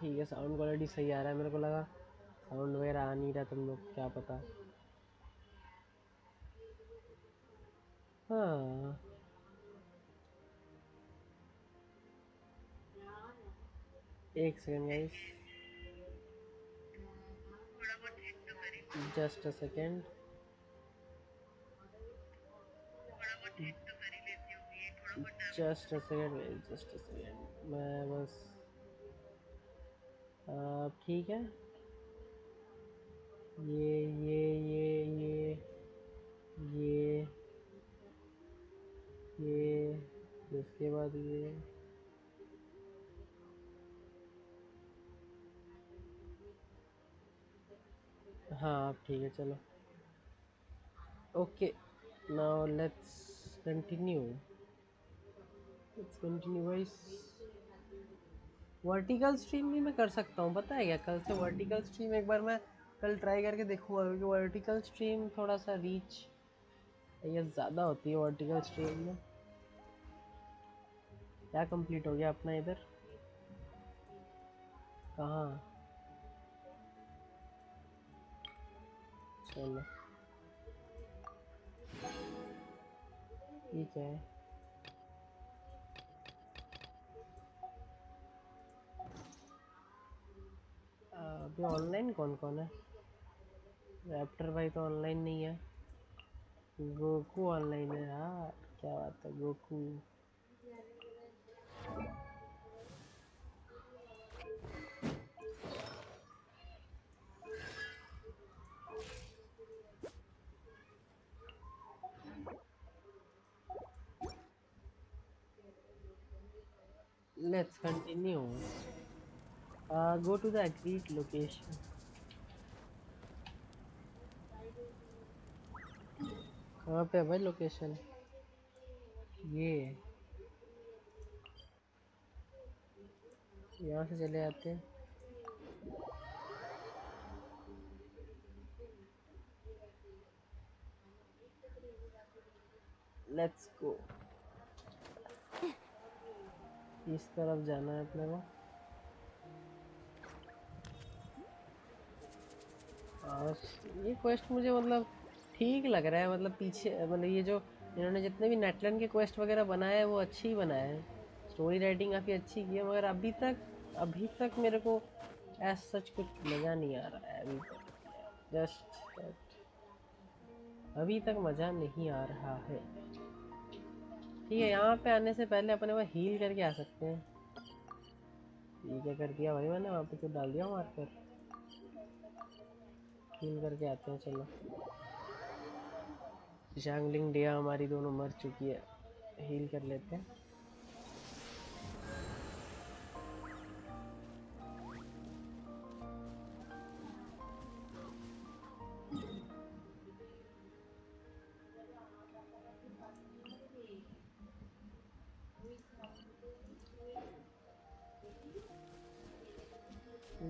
S2: ठीक है, साउंड क्वालिटी सही आ रहा है। मेरे को लगा साउंड वगैरह आ नहीं रहा, तुम लोग क्या पता। हाँ, एक second guys, just a second. Just a second, just a second, मैं बस ठीक है। ये ये ये उसके बाद ये हाँ, अब ठीक है, चलो। Okay, now let's continue guys. Vertical stream भी मैं कर सकता हूँ, पता है क्या? कल से वर्टिकल स्ट्रीम एक बार मैं कल ट्राई करके देखूंगा, क्योंकि वर्टिकल स्ट्रीम थोड़ा सा रीच ये ज़्यादा होती है वर्टिकल स्ट्रीम में। क्या कंप्लीट हो गया अपना इधर? कहाँ? चलो ठीक है। अभी ऑनलाइन कौन कौन है? रैप्टर भाई तो ऑनलाइन नहीं है। गोकू ऑनलाइन है यार, क्या बात है Goku. Let's continue. Go to the agreed location. कहाँ पे है भाई लोकेशन? ये यहाँ से चले जाते हैं। Let's go. इस तरफ जाना है अपने को। और ये क्वेस्ट मुझे मतलब ठीक लग रहा है, मतलब पीछे मतलब ये जो इन्होंने जितने भी नेटलैंड के क्वेस्ट वगैरह बनाए हैं वो अच्छी ही बनाए हैं। स्टोरी राइटिंग काफ़ी अच्छी की है, मगर अभी तक मेरे को ऐसा सच कुछ मज़ा नहीं आ रहा है अभी तक। जस्ट अभी तक मज़ा नहीं आ रहा है। ठीक है, यहाँ पे आने से पहले अपने वो हील करके आ सकते हैं। ये क्या कर दिया भाई मैंने? वहाँ पे तो डाल दिया मार्कर। हील करके आते हैं चलो। जैंगलिंग डिया हमारी दोनों मर चुकी है, हील कर लेते हैं।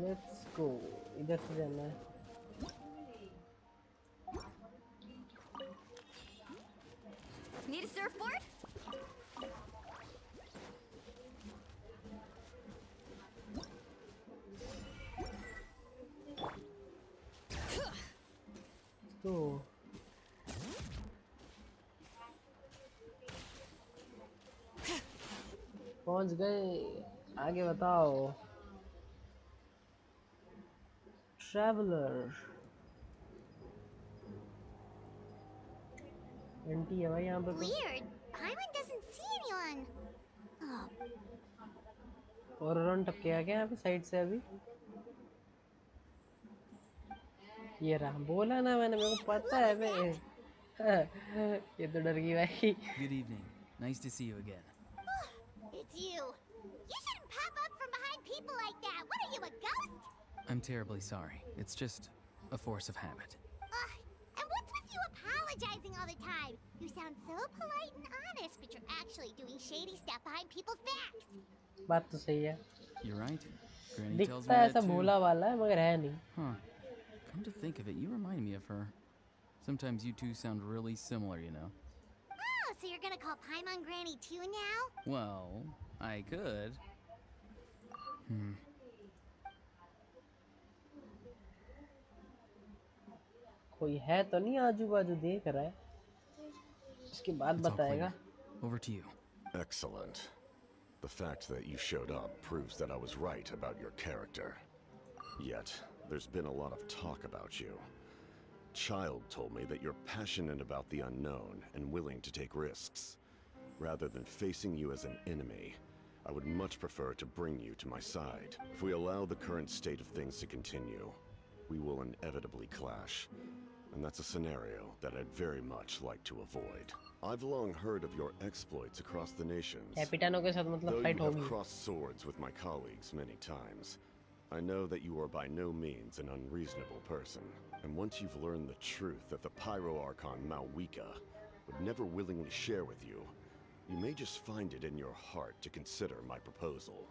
S2: लेट्स गो, इधर से जाना है।
S3: Need a surfboard?
S2: तो पहुंच गए, आगे बताओ। ट्रैवलर एंटी है भाई यहाँ पे तो।
S5: Weird. Paimon doesn't see anyone. Oh,
S2: और रन टपकेगा क्या यहाँ पे साइड से अभी? ये रहा, बोला ना मैंने, मेरे को पता है बे। ये तो डर गई भाई।
S6: Good evening. Nice to see you again.
S5: it's you. You shouldn't pop up from behind people like that. What are you, a ghost?
S6: I'm terribly sorry. It's just a force of habit.
S5: And what's with you apologizing all the time? You sound so polite and honest, but you're actually doing shady stuff behind people's backs.
S2: बात तो सही है,
S6: You're right. Granny tells
S2: दिखता
S6: me
S2: ऐसा
S6: that too.
S2: भोला वाला है मगर है नहीं।
S6: Huh. Come to think of it, you remind me of her. Sometimes you two sound really similar, you know.
S5: Oh, so you're gonna call Paimon Granny too now?
S6: Well, I could.
S2: कोई है तो नहीं आजू बाजू देख रहा है? उसके बाद
S6: It's all
S2: बताएगा।
S6: clear. Over to you.
S7: Excellent. The fact that you showed up proves that I was right about your character. Yet, there's been a lot of talk about you. Child told me that you're passionate about the unknown and willing to take risks. Rather than facing you as an enemy, I would much prefer to bring you to my side. If we allow the current state of things to continue, we will inevitably clash. And that's a scenario that I'd very much like to avoid. I've long heard of your exploits across the nations.
S2: कैपिटनों के साथ मतलब
S7: Though
S2: fight
S7: you have
S2: होगी।
S7: crossed swords with my colleagues many times, I know that you are by no means an unreasonable person. And once you've learned the truth that the Pyro Archon Malwika would never willingly share with you, you may just find it in your heart to consider my proposal.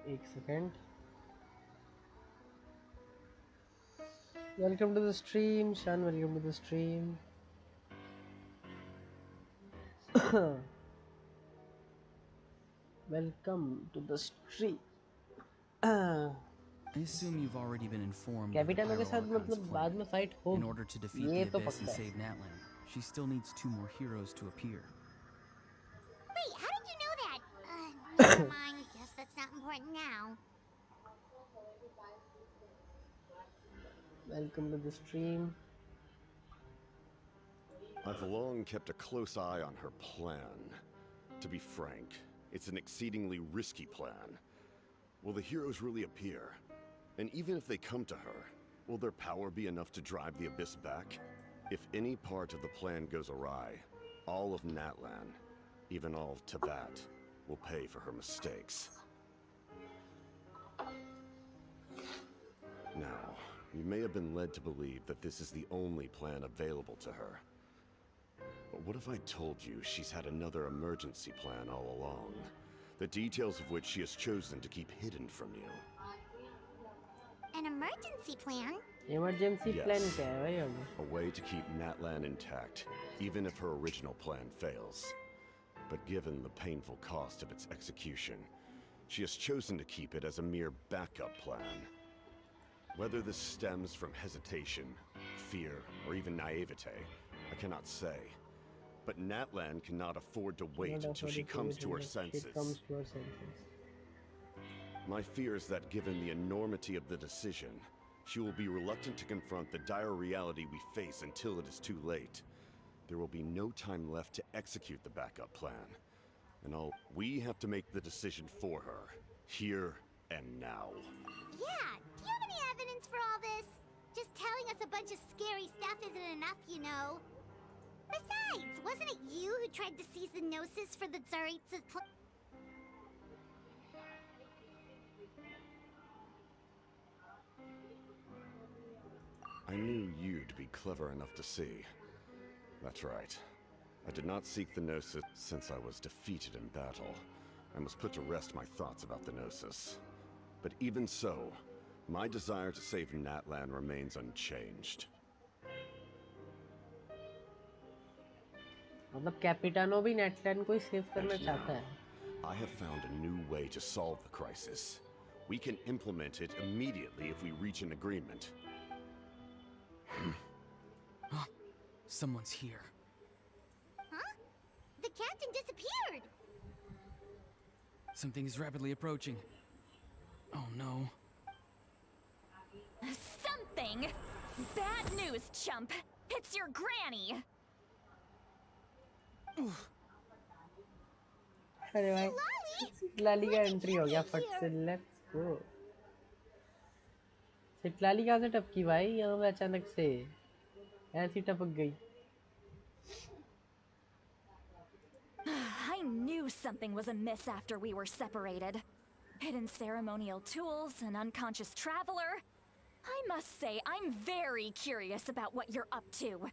S2: एक second. Welcome to the stream Shaan, welcome to the stream. Welcome to the street.
S6: I assume you've already been informed of the
S2: कैपिटनो के साथ
S6: Pyro
S2: मतलब
S6: Archon's
S2: बाद
S6: plan.
S2: में fight
S6: In
S2: होगी,
S6: order to defeat
S2: ये
S6: the
S2: तो
S6: Abyss and
S2: पक्का है.
S6: save Natlan, she still needs 2 more heroes to appear.
S5: Wait, how did you know that? Never mind. Guess that's not important now.
S2: Welcome to the stream.
S7: I've long kept a close eye on her plan. To be frank, it's an exceedingly risky plan. Will the heroes really appear? And even if they come to her, will their power be enough to drive the Abyss back? If any part of the plan goes awry, all of Natlan, even all of Teyvat, will pay for her mistakes. Now, you may have been led to believe that this is the only plan available to her. But what if I told you she's had another emergency plan all along? The details of which she has chosen to keep hidden from you.
S5: An emergency plan?
S2: Emergency
S7: Yes.
S2: plan क्या है भाई अभी?
S7: A way to keep Natlan intact, even if her original plan fails. But given the painful cost of its execution, she has chosen to keep it as a mere backup plan. Whether this stems from hesitation, fear, or even naivete, I cannot say. But Natlan cannot afford to wait until she comes to her senses. My fear is that given the enormity of the decision, she will be reluctant to confront the dire reality we face until it is too late. There will be no time left to execute the backup plan. And we have to make the decision for her, here and now.
S5: Yeah, do you have any evidence for all this? Just telling us a bunch of scary stuff isn't enough, you know. Besides, wasn't it you who tried to seize the Gnosis for the Tsaritsa's plan?
S7: I knew you to be clever enough to see. That's right. I did not seek the Gnosis since I was defeated in battle. I must put to rest my thoughts about the Gnosis. But even so, my desire to save Natlan remains unchanged.
S2: मतलब कैपिटानो भी नेटलैंड को ही save करना
S7: And
S2: चाहता
S7: now,
S2: है.
S7: I have found a new way to solve the crisis. We can implement it immediately if we reach an agreement.
S6: Someone's here.
S5: Huh? The captain disappeared!
S6: Something is rapidly approaching. Oh no.
S3: Something? Bad news, chump. It's your granny.
S2: अरे भाई, सिटलाली का entry हो गया फट से. Let's go. सिटलाली कहाँ से टपकी भाई यहाँ पे अचानक से? ऐसी टपक गई.
S3: I knew something was amiss after we were separated. Hidden ceremonial tools, an unconscious traveler. I must say, I'm very curious about what you're up to.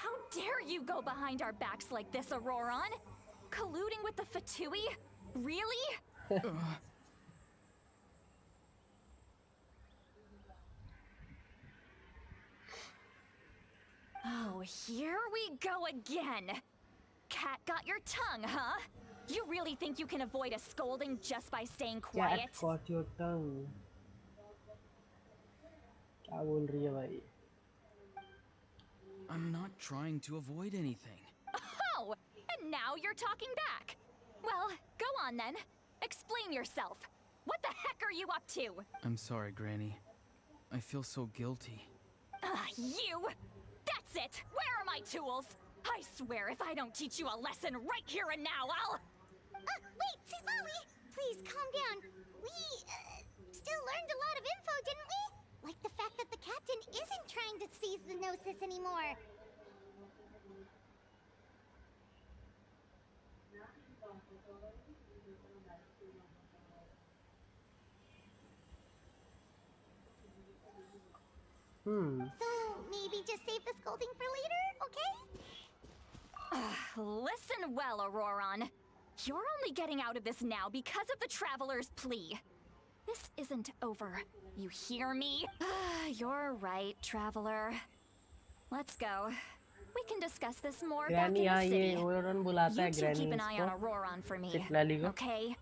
S3: How dare you go behind our backs like this, Auroron? Colluding with the Fatui? Really? Oh, here we go again. Cat got your tongue, huh? You really think you can avoid a scolding just by staying quiet?
S2: Cat caught your tongue. क्या बोल रही है भाई?
S6: I'm not trying to avoid anything.
S3: Oh, and now you're talking back. Well, go on then. Explain yourself. What the heck are you up to?
S6: I'm sorry, Granny. I feel so guilty.
S3: You! That's it! Where are my tools? I swear if I don't teach you a lesson right here and now, I'll...
S5: Wait, Lolly! Please, calm down. We, still learned a lot of info, didn't we? Like the fact that the captain isn't trying to seize the Gnosis anymore. So, maybe just save the scolding for later, okay?
S3: Listen well, Auroron. You're only getting out of this now because of the Traveler's plea. This isn't over. You hear me? You're right, Traveler. Let's go. We can discuss this more back
S2: granny,
S3: in
S2: हाँ
S3: the
S2: ये
S3: city.
S2: ओरोरन बुलाता
S3: You
S2: है
S3: two
S2: granny
S3: keep an eye on
S2: इसको,
S3: Auroron for me.
S2: चिटलाली को।
S3: Okay?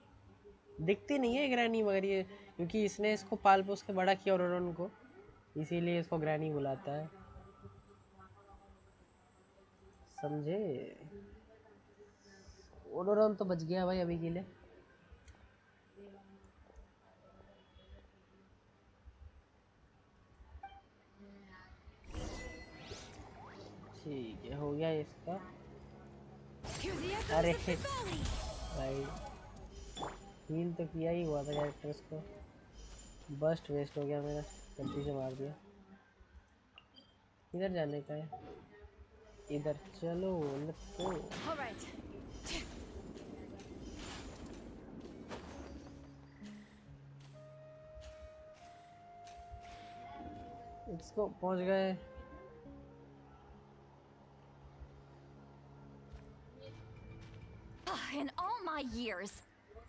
S2: दिखती नहीं है granny, मगर ये क्योंकि इसने इसको पाल पोस के बड़ा किया ओरोरन को, इसीलिए इसको ग्रैनी बुलाता है, समझे? ओरोरन तो बच गया भाई अभी के लिए। ठीक है, हो गया इसका। अरे भाई हील तो किया ही हुआ था कैरेक्टर्स को, बस्ट वेस्ट हो गया मेरा, गलती से मार दिया। इधर जाने का है, इधर चलो, लेट्स गो। इसको पहुंच गए।
S3: In all my years,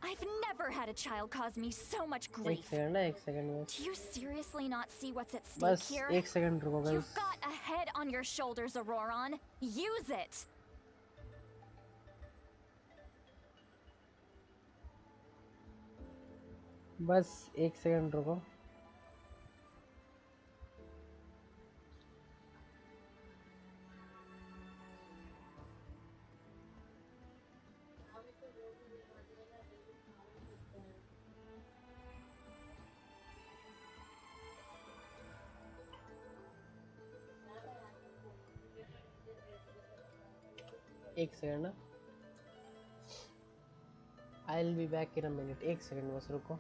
S3: I've never had a child cause me so much
S2: एक
S3: grief.
S2: सेकंड है, एक सेकंड बस,
S3: Do you seriously not see what's at stake
S2: बस
S3: here?
S2: एक सेकंड रुको
S3: You've
S2: guys.
S3: got a head on your shoulders, Auroron. Use it.
S2: बस एक second रुको। एक सेकंड ना, I will be back in a minute. एक सेकंड बस रुको।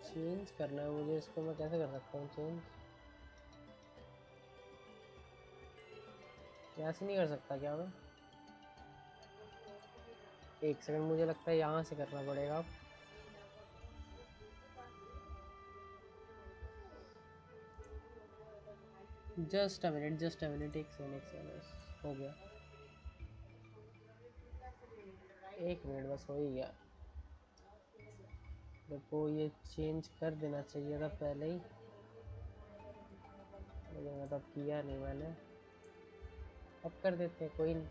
S2: चेंज करना है मुझे इसको, मैं कैसे कर सकता हूँ चेंज? ऐसे नहीं कर सकता क्या मैं? एक सेकंड, मुझे लगता है यहाँ से करना पड़ेगा। जस्ट अ मिनट, एक सेकंड, एक सेकंड, हो गया। एक मिनट बस, हो ही गया। देखो ये चेंज कर देना चाहिए था पहले ही, लेकिन मतलब किया नहीं मैंने। अब कर देते हैं, कोई नहीं,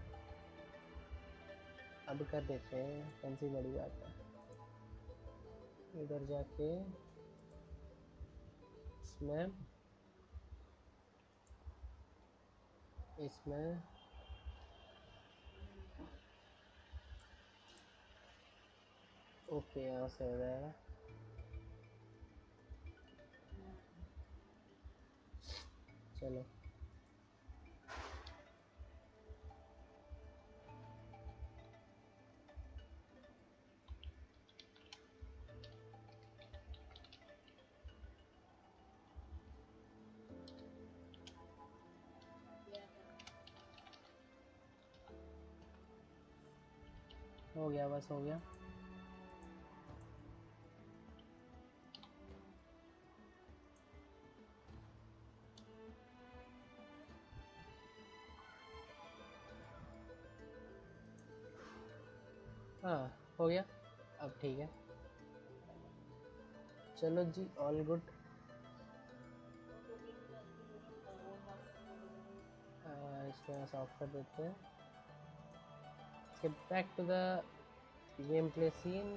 S2: अब कर देते हैं, कौन सी बड़ी बात है। इधर जाके इसमें ओके, यहाँ से हो जाएगा। चलो हो गया, बस हो गया। हाँ हो गया, अब ठीक है। चलो जी, ऑल गुड। इसको यहाँ ऑफ कर देते हैं। Get back to the gameplay scene.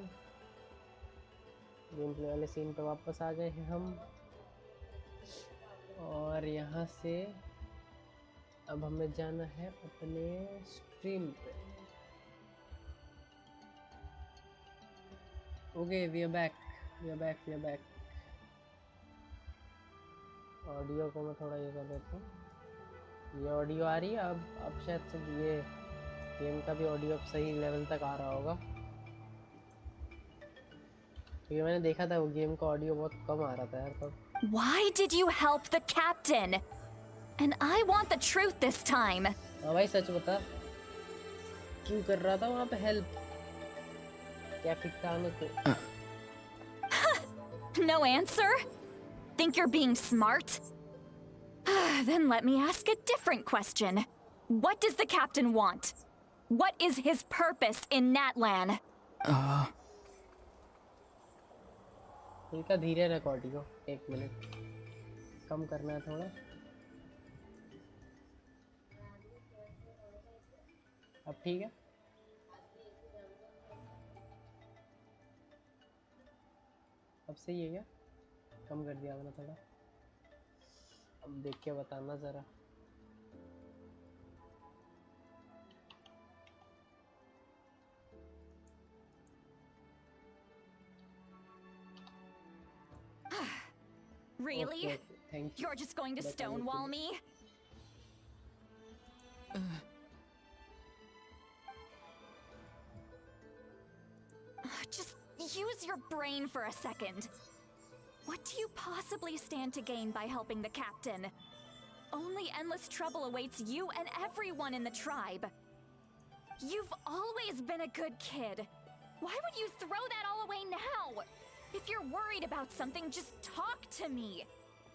S2: Gameplay वाले सीन पे वापस आ गए हैं हम, और यहाँ से अब हमें जाना है अपने स्ट्रीम पे। Okay, we are back. Audio को मैं थोड़ा ये कर देता हूँ। ये ऑडियो आ रही है अब शायद से ये गेम का भी ऑडियो अब सही लेवल तक आ रहा होगा, क्योंकि मैंने देखा था वो गेम का ऑडियो बहुत कम आ रहा था यार तब।
S3: Why did you help the captain? And I want the truth this time.
S2: हाँ भाई सच बता, क्यों कर रहा था वहाँ पे हेल्प? कैपिटानो को
S3: No answer? Think you're being smart? Then let me ask a different question. What does the captain want? What is his purpose in Natlan?
S2: इनका धीरे रिकॉर्ड हो 1 मिनट कम करना है थोड़ा अब ठीक है अब सही है क्या कम कर दिया मैंने थोड़ा अब देख के बताना ज़रा
S3: Really?
S2: Okay, thank you.
S3: You're just going to stonewall me? Just use your brain for a second. What do you possibly stand to gain by helping the captain? Only endless trouble awaits you and everyone in the tribe. You've always been a good kid. Why would you throw that all away now? If you're worried about something, just talk to me.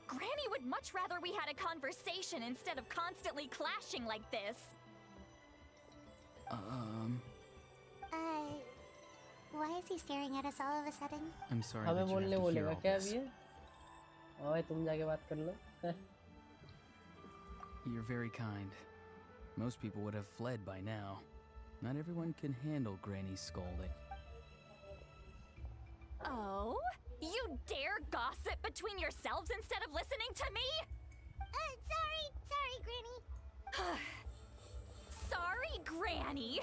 S3: Granny would much rather we had a conversation instead of constantly clashing like this.
S5: Why is he staring at us all of a sudden?
S6: I'm sorry
S2: हमें
S6: that you
S2: बोलने
S6: have to hear
S2: बोलेगा
S6: all
S2: क्या
S6: this.
S2: अभी ये ओए तुम जाके बात कर लो
S6: You're very kind. Most people would have fled by now. Not everyone can handle Granny's scolding.
S3: Oh? You dare gossip between yourselves instead of listening to me?
S5: Sorry, Granny.
S3: Sorry, Granny.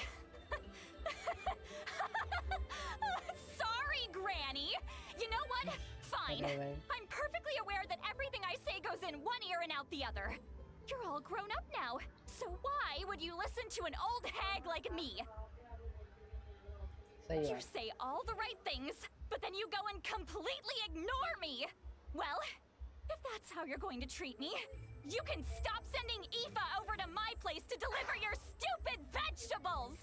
S3: Sorry, Granny. You know what? Fine.
S2: Bye-bye.
S3: I'm perfectly aware that everything I say goes in one ear and out the other. You're all grown up now, so why would you listen to an old hag like me?
S2: सही
S3: You
S2: बात
S3: say all the right things, but then you go and completely ignore me. Well, if that's how you're going to treat me, you can stop sending Aoife over to my place to deliver your stupid vegetables.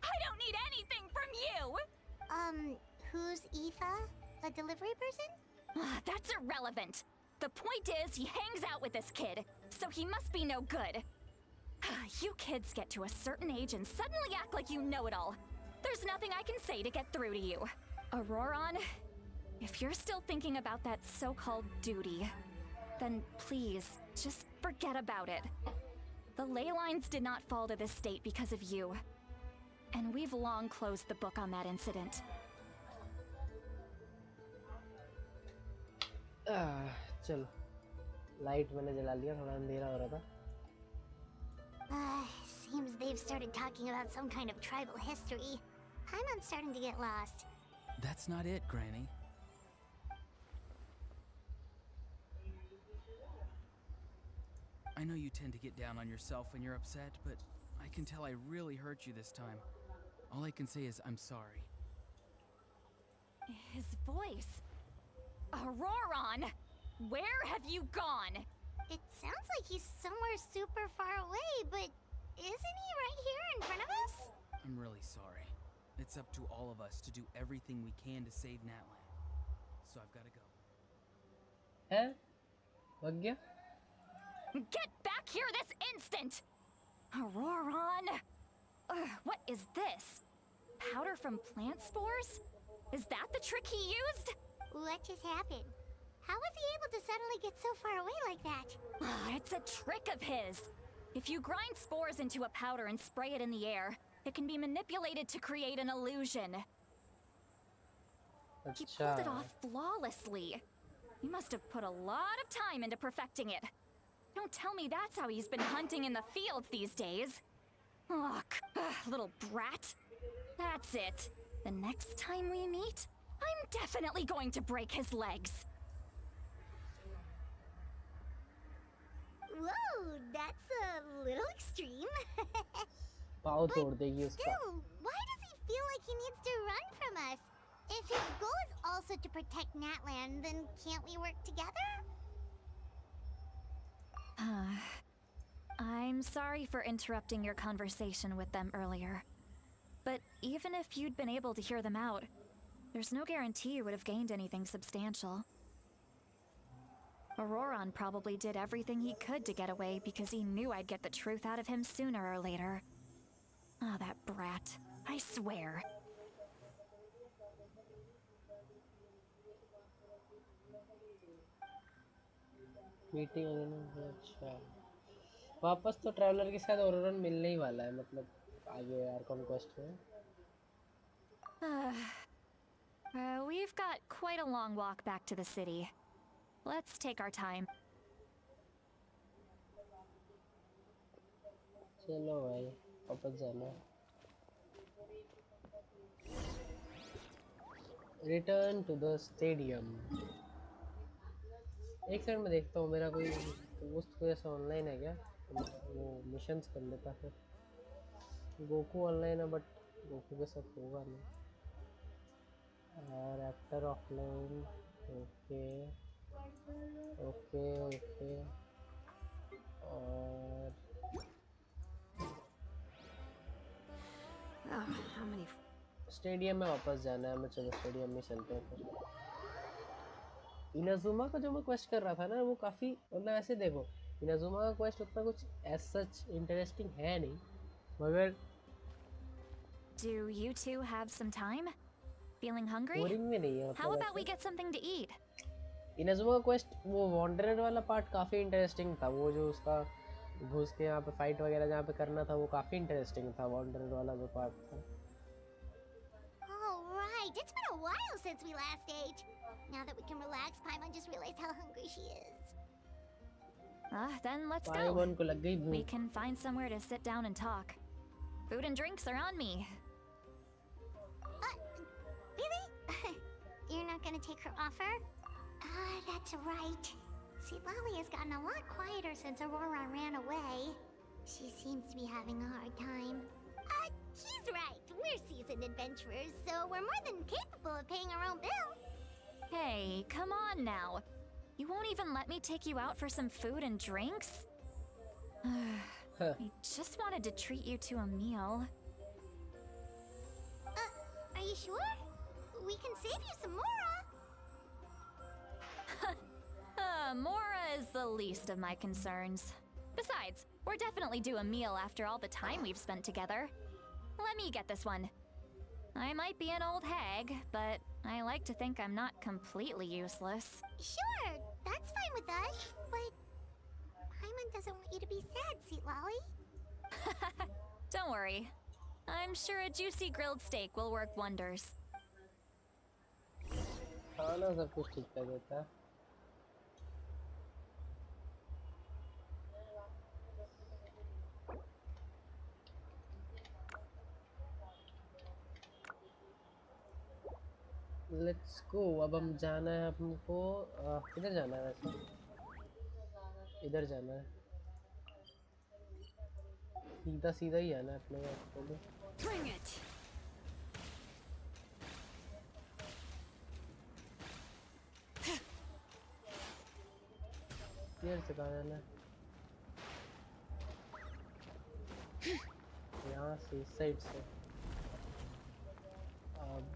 S3: I don't need anything from you.
S5: Who's Aoife? A delivery person?
S3: That's irrelevant. The point is, he hangs out with this kid, so he must be no good. You kids get to a certain age and suddenly act like you know it all. There's nothing I can say to get through to you. Auroron, if you're still thinking about that so-called duty, then please, just forget about it. The ley lines did not fall to this state because of you. And we've long closed the book on that incident.
S2: चलो light मैंने जला लिया थोड़ा अंधेरा हो रहा था
S5: Seems they've started talking about some kind of tribal history. I'm starting to get lost.
S6: That's not it, Granny. I know you tend to get down on yourself when you're upset, but I can tell I really hurt you this time. All I can say is I'm sorry.
S3: His voice. Auroron! Where have you gone?
S5: It sounds like he's somewhere super far away, but isn't he right here in front of us?
S6: I'm really sorry. It's up to all of us to do everything we can to save Natlan. So I've got to go.
S2: हैं लग गया
S3: Get back here this instant! Auroron! What is this? Powder from plant spores? Is that the trick he used?
S5: What just happened? How was he able to suddenly get so far away like that?
S3: It's a trick of his. If you grind spores into a powder and spray it in the air, it can be manipulated to create an illusion. He pulled it off flawlessly. He must have put a lot of time into perfecting it. Don't tell me that's how he's been hunting in the fields these days. Ugh, little brat. That's it. The next time we meet, I'm definitely going to break his legs.
S5: Whoa, that's a little extreme.
S2: पाव तोड़ देगी उसका
S5: Still, why does he feel like he needs to run from us? If his goal is also to protect Natlan, then can't we work together?
S3: I'm sorry for interrupting your conversation with them earlier. But even if you'd been able to hear them out, there's no guarantee you would have gained anything substantial. Auroron probably did everything he could to get away because he knew I'd get the truth out of him sooner or later. that brat. I swear.
S2: Meeting वगैरह अच्छा वापस तो traveller के साथ ओरोरन मिलने ही वाला है मतलब आगे यार कॉन्क्वेस्ट में
S3: We've got quite a long walk back to the city. Let's take our time.
S2: चलो भाई वापस जाना रिटर्न टू द स्टेडियम एक सेकंड में देखता हूँ मेरा कोई दोस्त कोई ऐसा ऑनलाइन है क्या वो मिशंस कर लेता फिर गोकू ऑनलाइन है बट गोकू के साथ होगा नहीं और actor offline okay okay okay और
S4: Oh, how many?
S2: स्टेडियम में वापस जाना है हमें चलो स्टेडियम में चलते हैं फिर इनाजुमा का जो मैं क्वेस्ट कर रहा था ना वो काफ़ी मतलब ऐसे देखो इनाजुमा का क्वेस्ट उतना कुछ एज सच इंटरेस्टिंग है नहीं मगर
S3: Do you two have some time? Feeling hungry?
S2: Boring में नहीं है
S3: How
S2: मतलब
S3: about we
S2: ऐसे
S3: get something to eat?
S2: Inazuma का क्वेस्ट वो वॉन्डरर वाला पार्ट काफ़ी इंटरेस्टिंग था वो जो उसका घुस के यहाँ पे फाइट वगैरह जहाँ पे करना था वो काफ़ी इंटरेस्टिंग था वॉन्डरर वाला जो पार्ट था
S5: All right, it's been a while since we last ate. Now that we can relax, Paimon just realized how hungry she is.
S3: Then let's go.
S2: पाइमन को लग गई
S3: We
S2: भूख
S3: can find somewhere to sit down and talk. Food and drinks are on me.
S5: Really? You're not gonna take her offer? That's right. See, Lolly has gotten a lot quieter since Aurora ran away. She seems to be having a hard time. He's right. We're seasoned adventurers, so we're more than capable of paying our own bill.
S3: Hey, come on now. You won't even let me take you out for some food and drinks? I just wanted to treat you to a meal.
S5: Are you sure? We can save you some Mora.
S3: Mora is the least of my concerns. Besides, we're definitely due a meal after all the time we've spent together. Let me get this one. I might be an old hag, but I like to think I'm not completely useless.
S5: Sure, that's fine with us. But Paimon doesn't want you to be sad, sweet Lolly.
S3: Don't worry. I'm sure a juicy grilled steak will work wonders.
S2: खाना सब कुछ ठीक कर देता है let's go अब हम जाना है हमको किधर जाना है वैसे इधर जाना है सीधा सीधा ही जाना है अपने को
S4: Bring it.
S2: क्लियर से कहाँ जाना है यहाँ से इस साइड से अब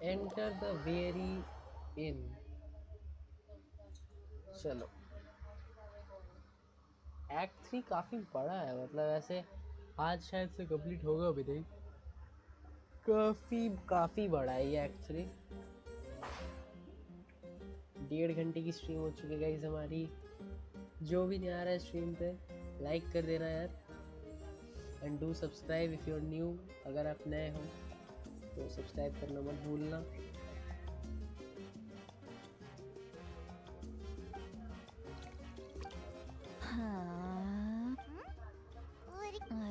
S2: एंटर द वेरी इन चलो एक्ट 3 काफ़ी बड़ा है मतलब ऐसे आज शायद से कंप्लीट होगा अभी नहीं काफ़ी बड़ा है ये एक्ट 3 1.5 घंटे की स्ट्रीम हो चुकी है गाइस हमारी जो भी नहीं आ रहा है स्ट्रीम पे लाइक कर देना यार and do subscribe if you are new अगर आप नए हो तो सब्सक्राइब करना मत भूलना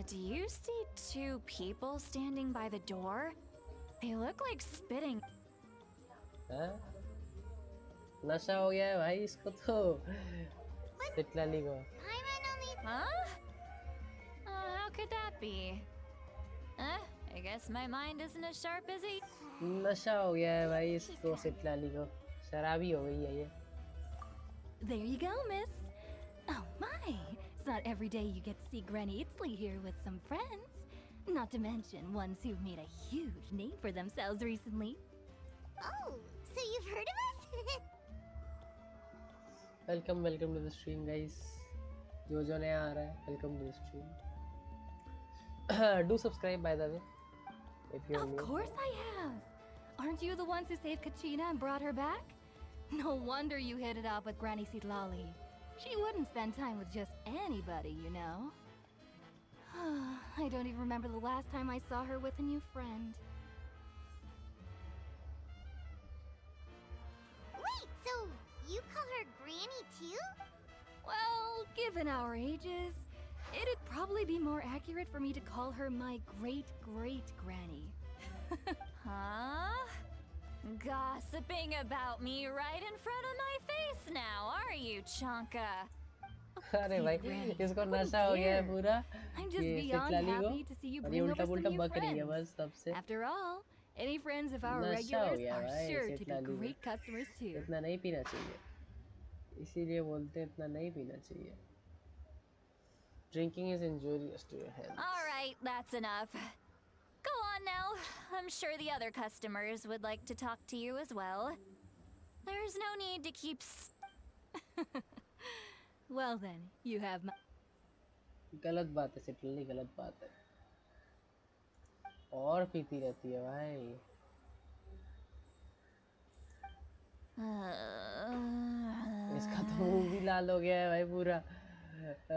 S3: Do you see two people standing by the door? They look like spitting.
S2: हाँ? नशा हो गया है भाई इसको तो सिटलाली को
S5: Paimon only...
S3: Huh? How could that be? I guess my mind isn't as sharp as it.
S2: नशा हो गया है भाई इसको सिटलाली को शराबी हो गई है ये
S10: There you go, miss. Oh my, it's not every day you get to see Granny Itzley here with some friends. Not to mention ones who've made a huge name for themselves recently.
S5: Oh, so you've heard of us?
S2: Welcome to the stream guys, जो नया आ रहा है welcome to the stream. Do subscribe by the way if you're
S10: Of
S2: new.
S10: course I have. Aren't you the ones who saved Kachina and brought her back? No wonder you hit it off with Granny Sitlali. She wouldn't spend time with just anybody, you know. I don't even remember the last time I saw her with a new friend.
S5: Wait, so you call her Granny too?
S10: Well, given our ages, it'd probably be more accurate for me to call her my great-great-granny.
S3: Huh? Gossiping about me right in front of my face now, are you, Chanka?
S2: अरे
S10: Please,
S2: भाई
S10: Granny,
S2: इसको
S10: I wouldn't
S2: नशा हो गया है
S10: dare.
S2: पूरा
S10: I'm just
S2: ये
S10: beyond
S2: सितलाली को,
S10: happy to see you
S2: और ये
S10: bring
S2: उल्टा
S10: over some
S2: पुल्टा
S10: new
S2: बक रही है
S10: friends.
S2: बस तब से.
S10: After all, any friends of our
S2: नशा हो
S10: regulars
S2: गया
S10: are
S2: भाई
S10: sure to be
S2: सितलाली को.
S10: great customers too.
S2: इतना नहीं पीना चाहिए, इसीलिए बोलते हैं इतना नहीं पीना चाहिए. Drinking is injurious to your health.
S3: All right, that's enough. Go on now. I'm sure the other customers would like to talk to you as well. There's no need to keep
S10: Well then, you have my...
S2: गलत बात है सितलाली, गलत बात है. और पीती रहती है भाई. इसका तो मुंह भी लाल हो गया है भाई पूरा.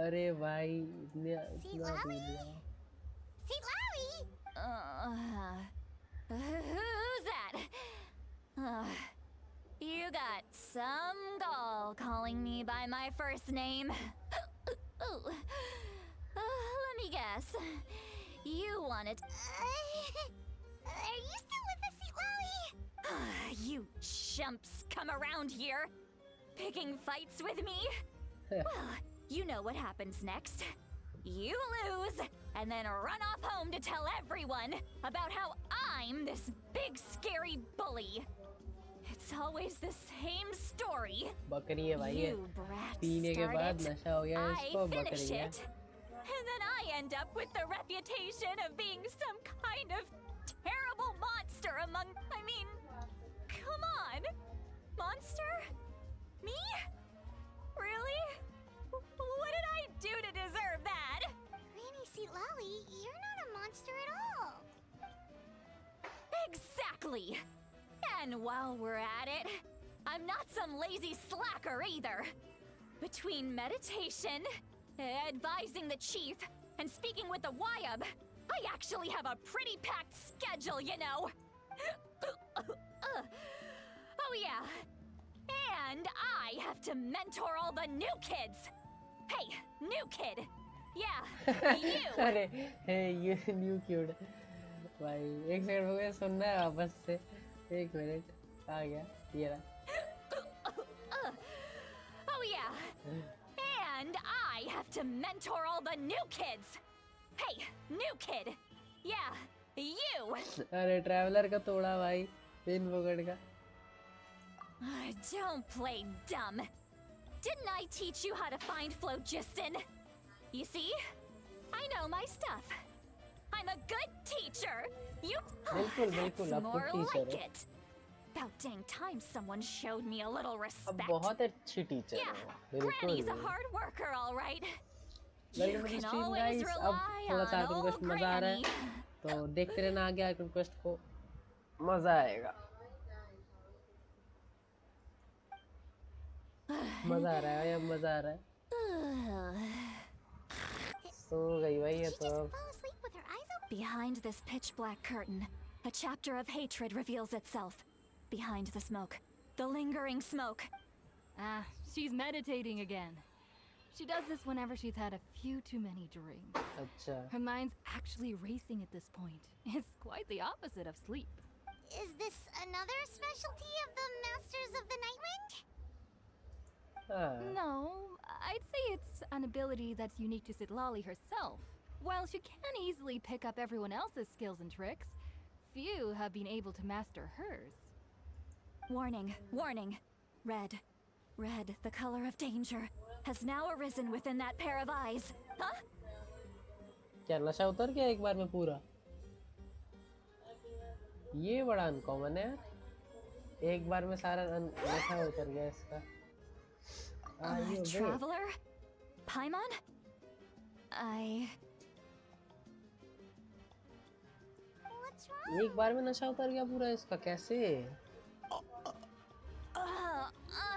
S2: अरे भाई इतना इतना पी लिया.
S5: Sitlali!
S3: Who's that? You got some gall calling me by my first name. Let me guess. You wanted.
S5: Are you still with us, Sitlali?
S3: You chumps come around here, picking fights with me? Well, you know what happens next. You lose, and then run off home to tell everyone about how I'm this big scary bully. It's always the same story.
S2: बकरी है भाई ये.
S3: You brat
S2: पीने के
S3: start
S2: बाद
S3: it,
S2: नशा हो गया
S3: I
S2: इसको,
S3: finish
S2: बकरी है.
S3: it, and then I end up with the reputation of being some kind of terrible monster among. I mean, come on, monster? Me? Really? What did I do to deserve that?
S5: Granny Sitlali, you're not a monster at all.
S3: Exactly. And while we're at it, I'm not some lazy slacker either. Between meditation, advising the chief, and speaking with the Wyab, I actually have a pretty packed schedule, you know. Oh yeah. And I have to mentor all the new kids. Hey, new kid. Yeah, you.
S2: अरे ये new cute भाई. एक second हो गया, सुनना है वापस से. एक मिनट आ गया ये रहा.
S3: Oh yeah. And I have to mentor all the new kids. Hey, new kid. Yeah, you.
S2: अरे ट्रैवलर का तोड़ा भाई, पिन पकड़ का.
S3: Don't play dumb. Didn't I teach you how to find phlogiston? You see? I know my stuff. I'm a good teacher. You.
S2: बिल्कुल
S3: That's
S2: बिल्कुल आप
S3: more
S2: खुद टीचर
S3: like
S2: हो.
S3: it. About dang time someone showed me a little
S2: अब
S3: respect.
S2: बहुत अच्छी teacher
S3: Yeah,
S2: हो. बिल्कुल.
S3: Granny's a hard worker, all right. You
S2: welcome to the
S3: can
S2: stream
S3: always
S2: guys. अब
S3: rely
S2: थोड़ा सा
S3: on
S2: रिक्वेस्ट
S3: old
S2: मजा आ रहा है,
S3: Granny.
S2: तो देखते रहना आगे आइकन क्वेस्ट को, मजा आएगा. मजा आ रहा है, अब मजा आ रहा है. सो गई भाई ये
S5: She
S2: तो.
S5: just fell asleep with her eyes open.
S3: Behind this pitch black curtain, a chapter of hatred reveals itself. Behind the smoke, the lingering smoke.
S10: Ah, she's meditating again. She does this whenever she's had a few too many drinks.
S2: अच्छा.
S10: Her mind's actually racing at this point. It's quite the opposite of sleep.
S5: Is this another specialty of the Masters of the Nightwind?
S2: हाँ.
S10: No, I'd say it's an ability that's unique to Sitlali herself. While she can easily pick up everyone else's skills and tricks, few have been able to master hers.
S3: Warning, warning. Red. Red, the color of danger, has now arisen within that pair of eyes. Huh?
S2: क्या नशा उतर गया एक बार में पूरा? ये बड़ा uncommon है यार. एक बार में सारा नशा उतर गया इसका. you awake?
S3: Traveler? Paimon?
S5: What's wrong?
S2: एक बार में नशा उतर गया पूरा इसका, कैसे?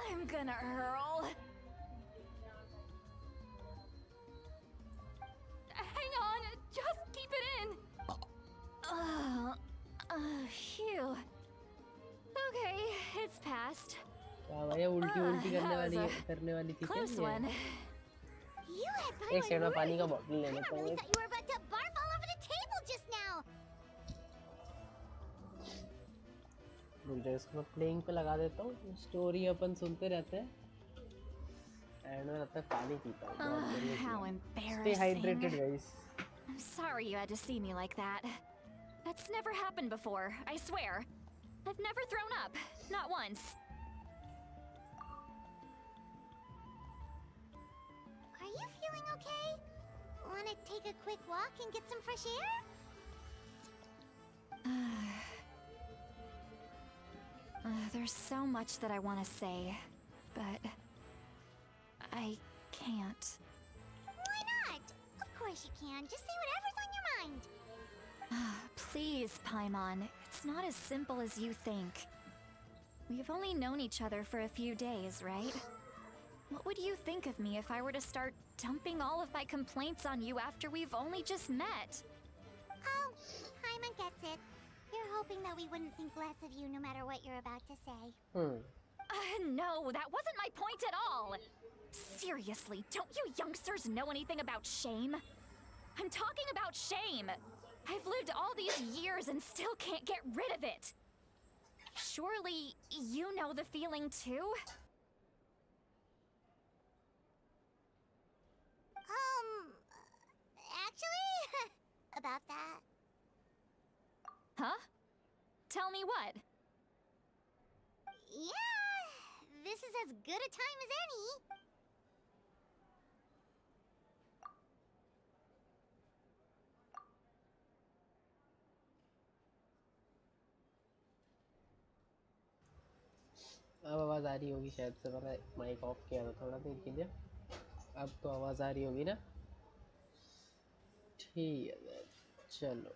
S3: I'm gonna hurl. Hang on, just keep it in. Phew. Okay, it's passed.
S2: क्या भैया उल्टी उल्टी करने वाली थी क्या
S3: Close
S2: ये?
S3: one.
S5: You had
S2: एक
S5: Paimon
S2: सेकंड में पानी का
S5: right.
S2: बॉटल ले
S5: I
S2: लेता हूँ
S5: really
S2: एक।
S5: thought you were about to barf all over the table just now.
S2: रुक जाओ, इसको मैं प्लेइंग पे लगा देता हूँ, स्टोरी अपन सुनते रहते हैं। एंड में लगता है पानी पीता हूँ। बहुत बढ़िया
S3: How
S2: cheese.
S3: embarrassing.
S2: Stay hydrated, guys.
S3: I'm sorry you had to see me like that. That's never happened before, I swear. I've never thrown up. Not once.
S5: Are you feeling okay? Want to take a quick walk and get some fresh air?
S3: There's so much that I want to say, but I can't.
S5: Why not? Of course you can. Just say whatever's on your mind.
S3: Please, Paimon. It's not as simple as you think. We've only known each other for a few days, right? What would you think of me if I were to start dumping all of my complaints on you after we've only just met?
S5: Oh, Paimon gets it. You're hoping that we wouldn't think less of you no matter what you're about to say.
S3: No, that wasn't my point at all. Seriously, don't you youngsters know anything about shame? I'm talking about shame. I've lived all these years and still can't get rid of it. Surely, you know the feeling too?
S5: Actually, about that.
S3: Huh? Tell me what?
S5: Yeah, this is as good a time as any.
S2: अब आवाज़ आ रही होगी शायद से, मैंने mic off किया था थोड़ा देर के लिए। अब तो आवाज़ आ रही होगी ना? ठीक है, चलो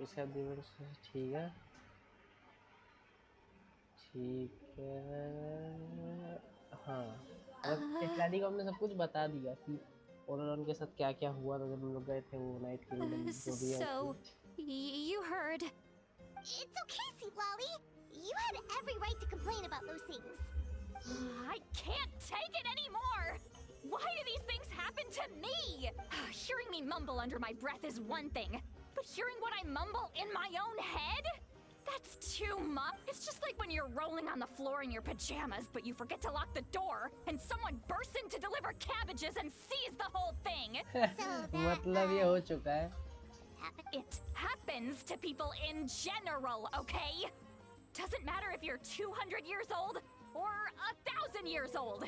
S2: इसका दिवस ठीक है, ठीक है। हाँ, मतलब इटलाडी को हमने सब कुछ बता दिया कि उनके साथ क्या क्या हुआ था जब हम लोग गए थे वो नाइट किंगडम जो भी है।
S3: So, you heard.
S5: It's okay, Sweet Lolly. You had every right to complain about those things.
S3: I can't take it anymore! Why do these things happen to me? Hearing me mumble under my breath is one thing, but hearing what I mumble in my own head? That's too much. It's just like when you're rolling on the floor in your pajamas, but you forget to lock the door, and someone bursts in to deliver cabbages and sees the whole thing.
S2: मतलब ये हो चुका है।
S3: It happens to people in general, okay? Doesn't matter if you're 200 years old or 1,000 years old.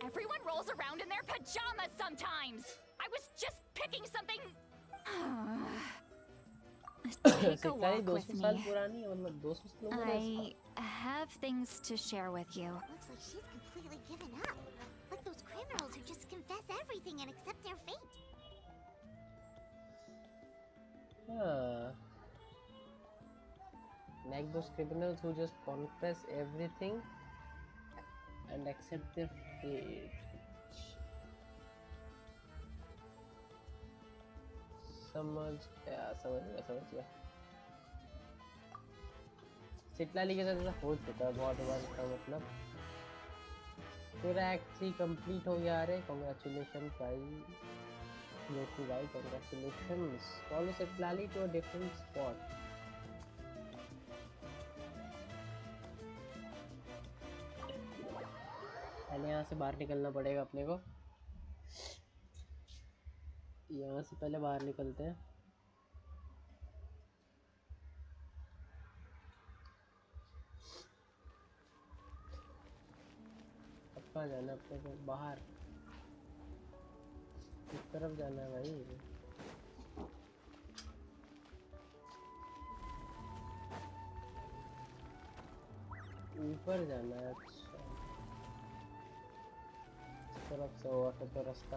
S3: Everyone rolls around in their pajamas sometimes. I was just picking something. Take a walk with me. I have things to share with you.
S5: Looks like she's completely given up. Like those criminals who just confess everything and accept their fate.
S2: Like those criminals who just confess everything and accept their fate. समझ गया। सिटलाली के साथ ऐसा हो चुका है बहुत बार का मतलब। पूरा एक्ट 3 कंप्लीट हो गया। अरे कॉन्ग्रेचुलेशन भाई लोकू भाई, congratulations. Follow Citlali to a different spot. पहले यहाँ से बाहर निकलना पड़ेगा अपने को। यहाँ से पहले बाहर निकलते हैं। अब कहाँ जाना है अपने को? बाहर किस तरफ जाना है भाई? ऊपर जाना है। अच्छा तरफ से होगा फिर तो रास्ता।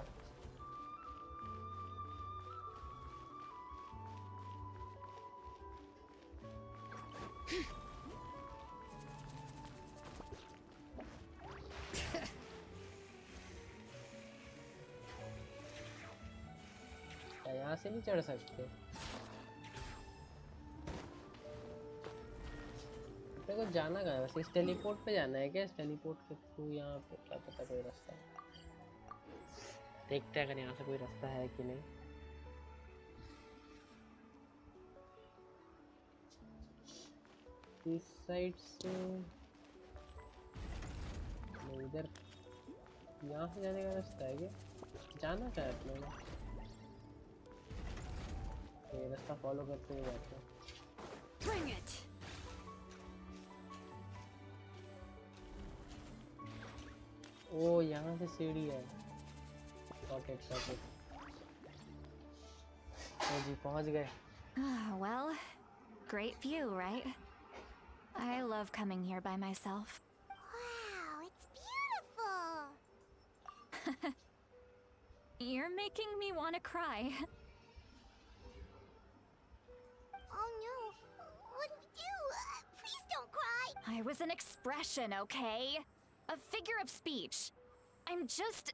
S2: क्या यहाँ से नहीं चढ़ सकते? मेरे को जाना कहाँ है वैसे? इस टेलीपोर्ट पे जाना है क्या? इस टेलीपोर्ट के थ्रू यहाँ पे क्या पता कोई रास्ता है। देखते हैं अगर यहाँ से कोई रास्ता है कि नहीं। इस साइड से नहीं, इधर यहाँ से जाने का रास्ता है क्या? जाना क्या है अपने को? ये रास्ता फॉलो करते हुए जाते हैं।
S4: Bring it.
S2: ओ यहाँ से सीढ़ी है। Socket socket. ओ जी पहुँच गए।
S3: Well, great view, right? I love coming here by myself.
S5: Wow, it's beautiful!
S3: You're making me want to cry.
S5: Oh no, what do we do? Please don't cry!
S3: I was an expression, okay? A figure of speech. I'm just...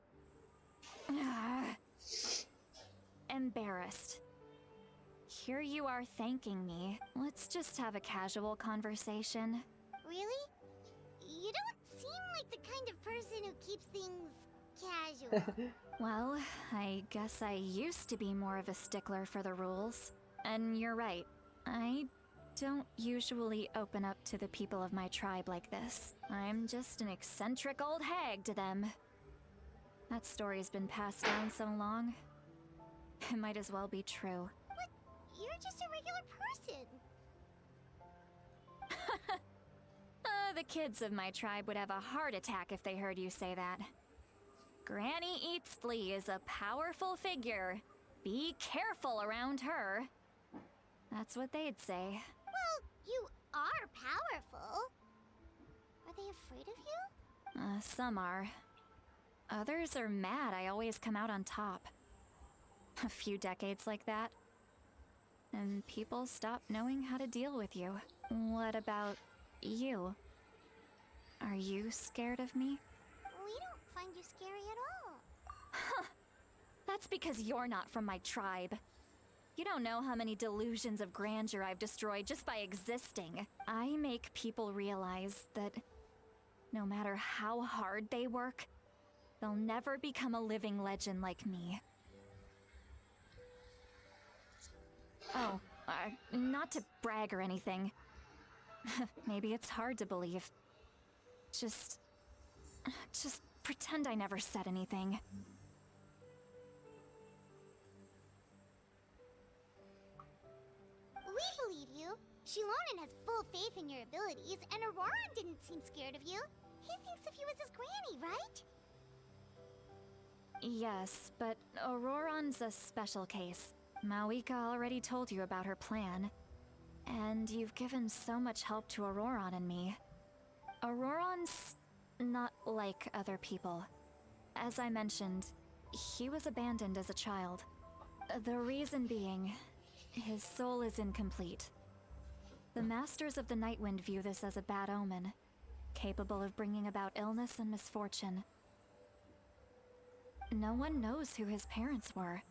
S3: embarrassed. Here you are thanking me. Let's just have a casual conversation.
S5: Really? You don't seem like the kind of person who keeps things casual.
S3: Well, I guess I used to be more of a stickler for the rules. And you're right. I don't usually open up to the people of my tribe like this. I'm just an eccentric old hag to them. That story's been passed down so long. It might as well be true.
S5: But you're just a regular person.
S3: The kids of my tribe would have a heart attack if they heard you say that. Granny Eatsley is a powerful figure. Be careful around her. That's what they'd say.
S5: Well, you are powerful. Are they afraid of you?
S3: Some are. Others are mad I always come out on top. A few decades like that, and people stop knowing how to deal with you. What about you? Are you scared of me?
S5: We don't find you scary at all.
S3: That's because you're not from my tribe. You don't know how many delusions of grandeur I've destroyed just by existing. I make people realize that no matter how hard they work, they'll never become a living legend like me. Oh, not to brag or anything. Maybe it's hard to believe. Just pretend I never said anything.
S5: We believe you. Xilonen has full faith in your abilities, and Auroron didn't seem scared of you. He thinks of you as his granny, right?
S3: Yes, but Auroron's a special case. Mawika already told you about her plan. And you've given so much help to Auroron and me. Auroron's not like other people. As I mentioned, he was abandoned as a child. The reason being, his soul is incomplete. The Masters of the Nightwind view this as a bad omen, capable of bringing about illness and misfortune. No one knows who his parents were.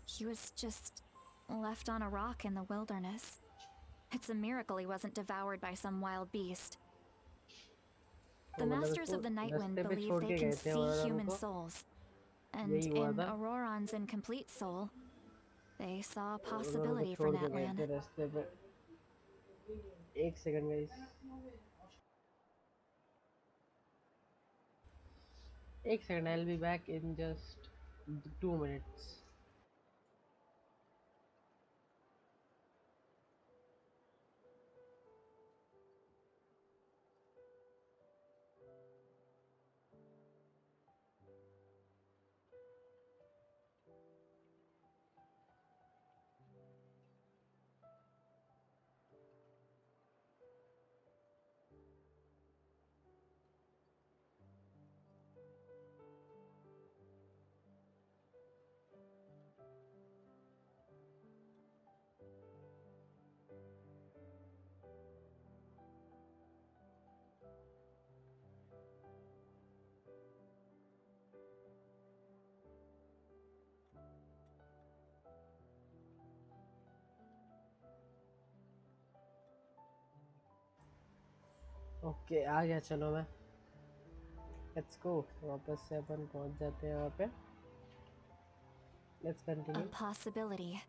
S3: He was just left on a rock in the wilderness. It's a miracle he wasn't devoured by some wild beast. The Masters of the Nightwind believe they can see human souls. And in Auroron's incomplete soul, they saw a possibility for Natlan.
S2: एक second guys, एक second, I'll be back in just 2 minutes. Okay आ गया, चलो मैं let's go. वापस से अपन पहुंच जाते हैं वहाँ पे। Let's
S3: A
S2: continue.
S3: possibility.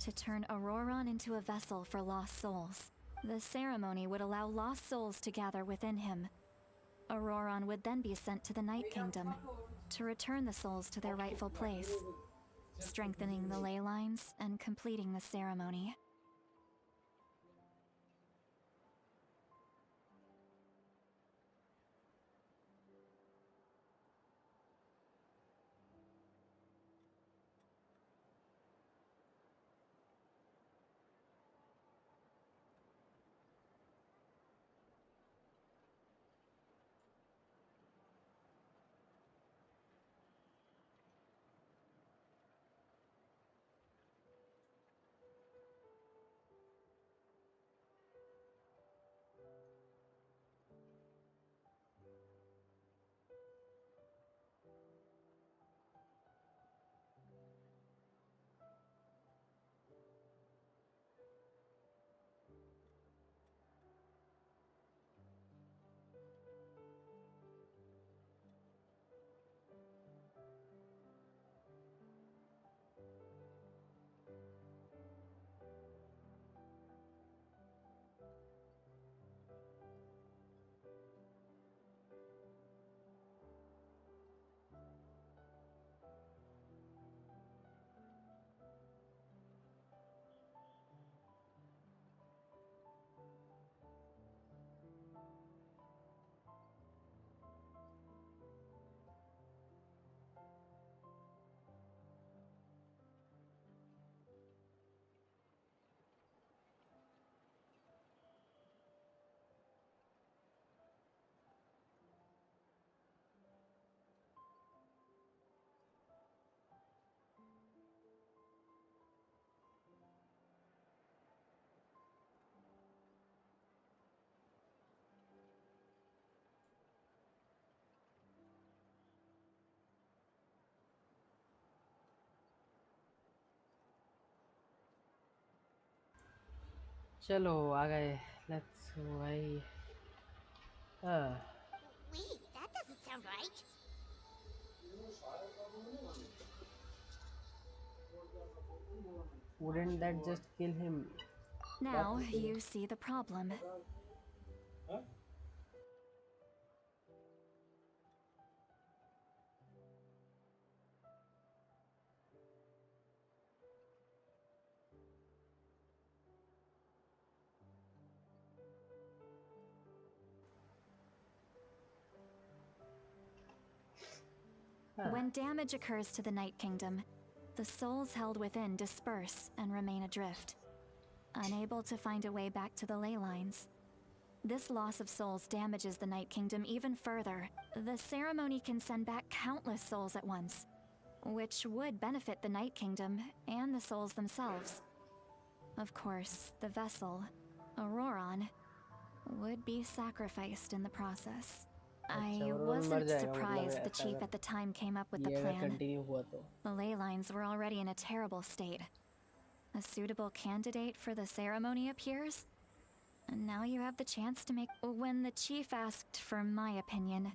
S3: To turn Auroron into a vessel for lost souls. The ceremony would allow lost souls to gather within him. Auroron would then be sent to the Night Kingdom to return the souls to their rightful place, strengthening the ley lines and completing the ceremony.
S2: चलो आ गए, let's go भाई। हाँ,
S5: Wait, that doesn't sound right.
S2: wouldn't that just kill him?
S3: Now you see the problem. When damage occurs to the Night Kingdom, the souls held within disperse and remain adrift, unable to find a way back to the ley lines. This loss of souls damages the Night Kingdom even further. The ceremony can send back countless souls at once, which would benefit the Night Kingdom and the souls themselves. Of course, the vessel, Auroron, would be sacrificed in the process. I wasn't surprised the chief at the time came up with the
S2: ये अगर
S3: plan.
S2: Continue हुआ तो।
S3: The ley lines were already in a terrible state. A suitable candidate for the ceremony appears, and now you have the chance to make... When the chief asked for my opinion,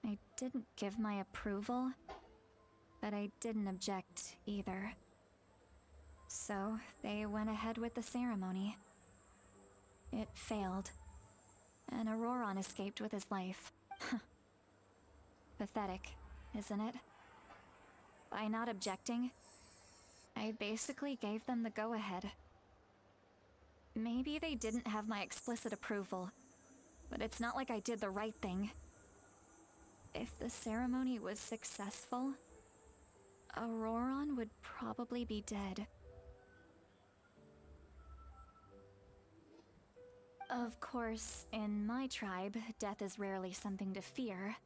S3: I didn't give my approval, but I didn't object either. So they went ahead with the ceremony. It failed, and Auroron escaped with his life. Pathetic, isn't it? By not objecting, I basically gave them the go-ahead. Maybe they didn't have my explicit approval, but it's not like I did the right thing. If the ceremony was successful, Auroron would probably be dead. Of course, in my tribe, death is rarely something to fear.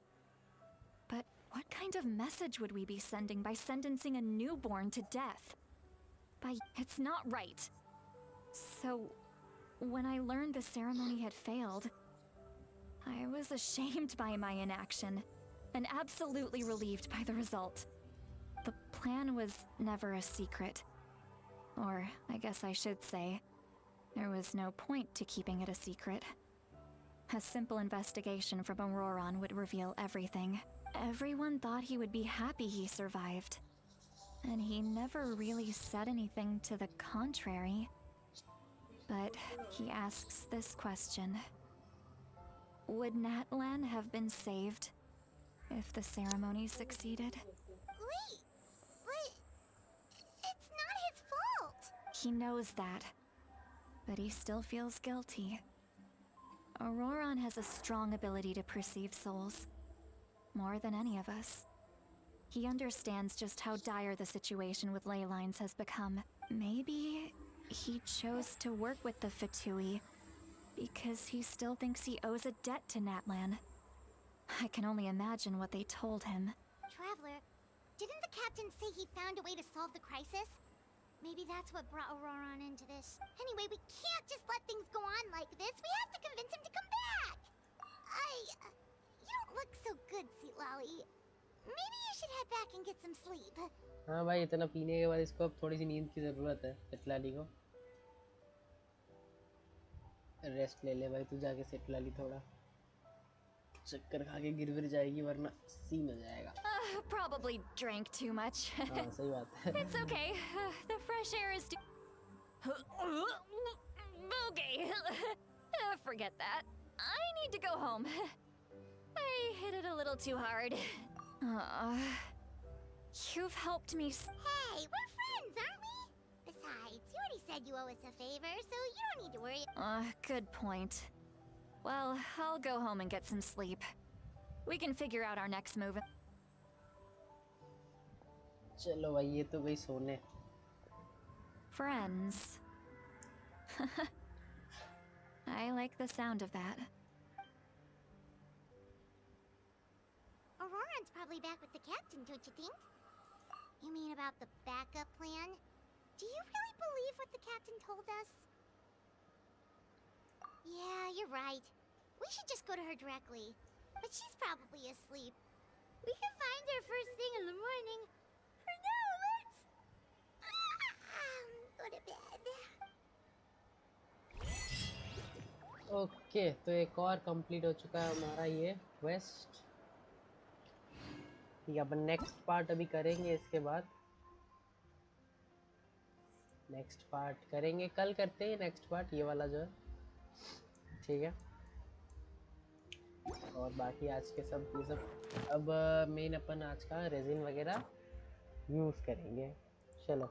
S3: But what kind of message would we be sending by sentencing a newborn to death? It's not right. So, when I learned the ceremony had failed, I was ashamed by my inaction, and absolutely relieved by the result. The plan was never a secret. Or, I guess I should say, there was no point to keeping it a secret. A simple investigation from Auroron would reveal everything. Everyone thought he would be happy he survived. And he never really said anything to the contrary. But he asks this question. Would Natlan have been saved if the ceremony succeeded?
S5: Wait, but it's not his fault.
S3: He knows that, but he still feels guilty. Auroron has a strong ability to perceive souls, more than any of us. He understands just how dire the situation with ley lines has become. Maybe he chose to work with the Fatui because he still thinks he owes a debt to Natlan. I can only imagine what they told him.
S5: Traveler, didn't the captain say he found a way to solve the crisis? Maybe that's what brought Auroron into this. Anyway, we can't just let things go on like this. We have to convince him to come back. You don't look so good, Sweet Lolly. Maybe you should head back and get some sleep.
S2: हाँ भाई, इतना पीने के बाद इसको अब थोड़ी सी नींद की ज़रूरत है सिटलाली को। रेस्ट ले ले भाई, तू जाके सिटलाली थोड़ा। चक्कर खा के गिर विर जाएगी वरना सीन हो जाएगा।
S3: Probably drank too much.
S2: हाँ सही बात है।
S3: It's okay. The fresh air is okay. Forget that. I need to go home. I hit it a little too hard. You've helped me.
S5: Hey, we're friends, aren't we? Besides, you already said you owe us a favor, so you don't need to worry.
S3: Good point. Well, I'll go home and get some sleep. We can figure out our next move.
S2: चलो भाई, ये तो गई सोने।
S3: Friends. I like the sound of that.
S5: Auroron's probably back with the captain, don't you think? You mean about the backup plan? Do you really believe what the captain told us? Yeah, you're right. We should just go to her directly. But she's probably asleep. We can find her first thing in the morning. For now, let's go to bed.
S2: Okay, तो एक और complete हो चुका है हमारा ये quest. ठीक है, अपन नेक्स्ट पार्ट अभी करेंगे। इसके बाद नेक्स्ट पार्ट करेंगे, कल करते हैं नेक्स्ट पार्ट, ये वाला जो है। ठीक है, और बाकी आज के सब ये सब अब मेन अपन आज का रेजिन वगैरह यूज़ करेंगे। चलो,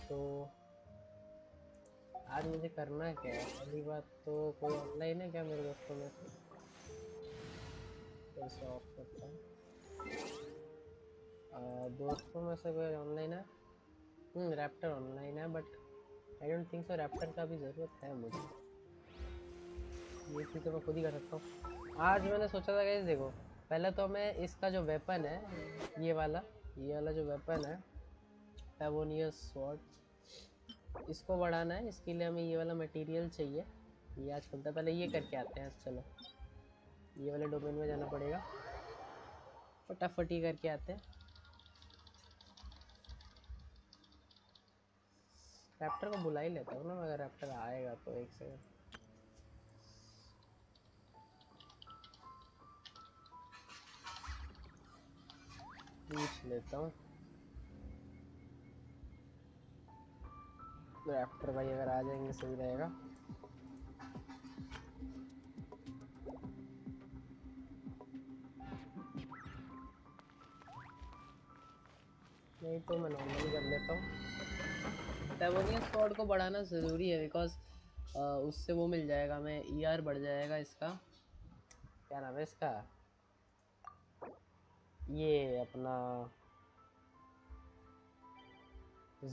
S2: तो आज मुझे करना क्या है? पहली बात तो कोई ऑनलाइन है क्या मेरे दोस्तों में से? कैसे ऑफ करता हूँ? दोस्तों में से कोई ऑनलाइन है? रैप्टर ऑनलाइन है, but I don't think so Raptor का भी ज़रूरत है मुझे। ये चीज़ तो मैं खुद ही कर सकता हूँ। आज मैंने सोचा था गाइस, देखो पहले तो मैं इसका जो वेपन है, ये वाला जो वेपन है पैवोनियस स्वॉर्ड, इसको बढ़ाना है। इसके लिए हमें ये वाला मटेरियल चाहिए। ये आज खुलता है, पहले ये करके आते हैं। चलो, ये वाले डोमेन में जाना पड़ेगा, फटाफट ही करके आते हैं। रैप्टर को बुला ही लेता हूँ ना, अगर रैप्टर आएगा तो। एक सेकंड, पूछ लेता हूँ रैप्टर भाई, अगर आ जाएंगे सही रहेगा। नहीं तो मैं नॉर्मली कर लेता हूँ। पैवोनियस स्वॉर्ड को बढ़ाना ज़रूरी है, बिकॉज उससे वो मिल जाएगा, हमें ईआर बढ़ जाएगा इसका। क्या नाम है इसका? ये अपना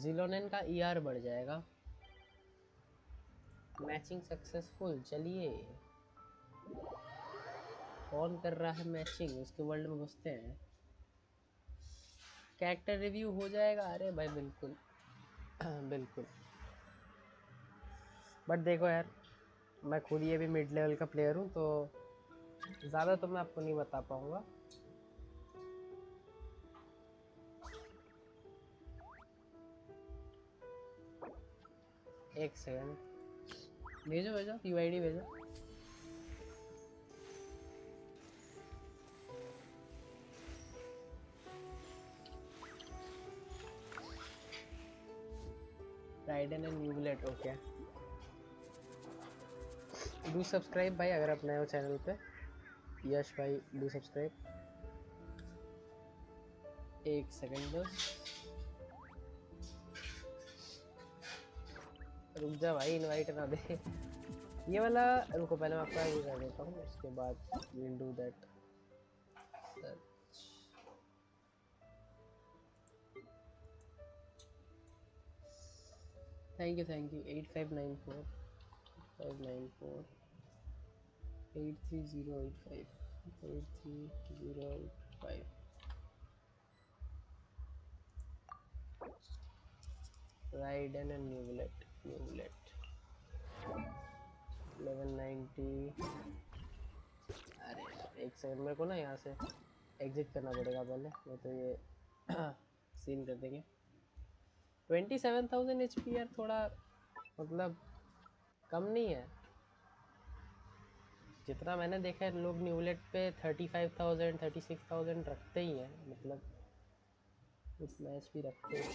S2: xilonen का ईआर बढ़ जाएगा। Matching successful. चलिए, कौन कर रहा है मैचिंग? उसके वर्ल्ड में घुसते हैं। कैरेक्टर रिव्यू हो जाएगा। अरे भाई बिल्कुल बिल्कुल। बट देखो यार, मैं खुद ये भी मिड लेवल का प्लेयर हूँ, तो ज़्यादा तो मैं आपको नहीं बता पाऊँगा। एक सेकंड, भेजो यूआईडी भेजो। Raiden and Neuvillette okay. Do subscribe भाई अगर आप नए हो चैनल पे। यश भाई डू सब्सक्राइब। एक सेकंड बस, रुक जा भाई, इनवाइट ना दे। ये वाला रुको, पहले मैं आपका ये कर देता हूँ, उसके बाद will do that search. Thank you 8594 594 83085 83085। Raiden and Neuvillette 1190। अरे यार एक सेकंड, मेरे को ना यहाँ से एग्जिट करना पड़ेगा पहले, नहीं तो ये सीन कर देंगे। 27,000 HP यार, थोड़ा मतलब कम नहीं है। जितना मैंने देखा है लोग न्यूलेट पे 35,000 36,000 रखते ही हैं, मतलब उतना HP रखते हैं।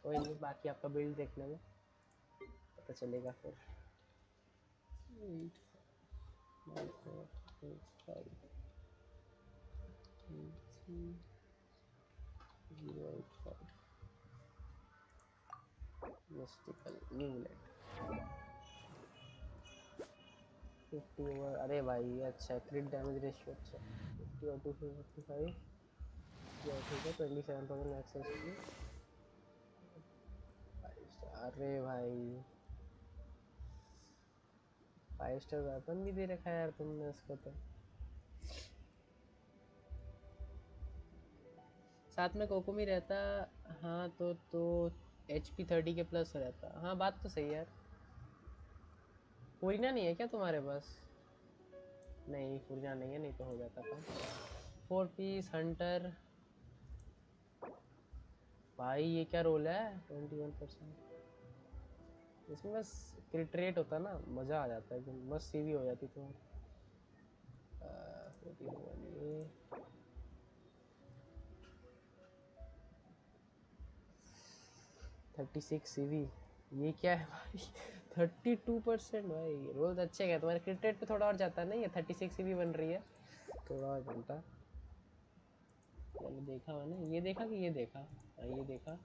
S2: कोई नहीं, बाकी आपका बिल्ड देखने में पता चलेगा फिर। 8,4,8,5,085 मिस्टिकल न्यूलेट 50 ओवर। अरे भाई अच्छा, क्रिट डैमेज रेशियो अच्छा, 50 और 255 या ठीक है। 27,000 मैक्स एचपी। अरे भाई 5 स्टार वेपन भी दे रखा है यार तुमने इसको तो। साथ में कोकोमी रहता, हाँ तो HP 30 के प्लस रहता। हाँ बात तो सही है यार। फुरिना नहीं है क्या तुम्हारे पास? नहीं फुरिना नहीं है, नहीं तो हो जाता काम। 4 पीस हंटर भाई, ये क्या रोल है? 21%। इसमें बस क्रिट रेट होता ना, मज़ा आ जाता है, एकदम मस्त सीवी हो जाती तुम्हारी। 41 ये 36 सीवी, ये क्या है भाई? 32% भाई, रोल अच्छे गए तुम्हारे। क्रिट रेट पे थोड़ा और जाता है ना, ये 36 सीवी बन रही है, थोड़ा और बनता। मैंने देखा मैंने ये देखा कि ये देखा, हाँ ये देखा।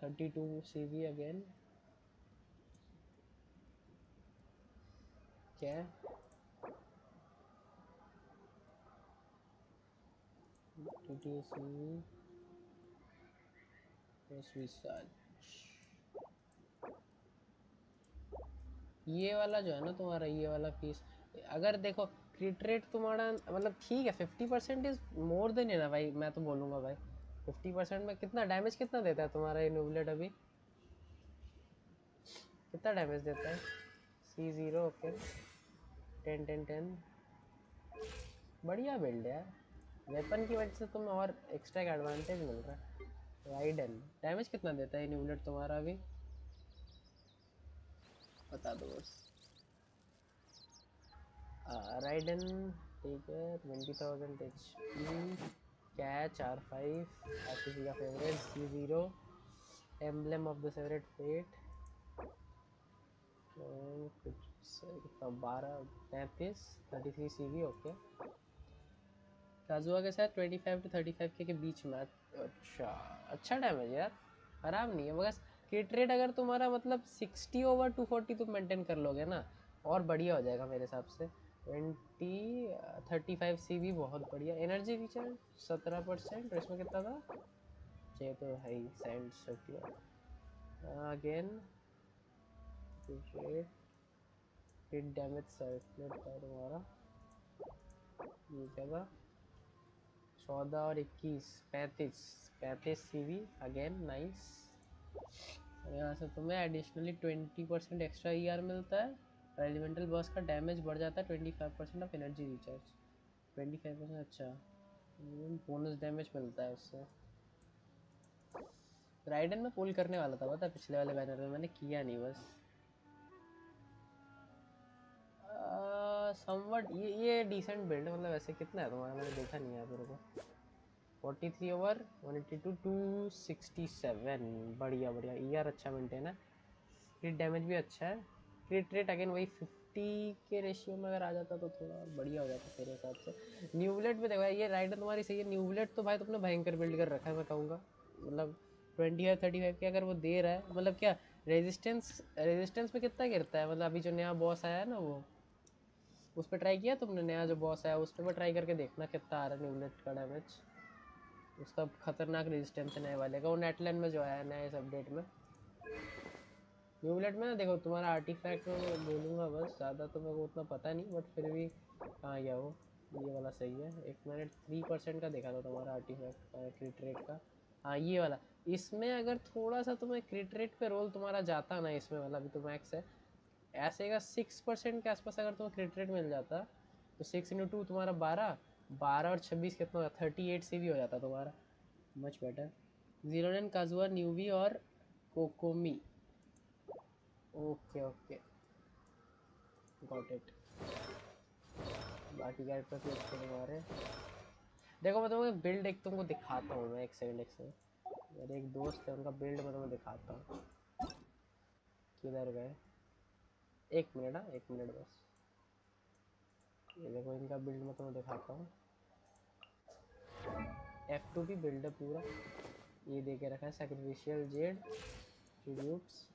S2: 32 सीवी अगेन क्या है? 32 सीवी ये वाला जो है ना तुम्हारा, ये वाला पीस अगर देखो क्रिट रेट तुम्हारा मतलब ठीक है, 50% इज मोर देन है ना भाई, मैं तो बोलूँगा भाई 50% में कितना डैमेज कितना देता है तुम्हारा ये न्यूबलेट? अभी कितना डैमेज देता है? C0 ओके 10 10 10 बढ़िया बिल्ड है यार। वेपन की वजह से तुम्हें और एक्स्ट्रा का एडवांटेज मिल रहा है। राइडन डैमेज कितना देता है न्यूबलेट तुम्हारा अभी? बता दो बस। राइडन ठीक है 20,000 HP। कैच R5 आशीष का favourite. C0 emblem of the favourite fate. कितना 12 35 33 CV ओके। काजुआ के साथ 25 to 35 के बीच में। अच्छा अच्छा डैमेज यार, खराब नहीं है। बस क्रिट रेट अगर तुम्हारा मतलब 60 ओवर 240 तुम मेंटेन कर लोगे ना, और बढ़िया हो जाएगा मेरे हिसाब से। 35 CV बहुत बढ़िया। एनर्जी रिचार्ज 17%, इसमें कितना था? ये तो है ही sand again. Crit damage circulate था तुम्हारा, ये क्या था? 14 और 21 35 CV अगेन नाइस। यहाँ से तुम्हें एडिशनली 20% एक्स्ट्रा ER मिलता है। एलिमेंटल बॉस का डैमेज बढ़ जाता है। 25% ऑफ एनर्जी रिचार्ज 25%। अच्छा बोनस डैमेज मिलता है उससे। राइडन में पुल करने वाला था पता, पिछले वाले बैनर में मैंने किया नहीं बस। समवट ये डिसेंट बिल्ड, मतलब ऐसे कितना है तुम्हारा? मैंने देखा नहीं है मेरे को। 43 ओवर 182 267। बढ़िया बढ़िया, ईआर अच्छा मेंटेन है, क्रिट डैमेज भी अच्छा है। क्रिट रेट अगेन वही 50 के रेशियो में अगर आ जाता तो थोड़ा बढ़िया हो जाता मेरे हिसाब से। न्यू बुलेट में देखो ये राइडर तुम्हारी सही है। न्यू बुलेट तो भाई तुमने भयंकर बिल्ड कर रखा है मैं कहूँगा, मतलब 20 या 35 के अगर वो दे रहा है, मतलब क्या रेजिस्टेंस में कितना गिरता है, मतलब अभी जो नया बॉस आया है ना वो, उस पर ट्राई किया तुमने? नया जो बॉस आया उस पर ट्राई करके देखना कितना आ रहा है न्यू बुलेट का डैमेज। उसका खतरनाक रेजिस्टेंस है नए वाले का, वो नेटलैंड में जो आया है नए इस अपडेट में। न्यू बुलेट में ना देखो तुम्हारा आर्टिफैक्ट में बोलूँगा बस, ज़्यादा तो मेरे को उतना पता नहीं, बट फिर भी कहाँ गया वो, ये वाला सही है। एक मैंने 3% का देखा था तुम्हारा आर्टिफैक्ट का क्रिट रेट का, हाँ ये वाला। इसमें अगर थोड़ा सा तुम्हें क्रिट रेट पे रोल तुम्हारा जाता ना, इसमें वाला अभी तो मैक्स है, ऐसे का 6% के आसपास अगर तुम्हें क्रिट रेट मिल जाता तो 6 × 2 तुम्हारा 12 और 26 कितना होता, 38 से भी हो जाता तुम्हारा, मच बेटर। xilonen, काजुआ, न्यूवी और कोकोमी, ओके ओके गॉट इट। बाकी कैरेक्टर भी अच्छे तुम्हारे। देखो मैं तुम्हें बिल्ड एक तुमको दिखाता हूँ, मैं एक सेकंड मेरे एक दोस्त है उनका बिल्ड मैं तुम्हें दिखाता हूँ। किधर गए, एक मिनट, हाँ एक मिनट बस। ये देखो इनका बिल्ड मैं तुम्हें दिखाता हूँ। F2 भी बिल्ड है पूरा, ये दे के रखा है सैक्रिफिशियल जेड ट्रिब्यूट्स।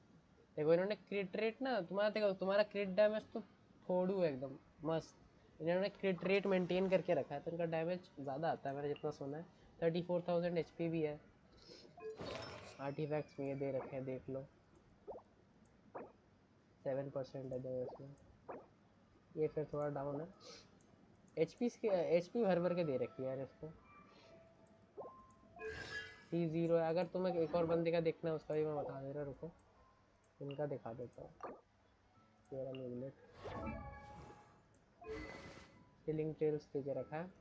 S2: देखो इन्होंने क्रिट रेट ना तुम्हारा, देखो तुम्हारा क्रिट डैमेज तो फोड़ू है एकदम मस्त, इन्होंने क्रिट रेट मेंटेन करके रखा है तो इनका डैमेज ज़्यादा आता है मैंने जितना सुना है। 34,000 HP भी है। आर्टिफैक्ट्स में ये दे रखे हैं देख लो, 7% है दो इसमें, ये फिर थोड़ा डाउन है। HP भर भर के दे रखी है यार इसको। C0 है, अगर तुम्हें एक और बंदे का देखना है उसका भी मैं बता दे रहा, रुको इनका दिखा देता हूँ। तेरा बुलेट सीलिंग टेल्स दे के रखा है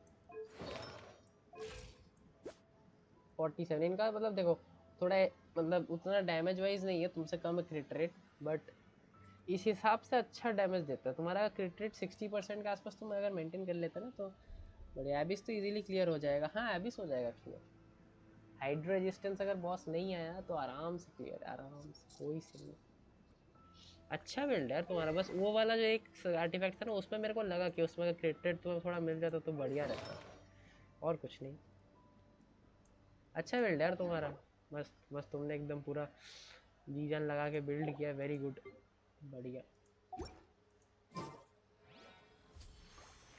S2: 47 इनका, मतलब देखो थोड़ा मतलब उतना डैमेज वाइज नहीं है, तुमसे कम है क्रिट रेट, बट इस हिसाब से अच्छा डैमेज देता है। तुम्हारा क्रिट रेट 60% के आसपास तुम अगर मेंटेन कर लेते ना तो बढ़िया। एबिस तो इजीली क्लियर हो जाएगा, हाँ एबिस हो जाएगा क्लियर। हाइड्रो रेजिस्टेंस अगर बॉस नहीं आया तो आराम से क्लियर, आराम से, कोई सीन नहीं। अच्छा बिल्ड है यार तुम्हारा, बस वो वाला जो एक आर्टिफैक्ट था ना उसमें मेरे को लगा कि उसमें अगर क्रिट रेट तुम्हें थोड़ा मिल जाता तो बढ़िया रहता, और कुछ नहीं। अच्छा बिल्ड है यार तुम्हारा, मस्त मस्त, तुमने एकदम पूरा जी जान लगा के बिल्ड किया, वेरी गुड, बढ़िया।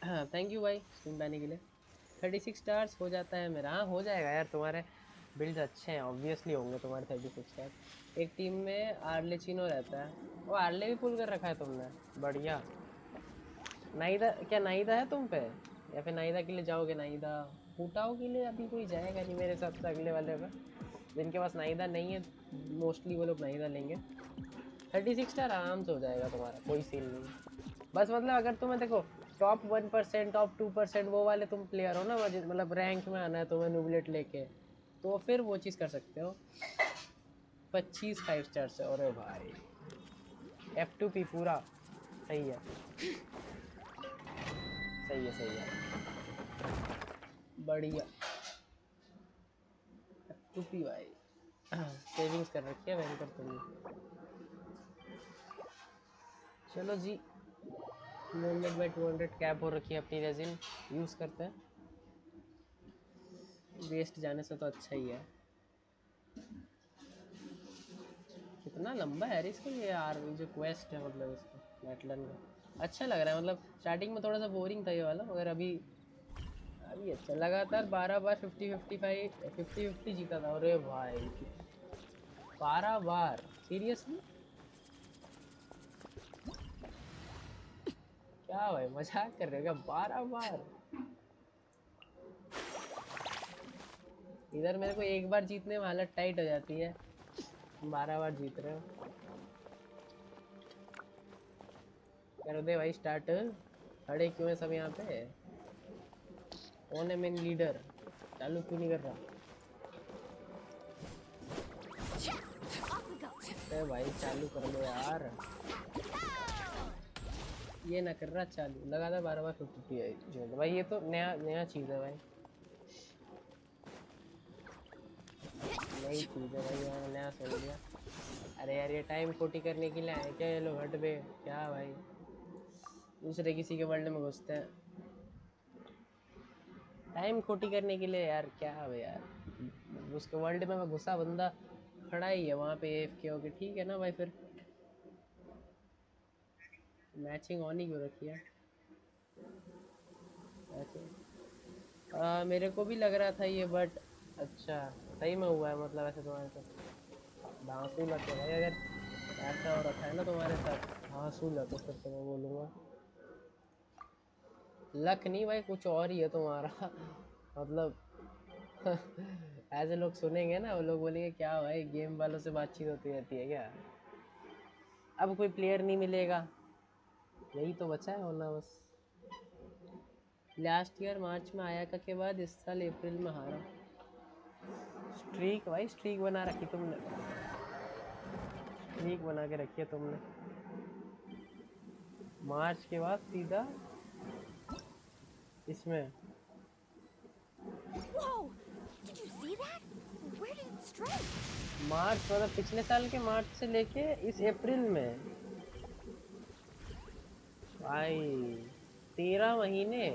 S2: हाँ थैंक यू भाई स्ट्रीम पाने के लिए। 36 स्टार्स हो जाता है मेरा, हाँ हो जाएगा यार, तुम्हारे बिल्ड अच्छे हैं, ऑब्वियसली होंगे तुम्हारे 36 स्टार। एक टीम में आर्लेचिनो रहता है, वो आर्ले भी पुल कर रखा है तुमने, बढ़िया। नाइदा, क्या नाइदा है तुम पे, या फिर नाइदा के लिए जाओगे? नाइदा फूटाओ के लिए अभी कोई जाएगा नहीं मेरे हिसाब से, अगले वाले में जिनके पास नाइदा नहीं है मोस्टली वो लोग नाइदा लेंगे। 36 स्टार आराम से हो जाएगा तुम्हारा, कोई सीन नहीं। बस मतलब अगर तुम्हें देखो टॉप 1% टॉप 2% वो वाले तुम प्लेयर हो ना, मतलब रैंक में आना है तुम्हें न्यूबलेट लेके, तो फिर वो चीज़ कर सकते हो। 25 5 स्टार से, अरे भाई F2P पूरा सही है, सही है सही है, बढ़िया। F2P भाई सेविंग्स कर रखी है वैंकर तुमने। चलो जी, 200/200 कैप हो रखी है अपनी रेजिन, यूज़ करते हैं, वेस्ट जाने से तो अच्छा ही है। कितना लंबा है इसका ये यार, जो क्वेस्ट है मतलब इसका नेटलैंड का, अच्छा लग रहा है। मतलब स्टार्टिंग में थोड़ा सा बोरिंग था ये वाला, मगर अभी अच्छा। लगातार 12 बार 50-50 जीता था, अरे भाई 12 बार, सीरियसली क्या भाई मजाक कर रहे हो क्या? 12 बार, इधर मेरे को एक बार जीतने में हालत टाइट हो जाती है, 12 बार जीत रहे हो। कर दे भाई स्टार्ट, खड़े क्यों है सब यहाँ पे? कौन है मेन लीडर? चालू क्यों नहीं कर रहा? अरे भाई चालू कर लो यार, ये ना कर रहा चालू, लगा था 12 बार 50 है जो भाई, ये तो नया चीज़ है भाई। नई चीज़ है भाई, मैंने नया सुन लिया। अरे यार ये टाइम खोटी करने के लिए आए क्या ये लोग? हट बे क्या भाई, दूसरे किसी के वर्ल्ड में घुसते हैं टाइम खोटी करने के लिए यार। क्या है यार, उसके वर्ल्ड में मैं घुसा, बंदा खड़ा ही है वहाँ पे AFK होके, ठीक है ना भाई। फिर मैचिंग ऑन ही क्यों रखी है? मेरे को भी लग रहा था ये, बट अच्छा सही में हुआ है मतलब ऐसे तुम्हारे साथ। धांसू लग गया भाई, अगर ऐसा हो रखा है ना तुम्हारे साथ धांसू लग, तो फिर तो मैं बोलूँगा लक नहीं भाई, कुछ और ही है तुम्हारा मतलब ऐसे लोग सुनेंगे ना, वो लोग बोलेंगे क्या भाई गेम वालों से बातचीत होती रहती है क्या? अब कोई प्लेयर नहीं मिलेगा, यही तो बचा है होना बस। लास्ट ईयर मार्च में आया के बाद इस साल अप्रैल में हारा। स्ट्रीक भाई, स्ट्रीक बना रखी तुमने, स्ट्रीक बना के रखी है तुमने। मार्च के बाद सीधा इसमें।
S3: Whoa! Did you see that? Where did it strike?
S2: मार्च मतलब पिछले साल के मार्च से लेके इस अप्रैल में भाई 13 महीने,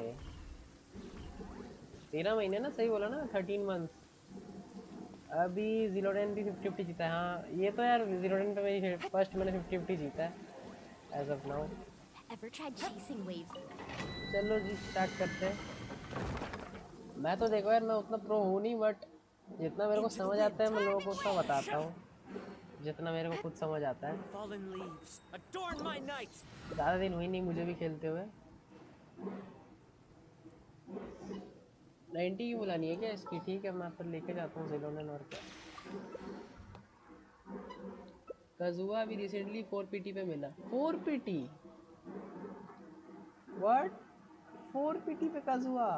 S2: 13 महीने ना, सही बोला ना, 13 मंथ। अभी xilonen भी 50-50 जीता है। हाँ ये तो यार xilonen पे मेरी फर्स्ट मैंने 50-50 जीता है as of now.
S3: Ever tried chasing waves?
S2: चलो जी स्टार्ट करते हैं। मैं तो देखो यार मैं उतना प्रो हूँ नहीं, बट जितना मेरे को समझ आता है मैं लोगों को उतना बताता हूँ, जितना मेरे को खुद समझ आता है। ज़्यादा दिन हुई नहीं मुझे भी खेलते हुए। 90 की बुलानी है क्या इसकी? ठीक है मैं फिर लेके जाता हूँ xilonen। और क्या, कजुआ भी रिसेंटली 4PT पे मिला। 4PT what? 4PT पे कजुआ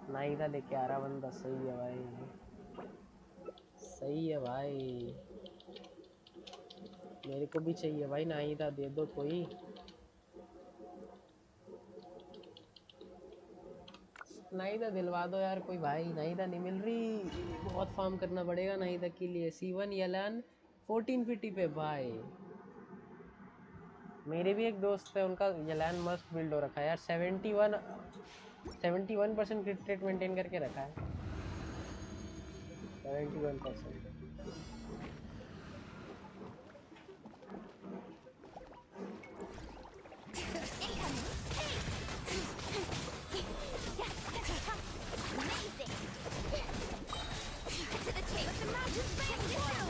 S2: नाइदा लेके आ रहा बंदा। सही है भाई, सही है भाई, मेरे को भी चाहिए भाई नाइदा, दे दो कोई। नाइदा दिलवा दो यार कोई भाई, नाइदा नहीं मिल रही, बहुत फार्म करना पड़ेगा नाइदा के लिए। C1 यलान 1450 पे भाई। मेरे भी एक दोस्त है उनका यलान मस्त बिल्ड हो रखा है यार, 71% क्रिट रेट मेंटेन करके रखा है, 71%।
S3: Amazing! To the chase! Let the mountains bang down!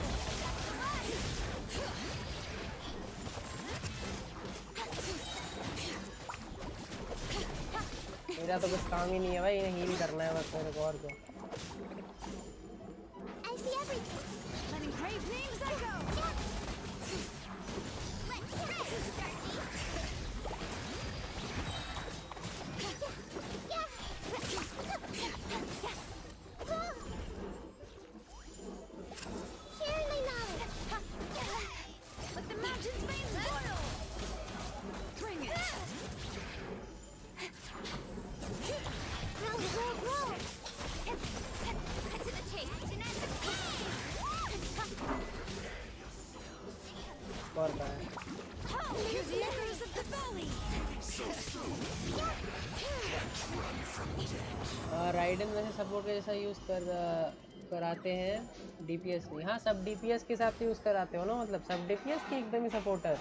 S2: मेरा तो कुछ काम ही नहीं है भाई, इन्हें हील करना है बस मेरे को, और क्या।
S5: I see everything.
S3: Letting brave names echo!
S5: Let's try it, Darcy. Sharing my knowledge.
S3: Let the mountains veins boil!
S4: Bring it!
S5: Roll, roll, roll.
S3: To the chase!
S2: और क्या है?
S3: Hear the echoes of the valley!
S2: Ridden वैसे support के जैसा use कराते हैं DPS में। हाँ सब DPS के हिसाब से यूज़ कराते हो ना, मतलब सब DPS की एकदम ही सपोर्टर।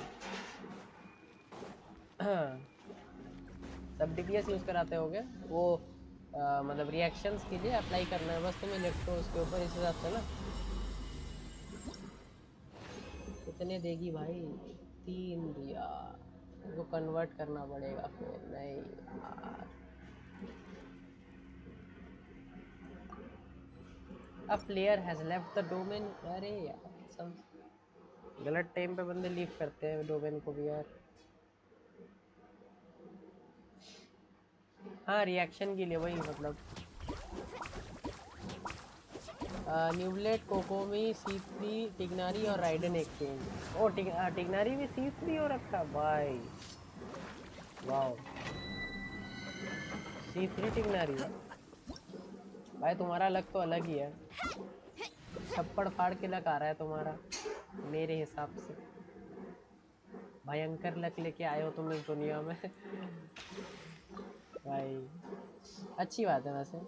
S2: सब DPS यूज़ कराते होगे वो, मतलब रिएक्शंस के लिए अप्लाई करना है बस तुम्हें इलेक्ट्रो उसके ऊपर, इस हिसाब से ना। कितने देगी भाई? 3 दिया, इसको कन्वर्ट करना पड़ेगा फिर। नहीं यार, a player has left the domain. अरे यार सब गलत टाइम पे बंदे लीव करते हैं डोमेन को भी यार। हाँ रिएक्शन के लिए वही मतलब न्यूब्लेट, कोकोमी, C3, टिग्नारी और राइडन एक्सचेंज। ओ टिग्नारी भी C3 हो रखा भाई, वाओ। C3 टिग्नारी भाई, तुम्हारा अलग तो अलग ही है। छप्पड़ फाड़ के लक आ रहा है तुम्हारा मेरे हिसाब से। भयंकर लक लेके आए हो तुम इस दुनिया में भाई। अच्छी बात है वैसे।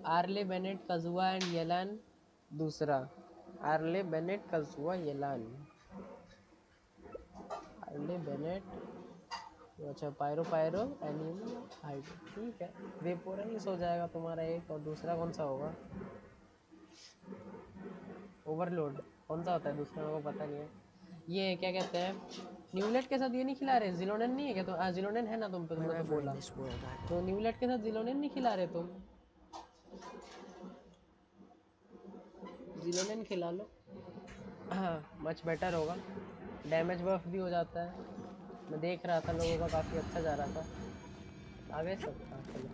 S2: Arle Bennett Kazuha and Yelan दूसरा। Arle Bennett Kazuha Yelan. Arle Bennett अच्छा पायरो पायरो एनिमल हाइट ठीक है। वेपोरस हो जाएगा तुम्हारा एक। और दूसरा कौन सा होगा? ओवरलोड कौन सा होता है दूसरा? मेरे को पता नहीं है। ये क्या कहते हैं न्यूलेट के साथ ये नहीं खिला रहे? जिलोनेन नहीं है क्या? तो जिलोनेन है ना तुम पे, तुमने तो बोला। तो न्यूलेट के साथ जिलोनेन नहीं खिला रहे तुम? जिलोनेन खिला लो। हाँ मच बेटर होगा। डैमेज बफ भी हो जाता है। मैं देख रहा था लोगों का काफ़ी अच्छा जा रहा था। आगे सब था चलो।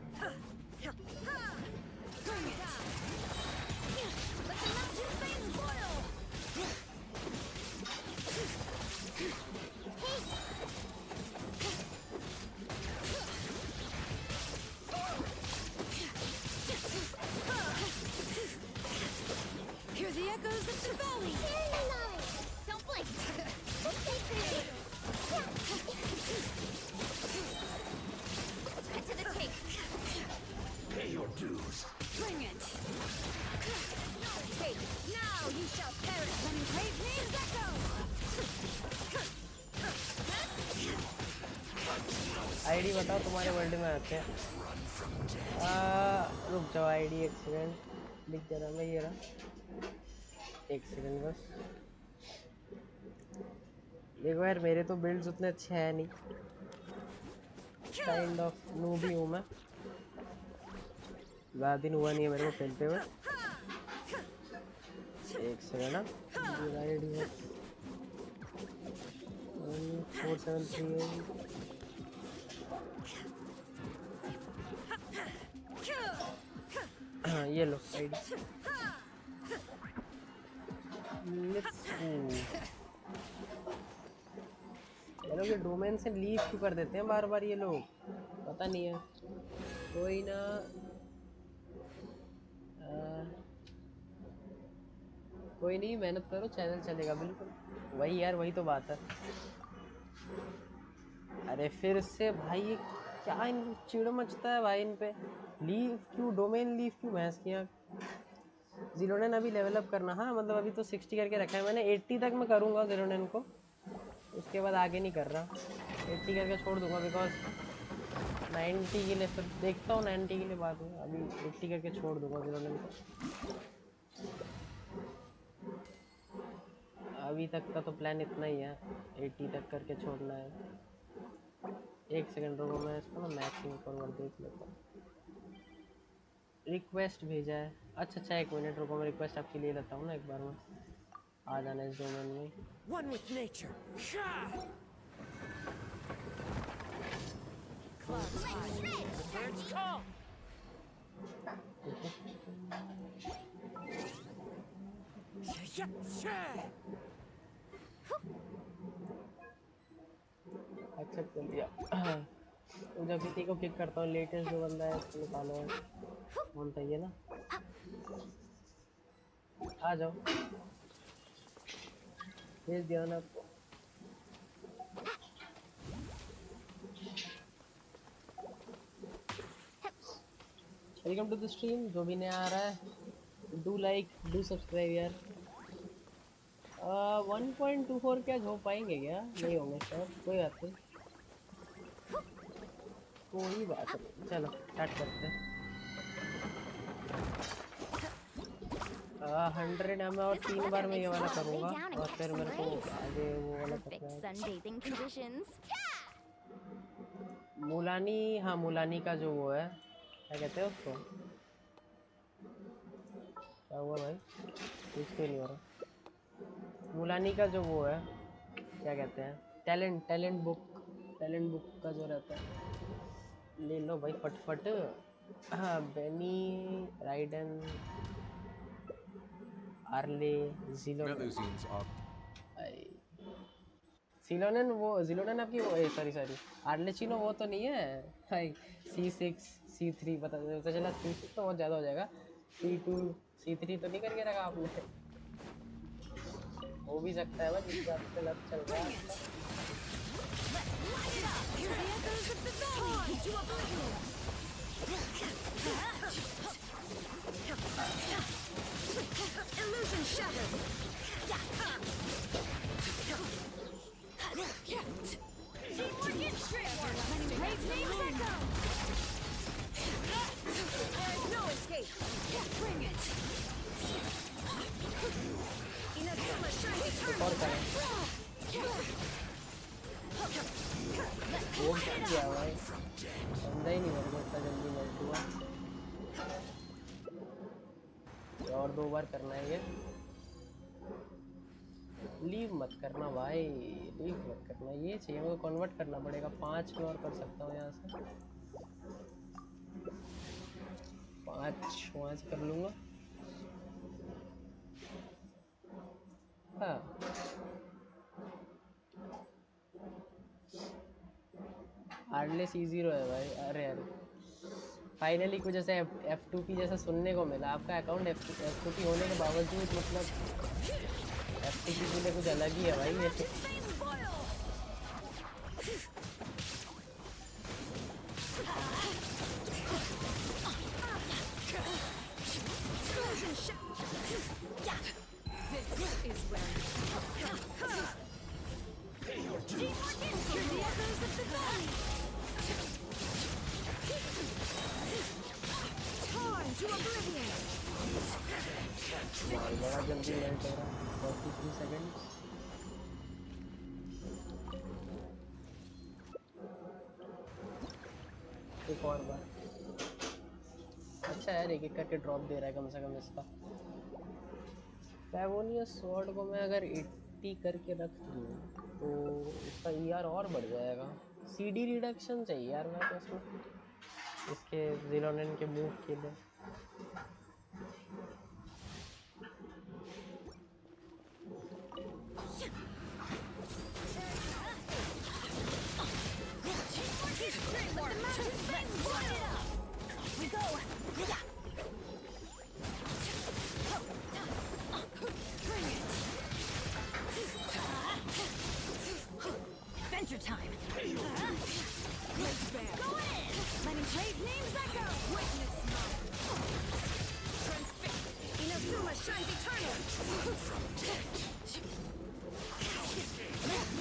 S4: Hear the echoes of the valley.
S5: Don't blink. Cut to the chase.
S8: Pay your dues.
S4: Bring it.
S5: Hey, now you shall perish.
S4: When great names echo.
S2: ID बताओ तुम्हारे वर्ल्ड में आते हैं। रुक जाओ आईडी एक सेकंड लिख दे रहा मैं। ये रहा एक सेकंड बस। देखो यार मेरे तो बिल्ड्स उतने अच्छे हैं नहीं। काइंड ऑफ नूबी हूँ मैं। ज़्यादा दिन हुआ नहीं है मेरे को खेलते हुए। एक सेकंड ना आईडी है 4738। हाँ ये लो आईडी। ये लोग ये डोमेन से लीव क्यों कर देते हैं बार बार ये लोग? पता नहीं है। कोई ना कोई नहीं मेहनत करो चैनल चलेगा बिल्कुल। वही यार वही तो बात है। अरे फिर से भाई ये क्या इन चिड़ मचता है भाई इन पे। लीव क्यों डोमेन लीव क्यों भैंस की आँख। जिलोनेन अभी लेवल अप करना। हाँ मतलब अभी तो 60 करके रखा है मैंने। 80 तक मैं करूँगा जिलोनेन को। उसके बाद आगे नहीं कर रहा। 80 करके छोड़ दूँगा बिकॉज 90 के लिए फिर देखता हूँ 90 के लिए बात है। अभी 80 करके छोड़ दूँगा जिलोनेन को। अभी तक का तो प्लान इतना ही है 80 तक करके छोड़ना है। एक सेकंड रुको मैं इसको ना मैक्सिमम फॉरवर्ड देख लेता हूँ। रिक्वेस्ट भेजा है। अच्छा एक मिनट रुको मैं रिक्वेस्ट आपके लिए लेता हूँ ना एक बार में। आ जाना इस डोमेन में।
S11: One with nature.
S5: Clouds high.
S11: Birds call.
S2: Accept कर लिया। तो जब किसी को किक करता हूँ लेटेस्ट जो बंदा है उसको निकालो। कौन था ये ना? आ जाओ भेज दिया ना आपको। Welcome to the stream. जो भी नया आ रहा है डू लाइक डू सब्सक्राइब यार। 1.24 क्या हो पाएंगे क्या? नहीं होंगे सर। कोई बात नहीं कोई बात नहीं। चलो स्टार्ट करते हैं। 100 मैं और 3 बार मैं ये वाला करूँगा और फिर मेरे को आगे वो वाला करना है।
S3: sunbathing conditions.
S2: मुलानी। हाँ मुलानी का जो वो है क्या कहते हैं उसको? क्या हुआ भाई? कुछ तो नहीं हो रहा। मुलानी का जो वो है क्या कहते हैं? टैलेंट बुक का जो रहता है ले लो भाई फटफट। हाँ बेनी राइडन आर्ले जिलोनेन। सिलोनेन वो जिलोनेन आपकी वो सॉरी आर्ले चिनो वो तो नहीं है भाई। C6 C3 पता चला। C6 तो बहुत ज़्यादा हो जाएगा। C2 C3 तो नहीं करके रखा आपने? हो भी सकता है भाई जिस हिसाब से लग चल रहा है आपका।
S4: Illusion shattered. Teamwork is teamwork. Great names echo. There's no escape. Bring it. Inazuma shines eternal.
S2: और करें वो क्या भाई समझा ही नहीं मेरे को इतना जल्दी मेल्ट हुआ। और 2 बार करना है ये। लीव मत करना भाई, लीव मत करना। ये चाहिए मेरे को, कन्वर्ट करना पड़ेगा। 5 में और कर सकता हूँ यहाँ से, 5 वहाँ से कर लूँगा। हाँ हार्डलेस E0 है भाई। अरे अरे फाइनली कुछ जैसे F2P जैसा सुनने को मिला। आपका अकाउंट F2P होने के बावजूद मतलब F2P के लिए कुछ अलग ही है भाई ये। बड़ा जल्दी मेल्ट हो रहा है। 43 सेकंड। एक और बार। अच्छा यार एक एक करके ड्रॉप दे रहा है कम से कम इसका। पैवोनियस स्वॉर्ड को मैं अगर 80 करके रख दूँ तो इसका ER और बढ़ जाएगा। CD रिडक्शन चाहिए यार मैं तो इसमें, इसके xilonen के मूव के लिए।
S3: Adventure time. Go in. Letting great names echo. Witness
S4: Inazuma shines eternal.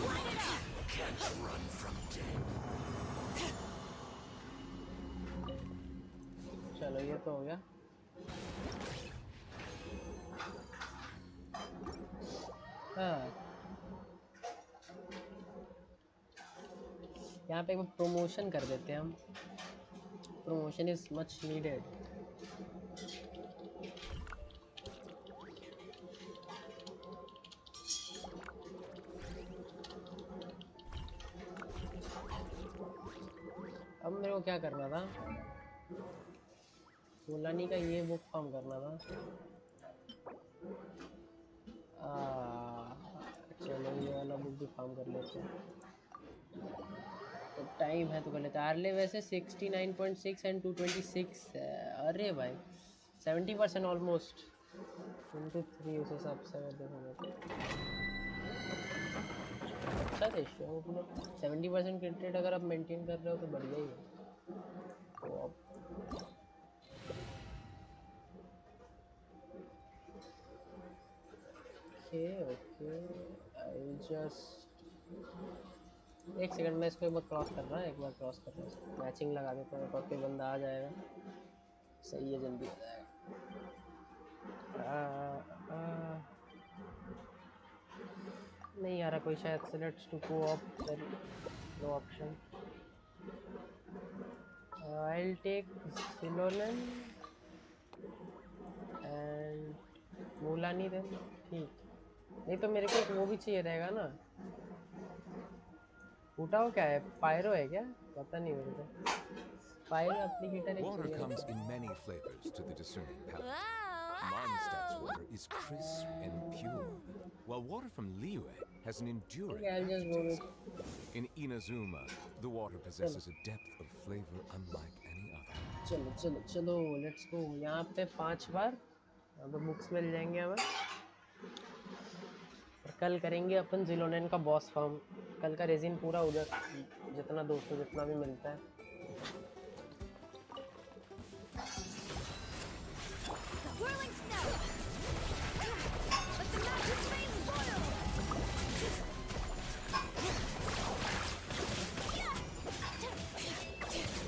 S3: light it up.
S8: Can't run from death.
S2: चलो ये तो हो गया। हाँ यहाँ पे प्रमोशन कर देते हैं हम। Promotion is much needed. अब मेरे को क्या करना था, सोलानी का ये बुक फॉर्म करना था। चलो ये वाला बुक भी फॉर्म कर लेते हैं। तो टाइम है तो कर लेते हैं। आर्ले वैसे 69.6 एंड 226 है। अरे भाई 70% ऑलमोस्ट। 23 उस हिसाब से मैं देखूँगा अच्छा रेशियो है। मतलब 70% क्रिट रेट अगर आप मेंटेन कर रहे हो तो बढ़िया ही है। तो अब ओके आई जस्ट एक सेकंड में इसको एक बार क्रॉस कर रहा है। एक बार क्रॉस कर रहा है, मैचिंग लगा देता हूँ। एक और कोई बंदा आ जाएगा, सही है, जल्दी आ जाएगा। नहीं आ रहा कोई शायद। Selects to co-op, no option. I will take xilonen and Mualani then. ठीक, नहीं तो मेरे को एक वो भी चाहिए रहेगा ना। फूटा हो क्या है, पायरो है क्या, पता नहीं मेरे को। पायरो एप्लीकेटर एक
S12: Water
S2: चाहिए
S12: comes
S2: रहेगा।
S12: in many flavors to the discerning palate. Mondstadt's water is crisp and pure, while water from Liyue has an enduring
S2: I'll just go with
S12: aftertaste. In Inazuma, the water possesses a depth of flavor unlike any other.
S2: चलो चलो चलो let's go. यहाँ पे 5 बार अब books मिल जाएंगे हमें। और कल करेंगे अपन xilonen का बॉस फार्म। कल का रेजिन पूरा उधर जितना 200 जितना भी मिलता है।
S3: Whirling snow! Let the mountain flames boil!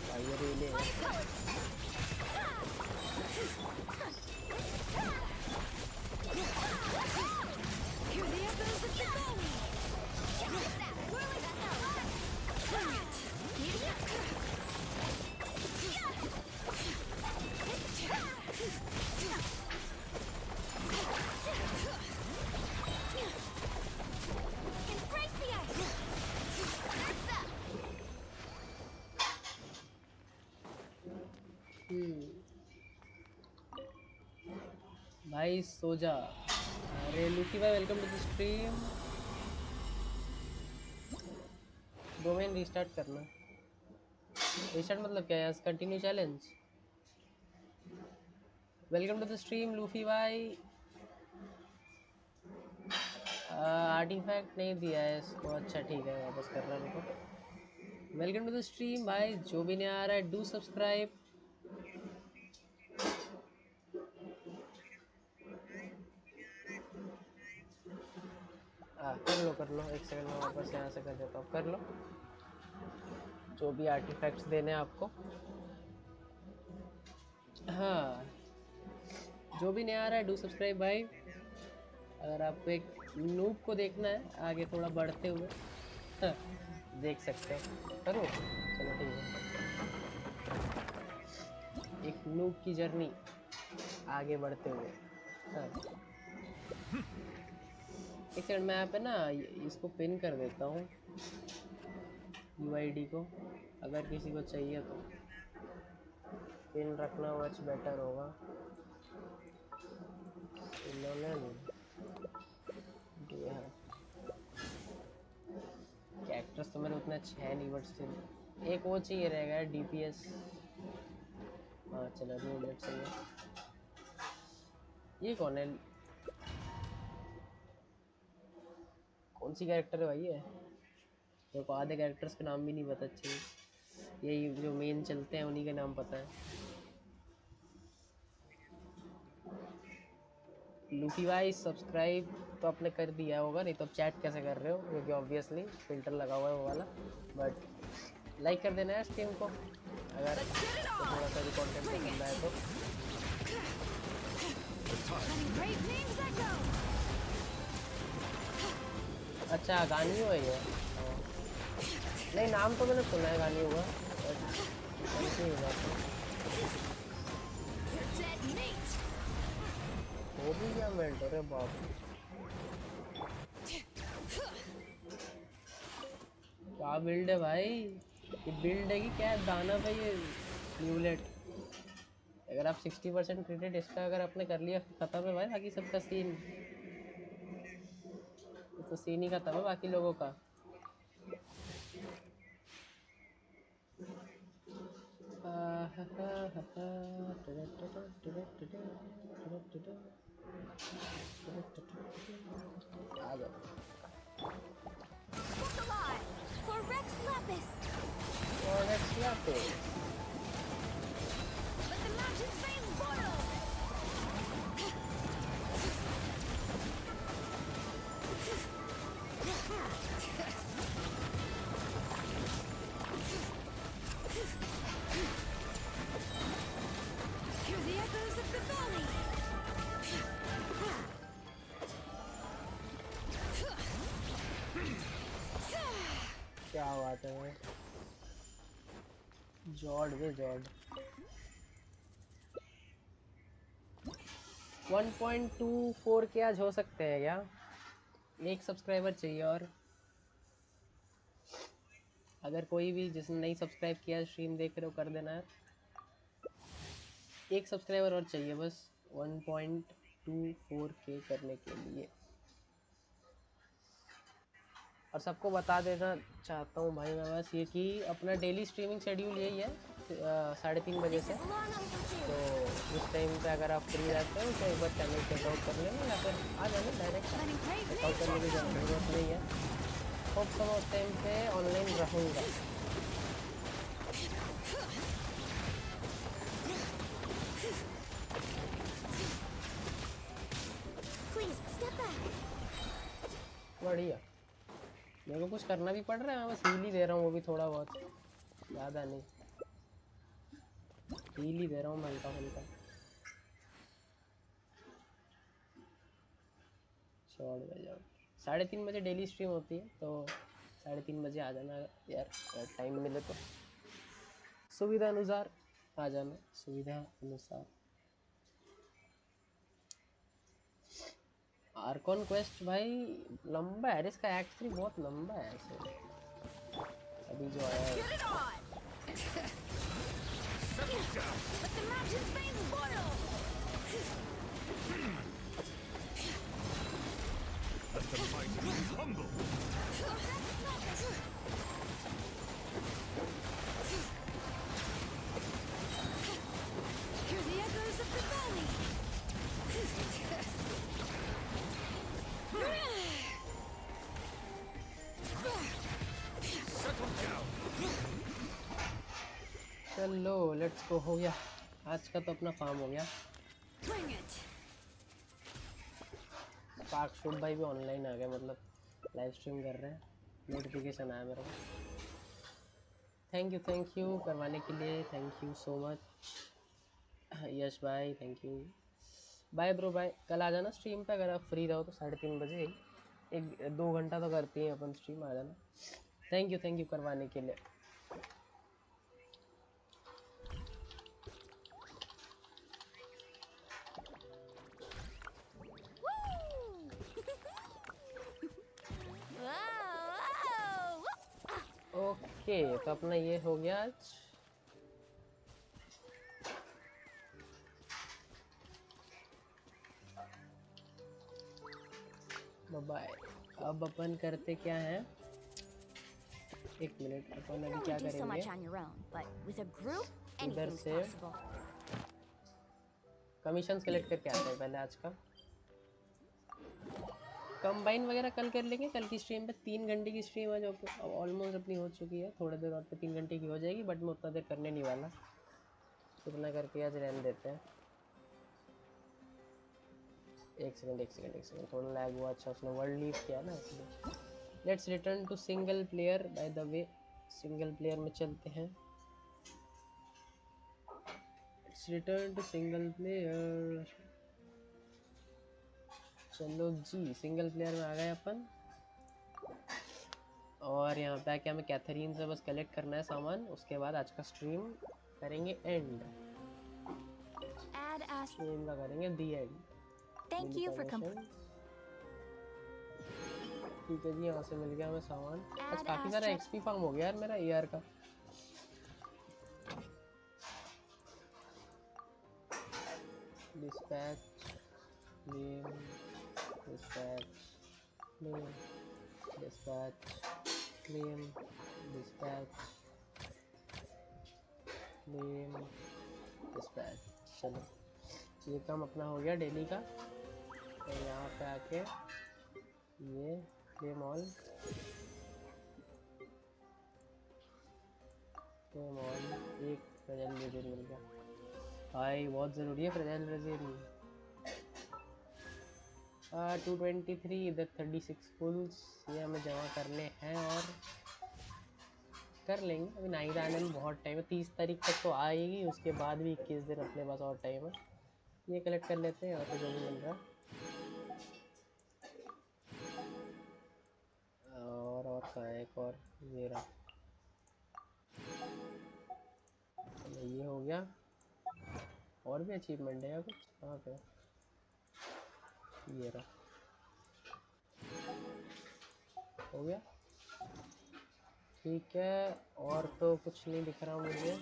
S2: Fire relay.
S3: Fire pellets! Hear the echoes of the valley! Whirling snow! Embrace the ice!
S2: भाई सो जा। अरे लूकी भाई welcome to the stream. Domain restart करना। रीस्टार्ट मतलब क्या है? Continue challenge. Welcome to the stream Luffy भाई। Artifact नहीं दिया है इसको। अच्छा ठीक है, वापस कर रहा है। वेलकम टू द स्ट्रीम भाई। जो भी नहीं आ रहा है डू सब्सक्राइब। कर लो 1 सेकंड में वापस यहाँ से कर देता हूँ। कर लो जो भी आर्टिफैक्ट्स देने हैं आपको। हाँ, जो भी नहीं आ रहा है डू सब्सक्राइब भाई। अगर आपको एक नूब को देखना है आगे थोड़ा बढ़ते हुए, हाँ, देख सकते हो। करो चलो ठीक है। एक नूब की जर्नी आगे बढ़ते हुए। हाँ। एक सेकंड मैं यहाँ पे ना इसको पिन कर देता हूँ UID को, अगर किसी को चाहिए तो पिन रखना मच बेटर होगा। कैरेक्टर्स तो मेरे उतने अच्छे हैं नहीं, बट स्टिल एक वो चाहिए रहेगा DPS। हाँ चलो रूलेट चाहिए। ये कौन है? कौन सी कैरेक्टर है भाई ये? मेरे को आधे कैरेक्टर्स के नाम भी नहीं पता अच्छे। यही जो मेन चलते हैं उन्हीं के नाम पता है। लूकी भाई सब्सक्राइब तो आपने कर दिया होगा, नहीं तो चैट कैसे कर रहे हो? क्योंकि ऑब्वियसली फिल्टर लगा हुआ है वो वाला। बट लाइक कर देना है स्ट्रीम को अगर थोड़ा सा भी कंटेंट पसंद आए तो। अच्छा गानियो है ये? नहीं नाम तो मैंने सुना है गानियो का, वो भी क्या मेल्ट हो रहे बाप। क्या बिल्ड है भाई? ये बिल्ड है कि क्या है? दाना भाई ये न्यूलेट। अगर आप 60% क्रेडिट इसका अगर आपने कर लिया खत्म है भाई बाकी सबका सीन। तो सीन ही खत्म है बाकी लोगों का। आ जाओ। क्या बात है जॉर्ड वे जॉर्ड। 1.24 के आज हो सकते हैं क्या? एक सब्सक्राइबर चाहिए और अगर कोई भी जिसने नहीं सब्सक्राइब किया स्ट्रीम देख रहे हो कर देना है। एक सब्सक्राइबर और चाहिए बस 1.24 के करने के लिए। और सबको बता देना चाहता हूँ भाई मैं बस ये कि अपना डेली स्ट्रीमिंग शेड्यूल यही है 3:30 बजे से। तो उस टाइम पे अगर आप फ्री रहते हो तो एक बार चैनल चेकआउट कर लेना या फिर आ जाना डायरेक्ट। चेकआउट करने की ज़रूरत नहीं है। होप सो मैं उस टाइम पे ऑनलाइन रहूँगा। बढ़िया। मेरे को कुछ करना भी पड़ रहा है, मैं बस हील ही दे रहा हूँ, वो भी थोड़ा बहुत, ज़्यादा नहीं, हील ही दे रहा हूँ मैं हल्का फुल्का। छोड़ दे जाओ। 3:30 बजे डेली स्ट्रीम होती है, तो 3:30 बजे आ जाना यार, अगर टाइम मिले तो। सुविधा अनुसार आ जाना, सुविधा अनुसार। आर्कॉन क्वेस्ट भाई लंबा है, इसका एक्ट 3 बहुत लंबा है ऐसे, अभी जो आया है। चलो लेट्स गो, हो गया आज का तो अपना फार्म हो गया। पार्क भाई भी ऑनलाइन आ गया, मतलब लाइव स्ट्रीम कर रहे हैं, नोटिफिकेशन आया मेरे को। थैंक यू करवाने के लिए, thank you so much Yash भाई, thank you. Bye bro bye, कल आ जाना स्ट्रीम पे अगर आप फ्री रहो तो 3:30 बजे ही, 1-2 घंटा तो करती हैं अपन स्ट्रीम, आ जाना। थैंक यू करवाने के लिए। ओके तो अपना ये हो गया आज। बाय। अब अपन करते क्या है, एक मिनट, अपन अभी क्या करेंगे, इधर से कमीशन सेलेक्ट करके आते हैं पहले आज का। कंबाइन वगैरह कल कर लेंगे, कल की स्ट्रीम पे 3 घंटे की स्ट्रीम है जो कि ऑलमोस्ट अपनी हो चुकी है, थोड़ी देर बाद 3 घंटे की हो जाएगी, बट मैं उतना देर करने नहीं वाला, इतना करके आज रहने देते हैं। एक सेकंड थोड़ा लैग हुआ, अच्छा उसने वर्ल्ड लीव किया ना इसलिए। Let's return to single player, by the way single player में चलते हैं। Let's return to single player, चलो जी सिंगल प्लेयर में आ गए अपन। और यहाँ पे आके हमें कैथरीन से बस कलेक्ट करना है सामान, उसके बाद आज का स्ट्रीम करेंगे एंड, स्ट्रीम का करेंगे दी एंड।
S3: Thank you for
S2: ठीक है जी, यहाँ से मिल गया हमें सामान। आज काफ़ी सारा एक्सपी फार्म हो गया यार मेरा ईआर का। Dispatch claim, dispatch claim, dispatch claim, dispatch claim, dispatch. चलो ये काम अपना हो गया डेली का। और यहाँ पे आके ये क्लेम ऑल, क्लेम ऑल, एक फ्रेजाइल रेज़र मिल गया भाई, बहुत ज़रूरी है फ्रेजाइल रेज़र। 223, इधर 36 फुल्स, ये हमें जमा करने हैं और कर लेंगे। अभी नाइट आने में बहुत टाइम है, 30 तारीख तक तो आएगी, उसके बाद भी 21 दिन अपने पास और टाइम है। ये कलेक्ट कर लेते हैं, और तो जो भी मिल रहा है। और कहाँ है एक और, ये रहा, ये हो गया। और भी अचीवमेंट है या कुछ, कहाँ पे, ये रहा, हो गया ठीक है। और तो कुछ नहीं दिख रहा मुझे।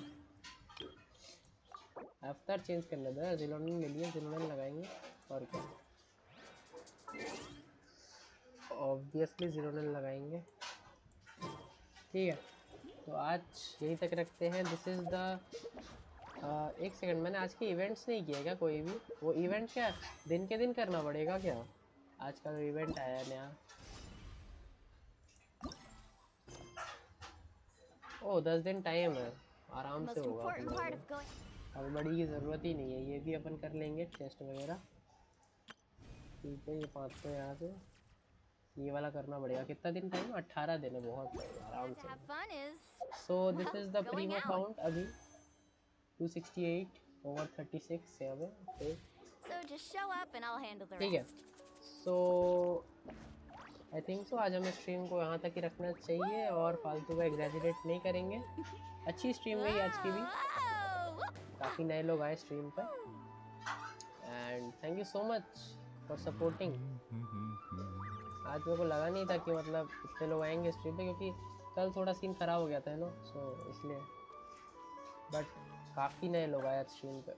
S2: अवतार चेंज करना था, xilonen ले लिया, xilonen लगाएंगे और क्या, ऑब्वियसली xilonen लगाएंगे। ठीक है तो आज यहीं तक रखते हैं। दिस इज़ द एक सेकंड, मैंने आज के इवेंट्स नहीं किए क्या कोई भी? वो इवेंट क्या दिन के दिन करना पड़ेगा क्या? आज का इवेंट आया है नया। ओ 10 दिन टाइम है, आराम से होगा अपना। अब बड़ी की ज़रूरत ही नहीं है, ये भी अपन कर लेंगे टेस्ट वगैरह। ठीक है, ये 500 यहाँ से, ये वाला करना पड़ेगा। कितना दिन टाइम? 18 दिन है, बहुत आराम से। So this is the premium account अभी 268 over 36 7 ठीक है। सो आई थिंक सो आज हमें स्ट्रीम को यहाँ तक ही रखना चाहिए और फालतू का एग्जैजरेट नहीं करेंगे। अच्छी स्ट्रीम गई आज की भी, काफ़ी नए लोग आए स्ट्रीम पर and thank you so much for supporting. आज मेरे को लगा नहीं था कि मतलब इतने लोग आएंगे स्ट्रीम पे, क्योंकि कल थोड़ा सीन ख़राब हो गया था ना, सो इसलिए। बट काफ़ी नए लोग आए स्ट्रीम पे।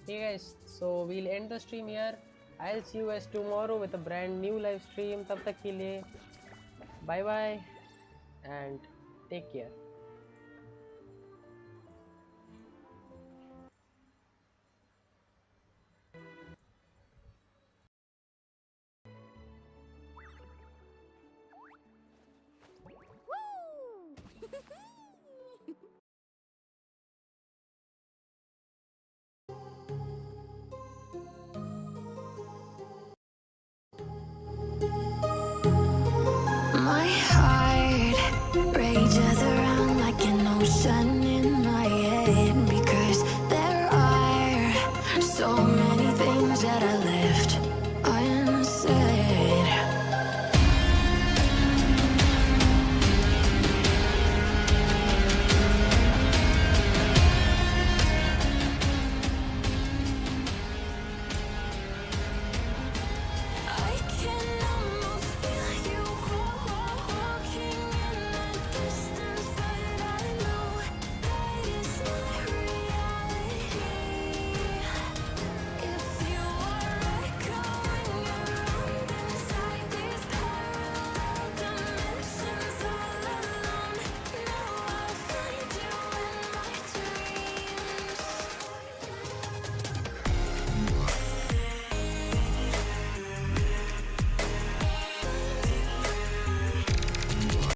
S2: ठीक है, so we'll end the stream here. I will see you guys tomorrow with a brand new live stream. तब तक के लिए bye bye and take care.
S1: My heart rages around like an ocean in my head because there are so many things that I left